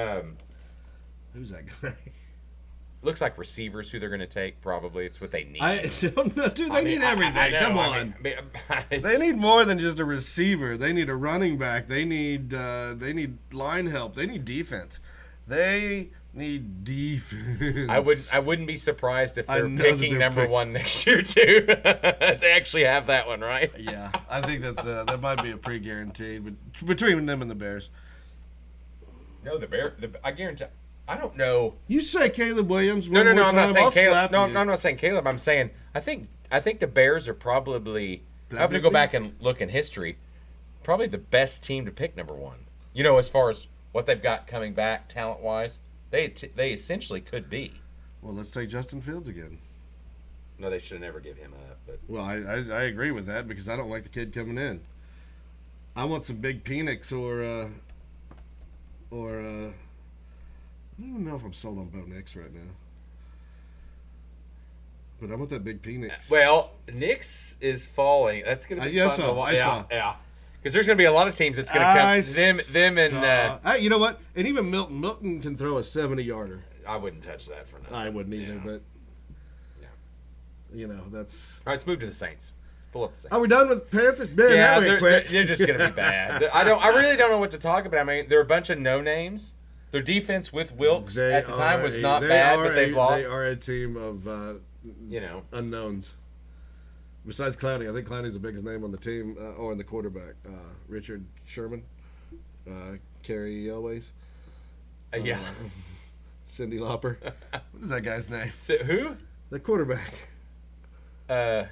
Speaker 2: who's that guy?
Speaker 3: Looks like receivers who they're going to take. Probably it's what they need.
Speaker 2: I don't know, dude. They need everything.
Speaker 3: I know,
Speaker 2: Come on. They need more than just a receiver. They need a running back. They need line help. They need defense. They need defense.
Speaker 3: I wouldn't be surprised if they're picking number one next year too. They actually have that one, right?
Speaker 2: Yeah, I think that might be a pre-guaranteed, but between them and the Bears.
Speaker 3: No, I guarantee. I don't know.
Speaker 2: You say Caleb Williams?
Speaker 3: No. I'm not saying Caleb. No, I'm not saying Caleb. I'm saying I think the Bears are probably. I have to go back and look in history. Probably the best team to pick number one. As far as what they've got coming back talent wise, they essentially could be.
Speaker 2: Well, let's take Justin Fields again.
Speaker 3: No, they should never give him up. But
Speaker 2: well, I agree with that because I don't like the kid coming in. I want some big Penix or I don't even know if I'm sold on Bo Nix right now. But I want that big Penix.
Speaker 3: Well, Nix is falling. That's going to be fun to watch. Yeah. Because there's going to be a lot of teams that's going to come. Them and...
Speaker 2: you know what? And even Milton. Milton can throw a 70-yarder.
Speaker 3: I wouldn't touch that for nothing.
Speaker 2: I wouldn't either, but...
Speaker 3: Yeah.
Speaker 2: That's...
Speaker 3: All right, let's move to the Saints. Let's pull up the Saints.
Speaker 2: Are we done with Panthers? Man,
Speaker 3: they're just going to be bad. I really don't know what to talk about. I mean, there are a bunch of no-names. Their defense with Wilkes at the time was not bad, but they've lost.
Speaker 2: They are a team of unknowns. Besides Clowney, I think Clowney's the biggest name on the team or in the quarterback. Richard Sherman, Kerry Elways, Cindy Lauper. What is that guy's name?
Speaker 3: Who?
Speaker 2: The quarterback.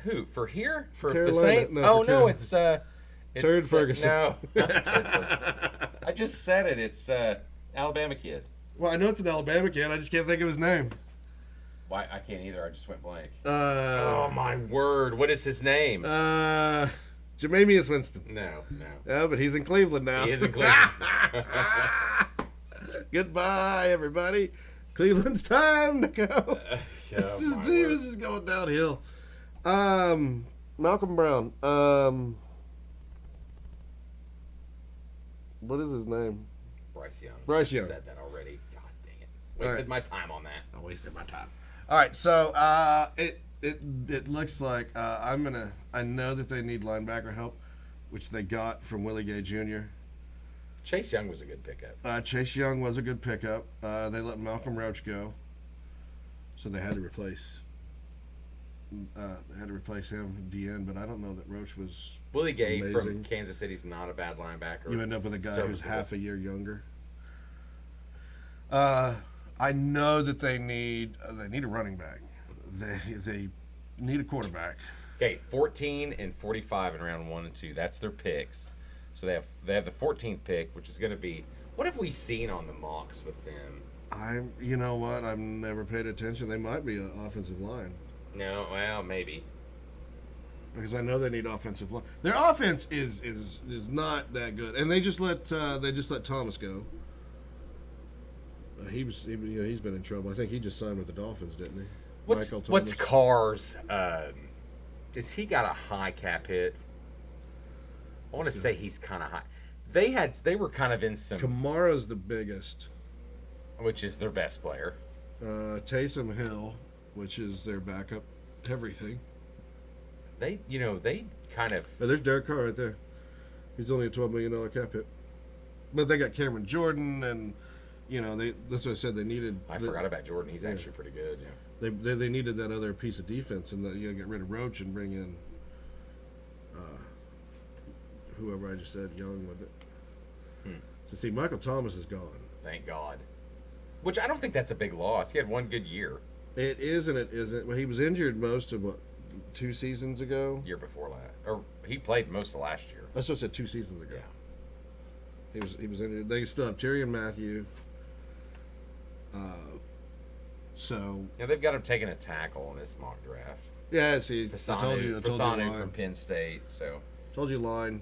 Speaker 3: Who for here for
Speaker 2: Carolina.
Speaker 3: the Saints?
Speaker 2: No,
Speaker 3: it's
Speaker 2: Turd Ferguson.
Speaker 3: No, not Turd Ferguson. I just said it. It's Alabama kid.
Speaker 2: Well, I know it's an Alabama kid. I just can't think of his name.
Speaker 3: Why? I can't either. I just went blank. Oh, my word. What is his name?
Speaker 2: Jameis Winston.
Speaker 3: No.
Speaker 2: Yeah, but he's in Cleveland now.
Speaker 3: He is in Cleveland.
Speaker 2: Goodbye, everybody. Cleveland's time to go. This is going downhill. Malcolm Brown. What is his name?
Speaker 3: Bryce Young. I said that already. God dang it. Wasted my time on that.
Speaker 2: I wasted my time. All right, so it looks like I know that they need linebacker help, which they got from Willie Gay Jr.
Speaker 3: Chase Young was a good pickup.
Speaker 2: Chase Young was a good pickup. They let Malcolm Roach go, so they had to replace. They had to replace him at the end, but I don't know that Roach was.
Speaker 3: Willie Gay
Speaker 2: amazing.
Speaker 3: From Kansas City's not a bad linebacker.
Speaker 2: You end up with a guy who's half a year younger. I know that they need a running back. They need a quarterback.
Speaker 3: Okay, 14 and 45 in round 1 and 2. That's their picks. So they have the 14th pick, which is going to be. What have we seen on the mocks with them?
Speaker 2: You know what? I've never paid attention. They might be an offensive line.
Speaker 3: No, well, maybe.
Speaker 2: Because I know they need offensive line. Their offense is not that good, and they just let Thomas go. He's been in trouble. I think he just signed with the Dolphins, didn't he?
Speaker 3: What's Carr's? Has he got a high cap hit? I want to say he's kind of high. They were kind of in some.
Speaker 2: Kamara's the biggest.
Speaker 3: which is their best player.
Speaker 2: Taysom Hill, which is their backup everything.
Speaker 3: They kind of.
Speaker 2: There's Derek Carr right there. He's only a $12 million cap hit. But they got Cameron Jordan, and that's what I said. They needed.
Speaker 3: I forgot about Jordan. He's actually pretty good. Yeah.
Speaker 2: They needed that other piece of defense, and get rid of Roach and bring in whoever I just said, Young with it. So see, Michael Thomas is gone.
Speaker 3: Thank God. Which I don't think that's a big loss. He had one good year.
Speaker 2: It is and it isn't. Well, he was injured most of 2 seasons ago.
Speaker 3: Year before last, or he played most of last year.
Speaker 2: That's what I said 2 seasons ago.
Speaker 3: Yeah.
Speaker 2: He was injured. They still have Tyrann Mathieu. So
Speaker 3: they've got him taking a tackle in this mock draft.
Speaker 2: Yeah, see,
Speaker 3: Fasanu,
Speaker 2: I told you
Speaker 3: from Penn State. So
Speaker 2: told you line.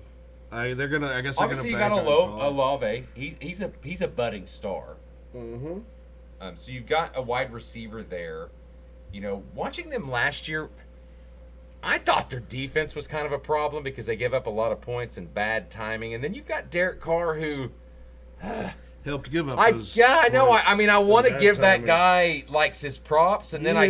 Speaker 2: I guess they're gonna.
Speaker 3: Obviously, you got Olave. He's a budding star.
Speaker 2: Mm-hmm.
Speaker 3: So you've got a wide receiver there. Watching them last year, I thought their defense was kind of a problem because they gave up a lot of points and bad timing. And then you've got Derek Carr, who
Speaker 2: helped give up.
Speaker 3: I know. I want to give that guy his props, and then I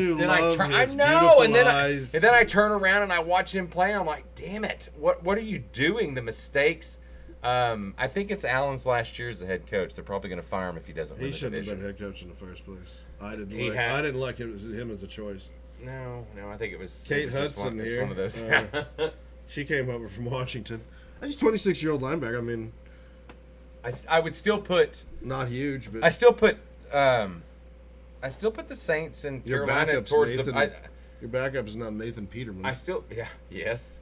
Speaker 3: turn around and I watch him play, and I'm like, damn it, what are you doing? The mistakes. I think it's Allen's last year as the head coach. They're probably going to fire him if he doesn't win the division.
Speaker 2: He shouldn't have been head coach in the first place. I didn't like him as a choice.
Speaker 3: No, I think it was
Speaker 2: Kate Hudson here.
Speaker 3: One of those.
Speaker 2: She came over from Washington. She's 26-year-old linebacker. I mean,
Speaker 3: I would still put
Speaker 2: not huge, but
Speaker 3: I still put the Saints and Carolina towards
Speaker 2: your backup is not Nathan Peterman.
Speaker 3: Yes.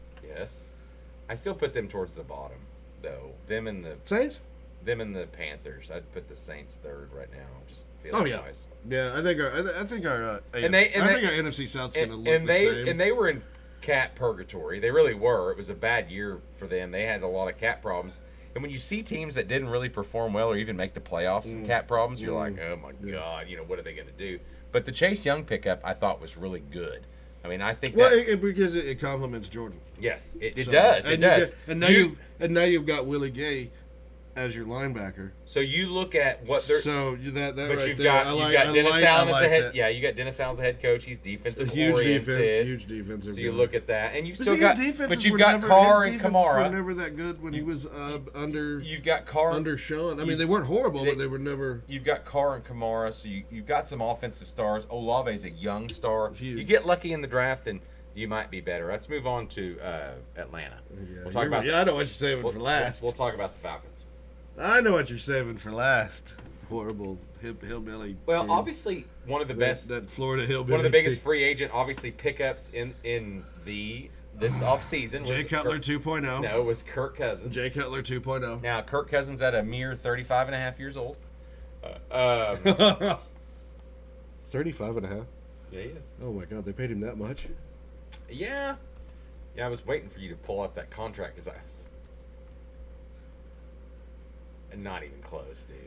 Speaker 3: I still put them towards the bottom though. Them and the
Speaker 2: Saints.
Speaker 3: Them and the Panthers. I'd put the Saints third right now. Just
Speaker 2: wise. Yeah, I think our NFC South's going to look
Speaker 3: the same. And they were in cap purgatory. They really were. It was a bad year for them. They had a lot of cap problems. And when you see teams that didn't really perform well or even make the playoffs and cap problems, you're like, oh my God, what are they going to do? But the Chase Young pickup I thought was really good. I mean, I think
Speaker 2: because it complements Jordan.
Speaker 3: Yes, it does. It does.
Speaker 2: And now you've got Willie Gay as your linebacker.
Speaker 3: So you look at what they're.
Speaker 2: So that
Speaker 3: but
Speaker 2: right
Speaker 3: you've
Speaker 2: there,
Speaker 3: got Dennis Allen as the head. That. Yeah, you got Dennis Allen as the head coach. He's defensive oriented.
Speaker 2: Huge defensive.
Speaker 3: So you look at that, and you've
Speaker 2: still
Speaker 3: got. But you've got Carr and Kamara.
Speaker 2: Were never that good when he was under.
Speaker 3: You've got Carr
Speaker 2: under Sean. I mean, they weren't horrible, but they were never.
Speaker 3: You've got Carr and Kamara, so you've got some offensive stars. Olave's a young star.
Speaker 2: Huge.
Speaker 3: You get lucky in the draft, and you might be better. Let's move on to Atlanta.
Speaker 2: Yeah,
Speaker 3: we'll talk about.
Speaker 2: I know what you're saving for last.
Speaker 3: We'll talk about the Falcons.
Speaker 2: I know what you're saving for last. Horrible hillbilly.
Speaker 3: Well,
Speaker 2: team.
Speaker 3: Obviously, one of the best.
Speaker 2: That Florida hillbilly.
Speaker 3: One of the biggest free agent, obviously, pickups in this offseason.
Speaker 2: Jay Cutler 2.0.
Speaker 3: No, it was Kirk Cousins.
Speaker 2: Jay Cutler 2.0.
Speaker 3: Now, Kirk Cousins at a mere 35 and a half years old.
Speaker 2: 35 and a half?
Speaker 3: Yeah, he is.
Speaker 2: Oh, my God. They paid him that much?
Speaker 3: Yeah. Yeah, I was waiting for you to pull up that contract because not even close, dude.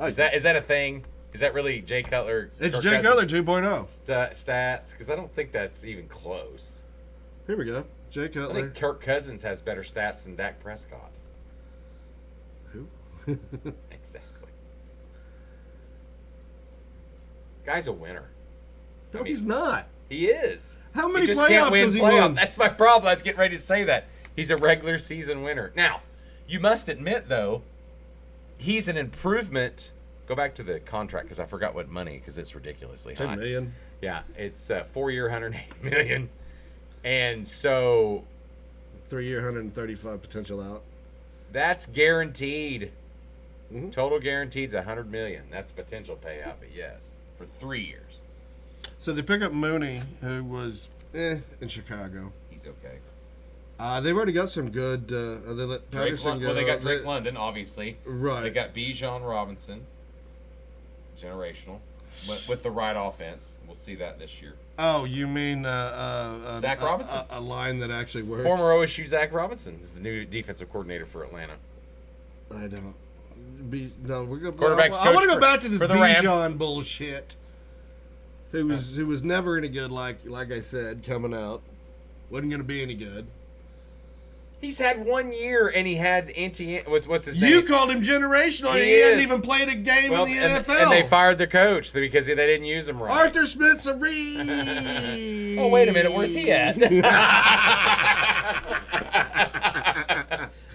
Speaker 3: Is that a thing? Is that really Jay Cutler?
Speaker 2: It's Jay Cutler 2.0.
Speaker 3: Stats? Because I don't think that's even close.
Speaker 2: Here we go. Jay Cutler.
Speaker 3: I think Kirk Cousins has better stats than Dak Prescott.
Speaker 2: Who?
Speaker 3: Exactly. Guy's a winner.
Speaker 2: No, he's not.
Speaker 3: He is.
Speaker 2: How many
Speaker 3: he just
Speaker 2: playoffs
Speaker 3: can't win
Speaker 2: has he won?
Speaker 3: That's my problem. I was getting ready to say that. He's a regular season winner. Now, you must admit, though, he's an improvement. Go back to the contract because I forgot what money because it's ridiculously high.
Speaker 2: $10 million.
Speaker 3: Yeah, it's 4-year, $180 million, and so
Speaker 2: 3-year, 135 potential out.
Speaker 3: That's guaranteed.
Speaker 2: Mm-hmm.
Speaker 3: Total guaranteed's $100 million. That's potential payout, but yes, for 3 years.
Speaker 2: So they pick up Mooney, who was in Chicago.
Speaker 3: He's okay.
Speaker 2: They've already got some good. They let Patterson go.
Speaker 3: Well, they got Drake London, obviously.
Speaker 2: Right.
Speaker 3: They got Bijan Robinson, generational, with the right offense. We'll see that this year.
Speaker 2: Oh, you mean
Speaker 3: Zach Robinson?
Speaker 2: A line that actually works.
Speaker 3: Former OSU Zach Robinson is the new defensive coordinator for Atlanta.
Speaker 2: I don't. We're going.
Speaker 3: Quarterback's
Speaker 2: I want to
Speaker 3: coach
Speaker 2: go back to this Bijan
Speaker 3: Rams.
Speaker 2: bullshit. Who was never any good, like I said, coming out. Wasn't going to be any good.
Speaker 3: He's had 1 year, and he had what's his name?
Speaker 2: You called him generational, and he hadn't even played a game in the NFL.
Speaker 3: And they fired their coach because they didn't use him right.
Speaker 2: Arthur Smith's a read.
Speaker 3: Oh, wait a minute. Where's he at?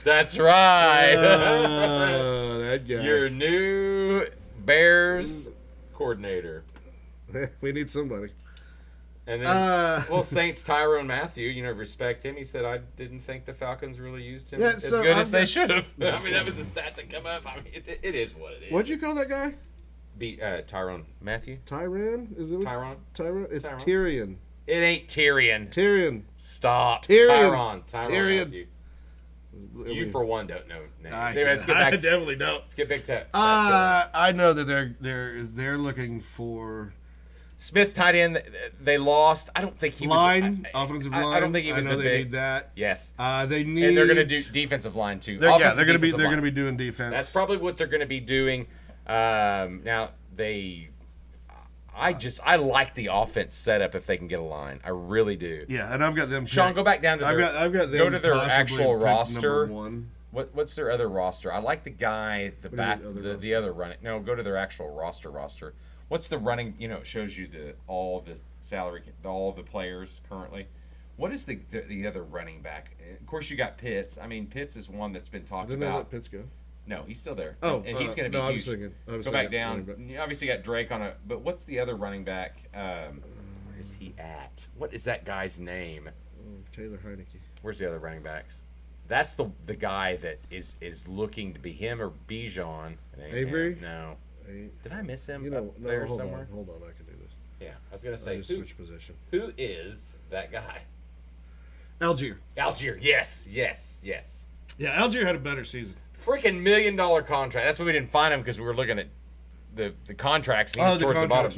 Speaker 3: That's right.
Speaker 2: That guy.
Speaker 3: Your new Bears coordinator.
Speaker 2: We need somebody.
Speaker 3: And then, Saints Tyrone Matthew, respect him. He said, I didn't think the Falcons really used him as good as they should have. I mean, that was a stat that come up. I mean, it is what it is.
Speaker 2: What'd you call that guy?
Speaker 3: Tyrone Matthew.
Speaker 2: Tyron? Is it
Speaker 3: Tyrone?
Speaker 2: Tyron? It's
Speaker 3: Tyrone.
Speaker 2: Tyrion.
Speaker 3: It ain't Tyrion.
Speaker 2: Tyrion.
Speaker 3: Stop.
Speaker 2: Tyrion.
Speaker 3: Tyrone
Speaker 2: Tyrion.
Speaker 3: Matthew. You, for one, don't know names.
Speaker 2: I
Speaker 3: definitely
Speaker 2: don't.
Speaker 3: Let's get back to
Speaker 2: I know that they're looking for
Speaker 3: Smith tight end. They lost. I don't think he
Speaker 2: offensive
Speaker 3: was
Speaker 2: line.
Speaker 3: I don't think he was
Speaker 2: I know
Speaker 3: a
Speaker 2: they
Speaker 3: big.
Speaker 2: need that.
Speaker 3: Yes.
Speaker 2: They need.
Speaker 3: And they're going to do defensive line too.
Speaker 2: They're going to be doing defense.
Speaker 3: That's probably what they're going to be doing. Now I like the offense setup if they can get a line. I really do.
Speaker 2: Yeah, and I've got them.
Speaker 3: Sean, go back down to their.
Speaker 2: I've got them.
Speaker 3: Go to their actual roster.
Speaker 2: One.
Speaker 3: What's their other roster? I like the guy, the other running. No, go to their actual roster. What's the running? It shows you all the salary, all the players currently. What is the other running back? Of course, you got Pitts. I mean, Pitts is one that's been talked about.
Speaker 2: Didn't let Pitts go.
Speaker 3: No, he's still there.
Speaker 2: Oh,
Speaker 3: and he's going to be huge. Go back down. You obviously got Drake on but what's the other running back? Where is he at? What is that guy's name?
Speaker 2: Taylor Heineke.
Speaker 3: Where's the other running backs? That's the guy that is looking to be him or Bijan.
Speaker 2: Avery?
Speaker 3: No. Did I miss him
Speaker 2: hold
Speaker 3: somewhere?
Speaker 2: Hold on, I can do this.
Speaker 3: Yeah, I was going to say,
Speaker 2: switch position.
Speaker 3: Who is that guy?
Speaker 2: Algier, yes. Yeah, Algier had a better season.
Speaker 3: Freaking $1 million contract. That's why we didn't find him, because we were looking at the contracts.
Speaker 2: And he was towards the bottom.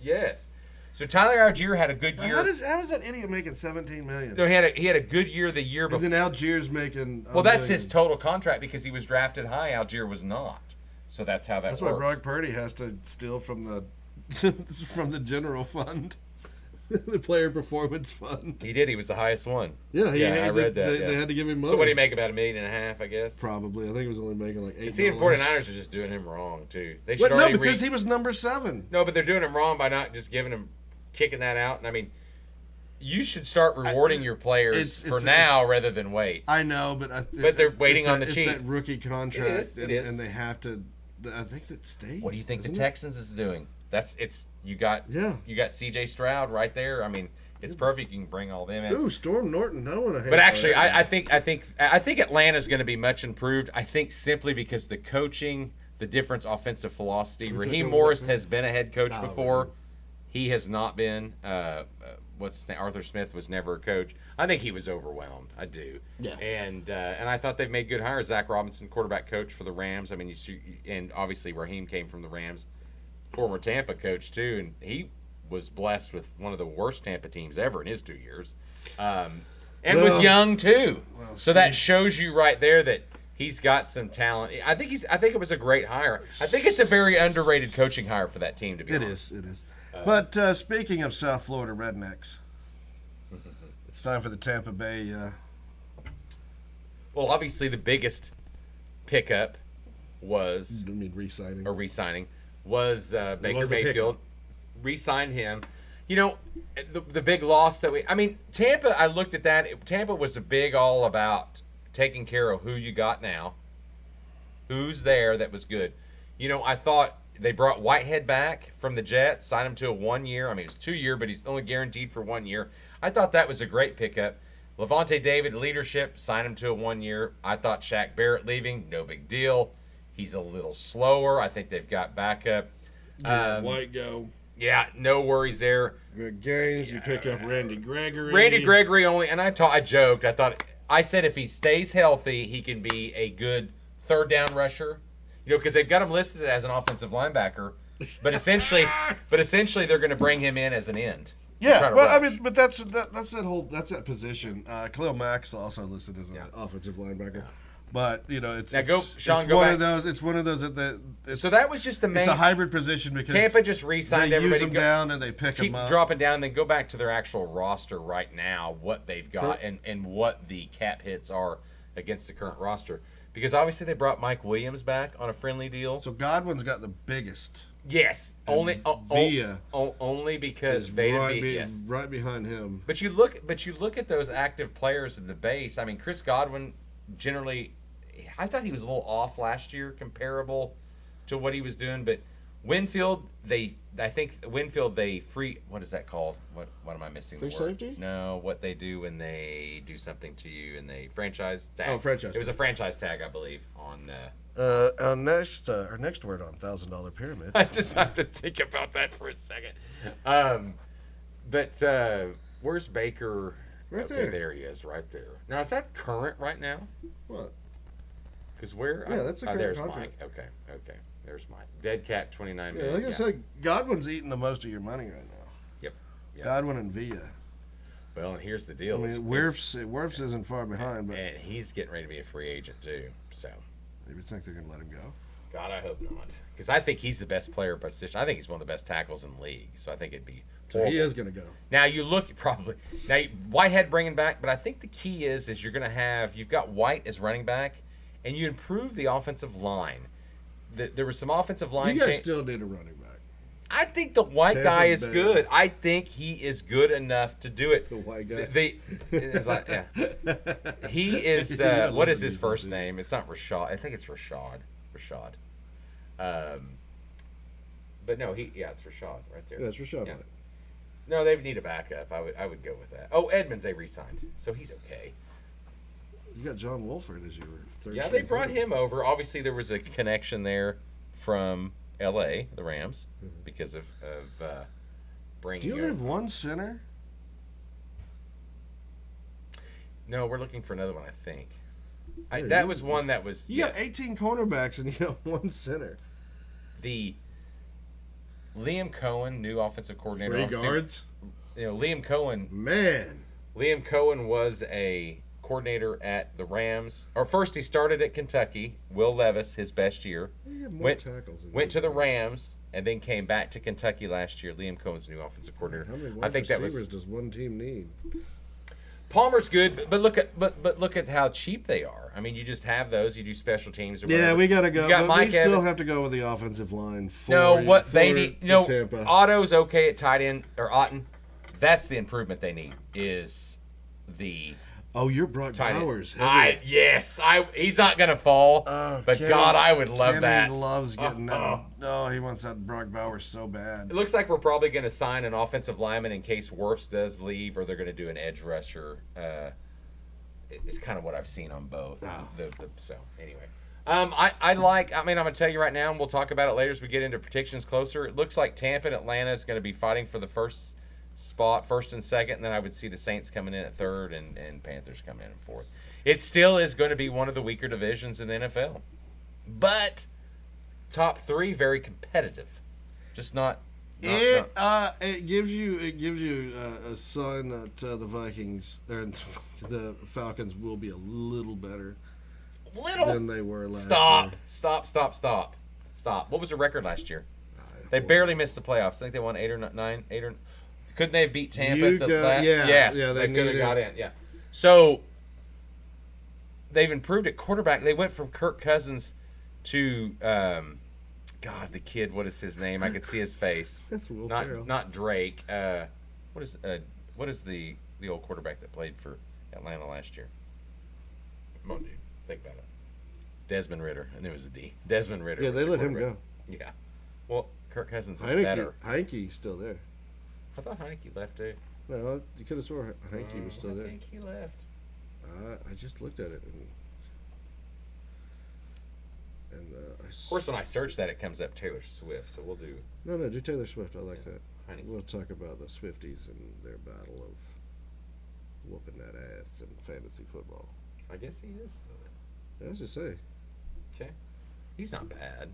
Speaker 3: Yes. So Tyler Algier had a good year.
Speaker 2: How is that idiot making $17 million?
Speaker 3: No, he had a good year the year before.
Speaker 2: And then Algier's making.
Speaker 3: Well, that's his total contract because he was drafted high. Algier was not. So that's how that works.
Speaker 2: That's why Brock Purdy has to steal from the general fund. The player performance fund.
Speaker 3: He did. He was the highest one.
Speaker 2: Yeah,
Speaker 3: I read that.
Speaker 2: They had to give him money.
Speaker 3: So what did he make? About $1.5 million, I guess.
Speaker 2: Probably. I think he was only making like $8.
Speaker 3: And see, the 49ers are just doing him wrong too. They should
Speaker 2: because he was number 7.
Speaker 3: No, but they're doing him wrong by not just kicking that out. And I mean, you should start rewarding your players now rather than wait.
Speaker 2: I know,
Speaker 3: but they're waiting on the cheap.
Speaker 2: It's that rookie contract,
Speaker 3: it is.
Speaker 2: And they have to. I think that stays.
Speaker 3: What do you think the Texans is doing? You got C.J. Stroud right there. I mean, it's perfect. You can bring all them in.
Speaker 2: Ooh, Storm Norton. I want to.
Speaker 3: But actually, I think Atlanta's going to be much improved. I think simply because the coaching, the difference, offensive philosophy. Raheem Morris has been a head coach before. Right. He has not been. What's his name? Arthur Smith was never a coach. I think he was overwhelmed. I do.
Speaker 2: Yeah.
Speaker 3: And I thought they've made good hires. Zach Robinson, quarterback coach for the Rams. I mean, and obviously Raheem came from the Rams, former Tampa coach too, and he was blessed with one of the worst Tampa teams ever in his 2 years, and was young too. So that shows you right there that he's got some talent. I think it was a great hire. I think it's a very underrated coaching hire for that team. To be honest,
Speaker 2: it is. But speaking of South Florida rednecks, it's time for the Tampa Bay.
Speaker 3: Well, obviously the biggest pickup was re-signing was Baker Mayfield. Re-signed him. The big loss Tampa. I looked at that. Tampa was all about taking care of who you got now, who's there that was good. I thought. They brought Whitehead back from the Jets, signed him to a 1 year. I mean, it was 2 year, but he's only guaranteed for 1 year. I thought that was a great pickup. Levante David, leadership, signed him to a 1 year. I thought Shaq Barrett leaving, no big deal. He's a little slower. I think they've got backup.
Speaker 2: White go.
Speaker 3: Yeah, no worries there.
Speaker 2: Good games. You pick up Randy Gregory.
Speaker 3: Randy Gregory only, and I joked. I said if he stays healthy, he can be a good third down rusher. Because they've got him listed as an offensive linebacker, but essentially they're going to bring him in as an end.
Speaker 2: Yeah, well, but that's that position. Khalil Mack's also listed as an offensive linebacker. But it's
Speaker 3: Now go, Sean,
Speaker 2: it's
Speaker 3: go
Speaker 2: one
Speaker 3: back.
Speaker 2: of those. It's one of those that
Speaker 3: So that was just the main.
Speaker 2: It's a hybrid position because
Speaker 3: Tampa just re-signed
Speaker 2: they
Speaker 3: everybody.
Speaker 2: use them down and they pick
Speaker 3: keep
Speaker 2: them up.
Speaker 3: dropping down, and then go back to their actual roster right now, what they've got, and what the cap hits are against the current roster. Because obviously they brought Mike Williams back on a friendly deal.
Speaker 2: So Godwin's got the biggest.
Speaker 3: Yes, only only because Vita yes.
Speaker 2: right behind him.
Speaker 3: But you look at those active players in the base. I mean, Chris Godwin generally, I thought he was a little off last year, comparable to what he was doing. But Winfield, I think Winfield, what is that called? What am I missing?
Speaker 2: Free safety?
Speaker 3: No, what they do when they do something to you and they franchise tag.
Speaker 2: Oh, franchise.
Speaker 3: It was a franchise tag, I believe, on.
Speaker 2: Our next word on $1,000 pyramid.
Speaker 3: I just have to think about that for a second. But where's Baker?
Speaker 2: Right
Speaker 3: okay,
Speaker 2: there.
Speaker 3: There he is, right there. Now is that current right now?
Speaker 2: What?
Speaker 3: Because where?
Speaker 2: Yeah, that's a current
Speaker 3: there's
Speaker 2: contract.
Speaker 3: Mike. Okay. There's Mike. Dead cat, 29
Speaker 2: Yeah,
Speaker 3: million.
Speaker 2: like I said, Godwin's eating the most of your money right now.
Speaker 3: Yep.
Speaker 2: Godwin and Villa.
Speaker 3: Well, and here's the deal.
Speaker 2: I mean, Wirfs isn't far behind, but
Speaker 3: and he's getting ready to be a free agent too. So.
Speaker 2: Maybe think they're going to let him go.
Speaker 3: God, I hope not. Because I think he's the best player position. I think he's one of the best tackles in the league. So I think it'd be horrible.
Speaker 2: So he is going to go.
Speaker 3: Now you look probably now Whitehead bringing back, but I think the key is you're going to have you've got White as running back, and you improve the offensive line. There was some offensive line.
Speaker 2: You guys still need a running back.
Speaker 3: I think the White
Speaker 2: Tampa
Speaker 3: guy is
Speaker 2: Bay.
Speaker 3: good. I think he is good enough to do it.
Speaker 2: The White guy.
Speaker 3: It's like, yeah. He is. What is his first name? It's not Rashad. I think it's Rashad. But no, it's Rashad right there.
Speaker 2: Yeah, it's Rashad.
Speaker 3: Yeah. No, they need a backup. I would go with that. Oh, Edmonds they re-signed, so he's okay.
Speaker 2: You got John Wolford as your third.
Speaker 3: Yeah, they brought him over. Obviously, there was a connection there from L.A., the Rams, because of bringing.
Speaker 2: Do you only have one center?
Speaker 3: No, we're looking for another one. I think.
Speaker 2: Yeah,
Speaker 3: that was one that was.
Speaker 2: You got 18 cornerbacks and you have one center.
Speaker 3: The Liam Cohen, new offensive coordinator.
Speaker 2: 3 guards.
Speaker 3: Liam Cohen.
Speaker 2: Man.
Speaker 3: Liam Cohen was a coordinator at the Rams. Or first, he started at Kentucky. Will Levis, his best year. Went to the Rams and then came back to Kentucky last year. Liam Cohen's new offensive coordinator.
Speaker 2: How many
Speaker 3: I think that was.
Speaker 2: does one team need?
Speaker 3: Palmer's good, but look at how cheap they are. I mean, you just have those. You do special teams. Or whatever.
Speaker 2: Yeah, we gotta go.
Speaker 3: But
Speaker 2: we still have to go with the offensive line.
Speaker 3: They need.
Speaker 2: Tampa.
Speaker 3: Otto's okay at tight end or Otten. That's the improvement they need. Is the
Speaker 2: Oh, you're Brock Bowers.
Speaker 3: He's not gonna fall. But
Speaker 2: Kenny,
Speaker 3: God, I would love
Speaker 2: Kenny
Speaker 3: that.
Speaker 2: Loves getting that. No, he wants that Brock Bowers so bad.
Speaker 3: It looks like we're probably going to sign an offensive lineman in case Wirfs does leave, or they're going to do an edge rusher. It's kind of what I've seen on both. So anyway, I'm going to tell you right now, and we'll talk about it later as we get into predictions closer. It looks like Tampa and Atlanta is going to be fighting for the first and second, and then I would see the Saints coming in at third and Panthers coming in at fourth. It still is going to be one of the weaker divisions in the NFL, but top 3 very competitive, just not.
Speaker 2: It gives you a sign that the Vikings or the Falcons will be a little better than they were last year.
Speaker 3: Stop. What was the record last year? They barely missed the playoffs. I think they won 8 or 9. Couldn't they have beat Tampa? Yes, they could have got in. Yeah. So they've improved at quarterback. They went from Kirk Cousins to the kid. What is his name? I could see his face.
Speaker 2: That's Will Ferrell.
Speaker 3: Not Drake. What is the old quarterback that played for Atlanta last year? Come on, dude. Think about it. Desmond Ridder. I knew it was a D. Desmond Ridder.
Speaker 2: Yeah, they let him go.
Speaker 3: Yeah. Well, Kirk Cousins is better.
Speaker 2: Heineke's still there.
Speaker 3: I thought Heineke left too.
Speaker 2: No, you could have swore Heineke was still there.
Speaker 3: I think he left.
Speaker 2: I just looked at it
Speaker 3: of course, when I search that, it comes up Taylor Swift. So we'll do.
Speaker 2: No, do Taylor Swift. I like that.
Speaker 3: Heineke.
Speaker 2: We'll talk about the Swifties and their battle of whooping that ass in fantasy football.
Speaker 3: I guess he is still there.
Speaker 2: Yeah, I was just say.
Speaker 3: Okay. He's not bad.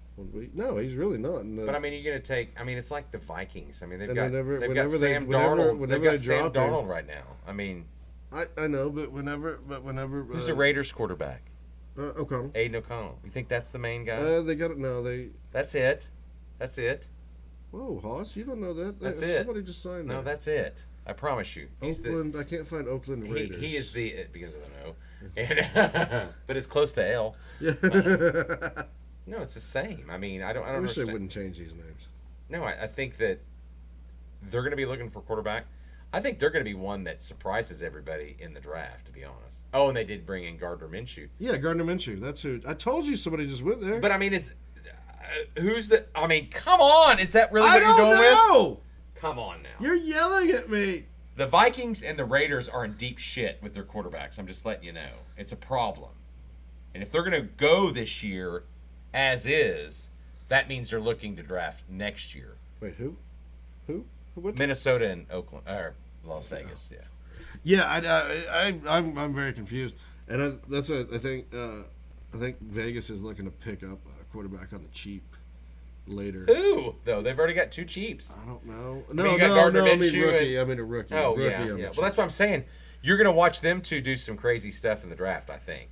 Speaker 2: No, he's really not.
Speaker 3: But I mean, you're going to take. I mean, it's like the Vikings. I mean, they've got
Speaker 2: whenever
Speaker 3: Sam Darnold. They've got Sam Darnold right now. I mean,
Speaker 2: I know, but whenever
Speaker 3: who's the Raiders quarterback?
Speaker 2: O'Connell.
Speaker 3: Aiden O'Connell. You think that's the main guy?
Speaker 2: They got it. No, they.
Speaker 3: That's it. That's it.
Speaker 2: Whoa, Hoss, you don't know that.
Speaker 3: That's it.
Speaker 2: Somebody just signed
Speaker 3: No,
Speaker 2: that.
Speaker 3: that's it. I promise you.
Speaker 2: Oakland. I can't find Oakland Raiders.
Speaker 3: He is the it begins with an O, and, but it's close to L.
Speaker 2: Yeah.
Speaker 3: No, it's the same. I mean, I don't
Speaker 2: I wish
Speaker 3: understand.
Speaker 2: they wouldn't change these names.
Speaker 3: No, I think that they're going to be looking for quarterback. I think they're going to be one that surprises everybody in the draft, to be honest. Oh, and they did bring in Gardner Minshew.
Speaker 2: Yeah, Gardner Minshew. That's who. I told you somebody just went there.
Speaker 3: But I mean, who's the? I mean, come on, is that really
Speaker 2: I
Speaker 3: what you're
Speaker 2: don't
Speaker 3: going
Speaker 2: know.
Speaker 3: with? Come on now.
Speaker 2: You're yelling at me.
Speaker 3: The Vikings and the Raiders are in deep shit with their quarterbacks. I'm just letting you know. It's a problem. And if they're going to go this year as is, that means they're looking to draft next year.
Speaker 2: Wait, who? What?
Speaker 3: Minnesota and Oakland or Las Vegas, yeah.
Speaker 2: Yeah, I'm very confused, and I think Vegas is looking to pick up a quarterback on the cheap later.
Speaker 3: Who though? They've already got 2 cheaps.
Speaker 2: I don't know.
Speaker 3: You got Gardner
Speaker 2: I mean
Speaker 3: Minshew
Speaker 2: rookie. I mean a rookie.
Speaker 3: Oh
Speaker 2: rookie
Speaker 3: yeah.
Speaker 2: on the
Speaker 3: Well,
Speaker 2: cheap.
Speaker 3: that's what I'm saying. You're going to watch them two do some crazy stuff in the draft, I think,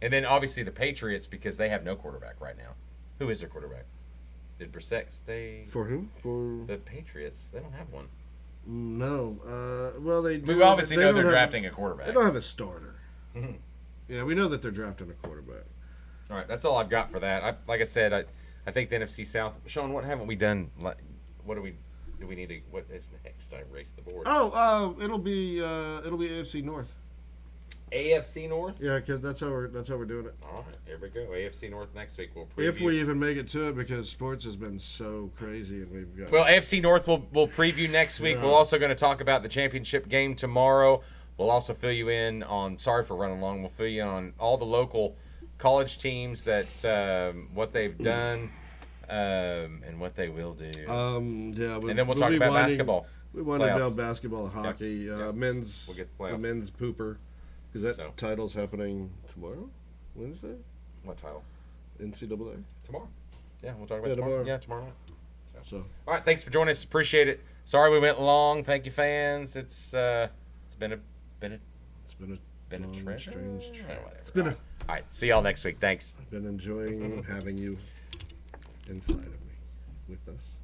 Speaker 3: and then obviously the Patriots because they have no quarterback right now. Who is their quarterback? Did Brissett stay?
Speaker 2: For who? For
Speaker 3: The Patriots. They don't have one.
Speaker 2: no. Well, they do.
Speaker 3: We obviously
Speaker 2: they
Speaker 3: know
Speaker 2: don't
Speaker 3: they're
Speaker 2: have-
Speaker 3: drafting a quarterback.
Speaker 2: They don't have a starter.
Speaker 3: Mm-hmm.
Speaker 2: Yeah, we know that they're drafting a quarterback.
Speaker 3: All right, that's all I've got for that. Like I said, I think the NFC South. Sean, what haven't we done? What do we need to? What is next? I erased the board.
Speaker 2: It'll be AFC North.
Speaker 3: AFC North.
Speaker 2: Yeah, because that's how we're doing it.
Speaker 3: All right, here we go. AFC North next week. We'll preview.
Speaker 2: If we even make it to it, because sports has been so crazy, and we've got.
Speaker 3: Well, AFC North we'll preview next week.
Speaker 2: Yeah.
Speaker 3: We're also going to talk about the championship game tomorrow. We'll also fill you in on. Sorry for running long. We'll fill you in on all the local college teams that what they've done and what they will do.
Speaker 2: Yeah.
Speaker 3: And then we'll talk about basketball.
Speaker 2: We want to
Speaker 3: Playoffs.
Speaker 2: about basketball and hockey.
Speaker 3: Yep.
Speaker 2: Men's.
Speaker 3: We'll get the
Speaker 2: The
Speaker 3: playoffs.
Speaker 2: men's pooper, because that
Speaker 3: So.
Speaker 2: title's happening tomorrow, Wednesday,
Speaker 3: What title?
Speaker 2: NCAA.
Speaker 3: Tomorrow. Yeah, we'll talk about
Speaker 2: Yeah,
Speaker 3: tomorrow.
Speaker 2: tomorrow.
Speaker 3: Yeah, tomorrow night.
Speaker 2: So.
Speaker 3: All right, thanks for joining us. Appreciate it. Sorry we went long. Thank you, fans. It's been a
Speaker 2: It's been a long,
Speaker 3: treasure.
Speaker 2: strange
Speaker 3: Oh,
Speaker 2: trip.
Speaker 3: whatever.
Speaker 2: It's been
Speaker 3: All right, see y'all next week. Thanks.
Speaker 2: I've been enjoying having you inside of me with us.